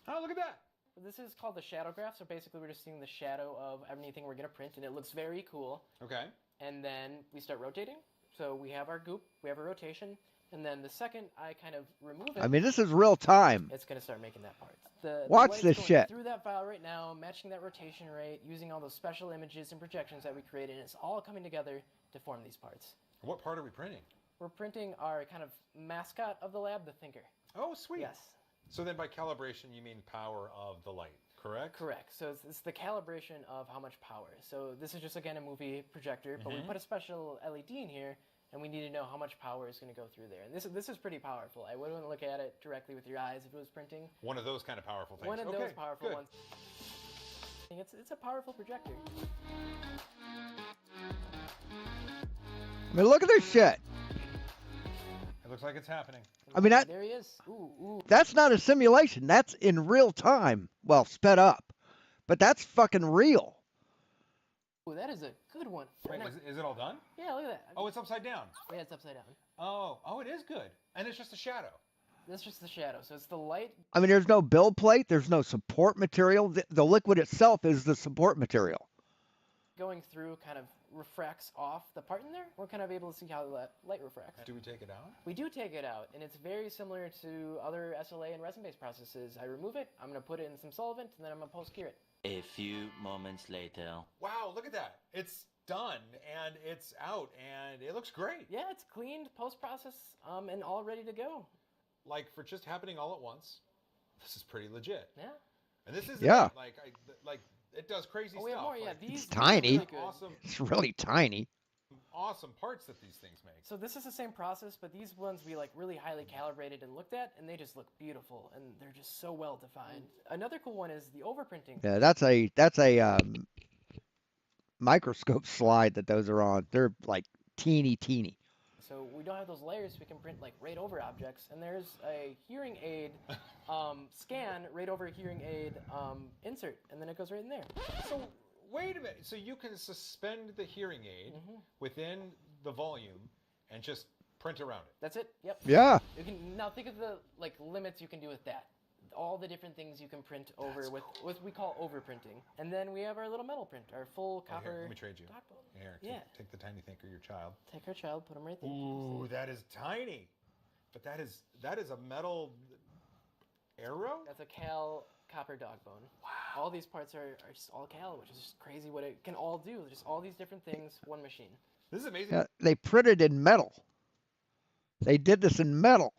Oh, look at that. This is called the shadow graph. So basically we're just seeing the shadow of anything we're going to print, and it looks very cool. Okay. And then we start rotating. So we have our goop, we have a rotation, and then the second I kind of remove it, I mean, this is real time. it's going to start making that part. Watch light's this going shit. through that file right now, matching that rotation rate, using all those special images and projections that we created, and it's all coming together to form these parts. What part are we printing? We're printing our kind of mascot of the lab, the thinker. Oh, sweet. Yes. So then by calibration, you mean power of the light, correct? Correct. So it's the calibration of how much power. So this is just, again, a movie projector, but we put a special LED in here, and we need to know how much power is going to go through there. And this is pretty powerful. I wouldn't look at it directly with your eyes if it was printing. One of those kind of powerful things. One of those powerful good. ones. It's a powerful projector. I mean, look at this shit. It looks like it's happening. I mean, There he is. Ooh. that's not a simulation. That's in real time. Well, sped up. But that's fucking real. Ooh, that is a good one. Wait, is it all done? Yeah, look at that. Oh, it's upside down. Yeah, it's upside down. Oh, it is good. And it's just a shadow. That's just the shadow. So it's the light. I mean, there's no build plate. There's no support material. The liquid itself is the support material. Going through kind of refracts off the part in there. We're kind of able to see how that light refracts. Do we take it out? We do take it out, and it's very similar to other SLA and resin-based processes. I remove it, I'm going to put it in some solvent, and then I'm going to post-cure it. A few moments later. Wow, look at that. It's done, and it's out, and it looks great. Yeah, it's cleaned, post-process, and all ready to go. Like, for just happening all at once, this is pretty legit. Yeah. And this is like it does crazy stuff. We have more, yeah. Like, It's tiny. Really awesome, It's really tiny. awesome parts that these things make. So this is the same process, but these ones we like really highly calibrated and looked at, and they just look beautiful, and they're just so well defined. Another cool one is the overprinting. Yeah, that's a microscope slide that those are on. They're like teeny. So we don't have those layers, we can print like right over objects, and there's a hearing aid scan right over a hearing aid insert, and then it goes right in there. So wait a minute. So you can suspend the hearing aid within the volume and just print around it. That's it. Yep. Yeah. You can now think of the like limits you can do with that. All the different things you can print over with what we call overprinting. And then we have our little metal print, our full copper. Here, let me trade you. Here, take the tiny thinker, your child. Take our child, put him right there. Ooh, that is tiny. But that is a metal arrow? That's a cal copper dog bone. Wow. All these parts are just all cal, which is just crazy what it can all do. Just all these different things, one machine. This is amazing. Yeah, they printed in metal. They did this in metal.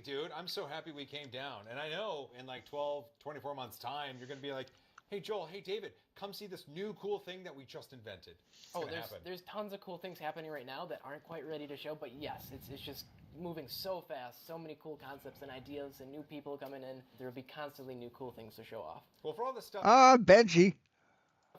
Dude, I'm so happy we came down. And I know in like 12, 24 months' time, you're going to be like, hey, Joel, hey, David, come see this new cool thing that we just invented. There's tons of cool things happening right now that aren't quite ready to show, but yes, it's just moving so fast. So many cool concepts and ideas and new people coming in. There will be constantly new cool things to show off. Well, for all the stuff Benji.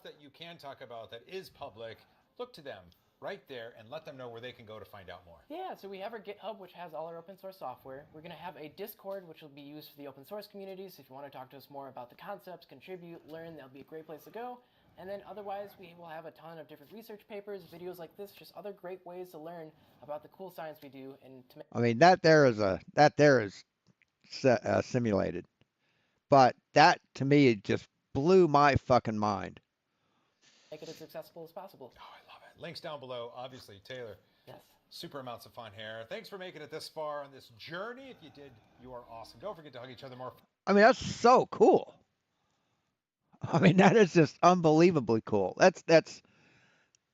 that you can talk about that is public, look to them right there and let them know where they can go to find out more. Yeah, so we have our GitHub, which has all our open source software. We're going to have a Discord, which will be used for the open source communities. If you want to talk to us more about the concepts, contribute, learn, that'll be a great place to go. And then otherwise, we will have a ton of different research papers, videos like this, just other great ways to learn about the cool science we do. And to I mean, that there is simulated. But that, to me, it just blew my fucking mind. make it as accessible as possible. Oh, I love it. Links down below, obviously. Taylor. Yes. Super amounts of fun here. Thanks for making it this far on this journey. If you did, you are awesome. Don't forget to hug each other more. I mean, that's so cool. I mean, that is just unbelievably cool. That's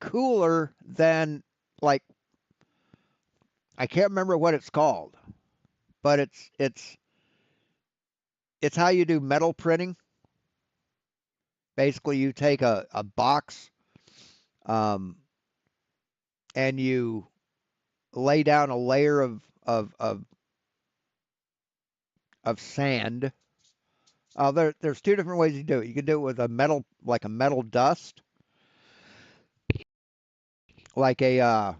cooler than, like, I can't remember what it's called. but it's how you do metal printing. Basically, you take a box, um, and you lay down a layer of sand. There's two different ways you do it. You can do it with a metal, like a metal dust, like a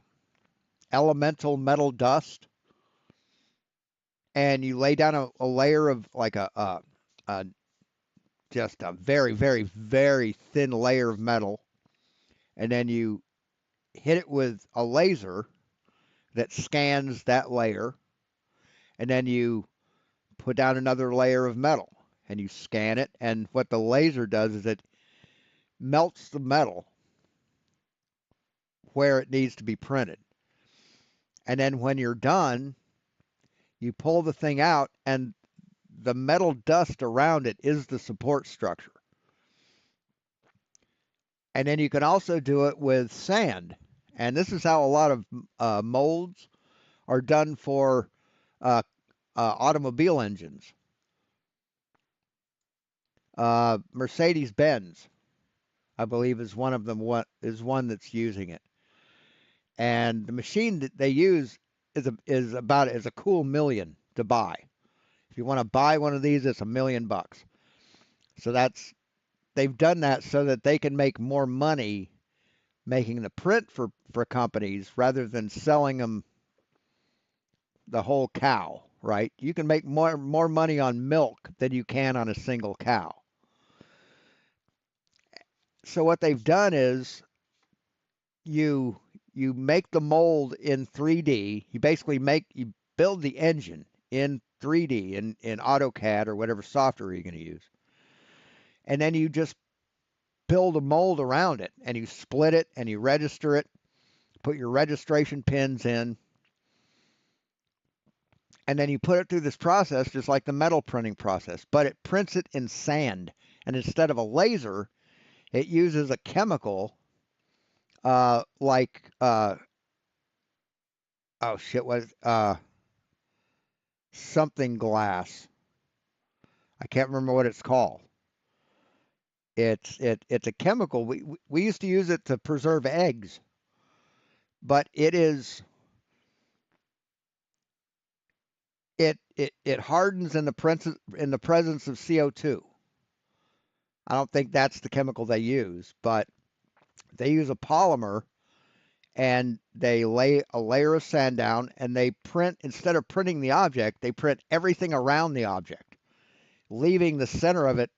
elemental metal dust, and you lay down a layer of like a just a very, very, very thin layer of metal, and then you hit it with a laser that scans that layer, and then you put down another layer of metal, and you scan it, and what the laser does is it melts the metal where it needs to be printed. And then when you're done, you pull the thing out, and the metal dust around it is the support structure. And then you can also do it with sand. And this is how a lot of molds are done for uh, automobile engines. Mercedes Benz, I believe, is one of them. What is one that's using it? And the machine that they use is a cool million to buy. If you want to buy one of these, it's $1 million. So they've done that so that they can make more money making the print for companies rather than selling them the whole cow, right? You can make more money on milk than you can on a single cow. So what they've done is you you make the mold in 3D. You build the engine in 3D in AutoCAD or whatever software you're going to use. And then you just build a mold around it and you split it and you register it, put your registration pins in, and then you put it through this process just like the metal printing process, but it prints it in sand. And instead of a laser, it uses a chemical like oh shit, was something glass. I can't remember what it's called. It's a chemical. We used to use it to preserve eggs, but it hardens in the presence of CO2. I don't think that's the chemical they use, but they use a polymer and they lay a layer of sand down and they print, instead of printing the object, they print everything around the object, leaving the center of it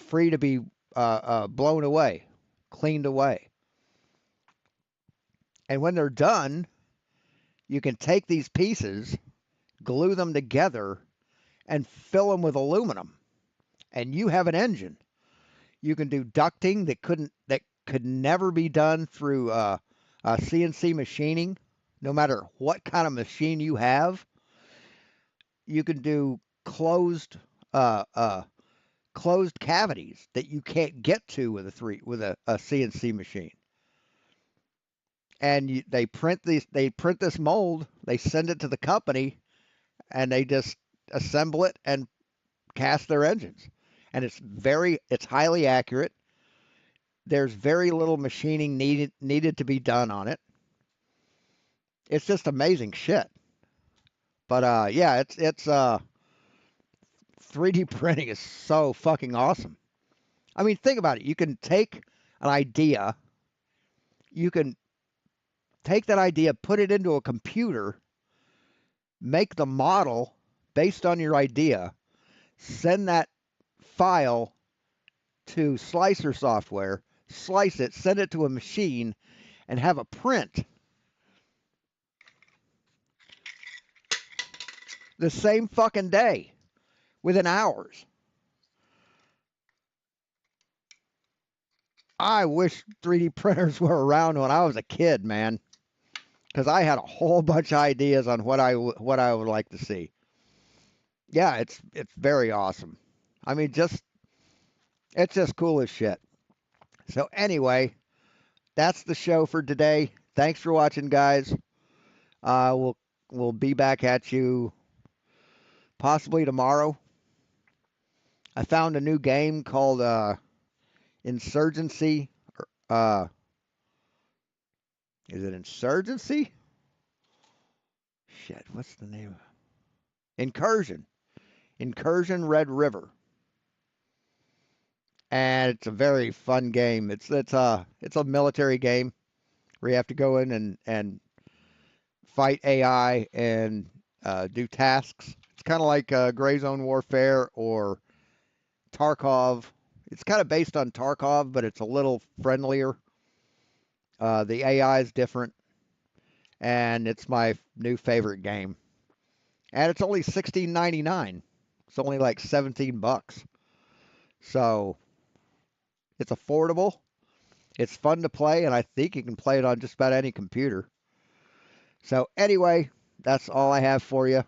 free to be blown away, cleaned away. And when they're done, you can take these pieces, glue them together, and fill them with aluminum, and you have an engine. You can do ducting that could never be done through CNC machining, no matter what kind of machine you have. You can do uh, uh, closed cavities that you can't get to with a CNC machine. And they print this mold, they send it to the company, and they just assemble it and cast their engines. And it's highly accurate. There's very little machining needed to be done on it. It's just amazing shit. But yeah, it's 3D printing is so fucking awesome. I mean, think about it. You can take an idea, you can take that idea, put it into a computer, make the model based on your idea, send that file to slicer software, slice it, send it to a machine, and have a print the same fucking day within hours. I wish 3D printers were around when I was a kid, man, because I had a whole bunch of ideas on what I would like to see. Yeah, it's very awesome. I mean, it's just cool as shit. So anyway, that's the show for today. Thanks for watching, guys. We'll we'll be back at you possibly tomorrow. I found a new game called Insurgency. Uh, is it Insurgency? Shit, what's the name? Incursion. Incursion Red River. And it's a very fun game. It's a military game where you have to go in and fight AI and do tasks. It's kind of like Gray Zone Warfare or Tarkov. It's kind of based on Tarkov, but it's a little friendlier. The AI is different, and it's my new favorite game. And it's only $16.99. It's only like $17. So it's affordable. It's fun to play, and I think you can play it on just about any computer. So anyway, that's all I have for you.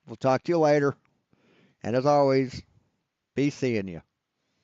We'll talk to you later. And as always, be seeing you.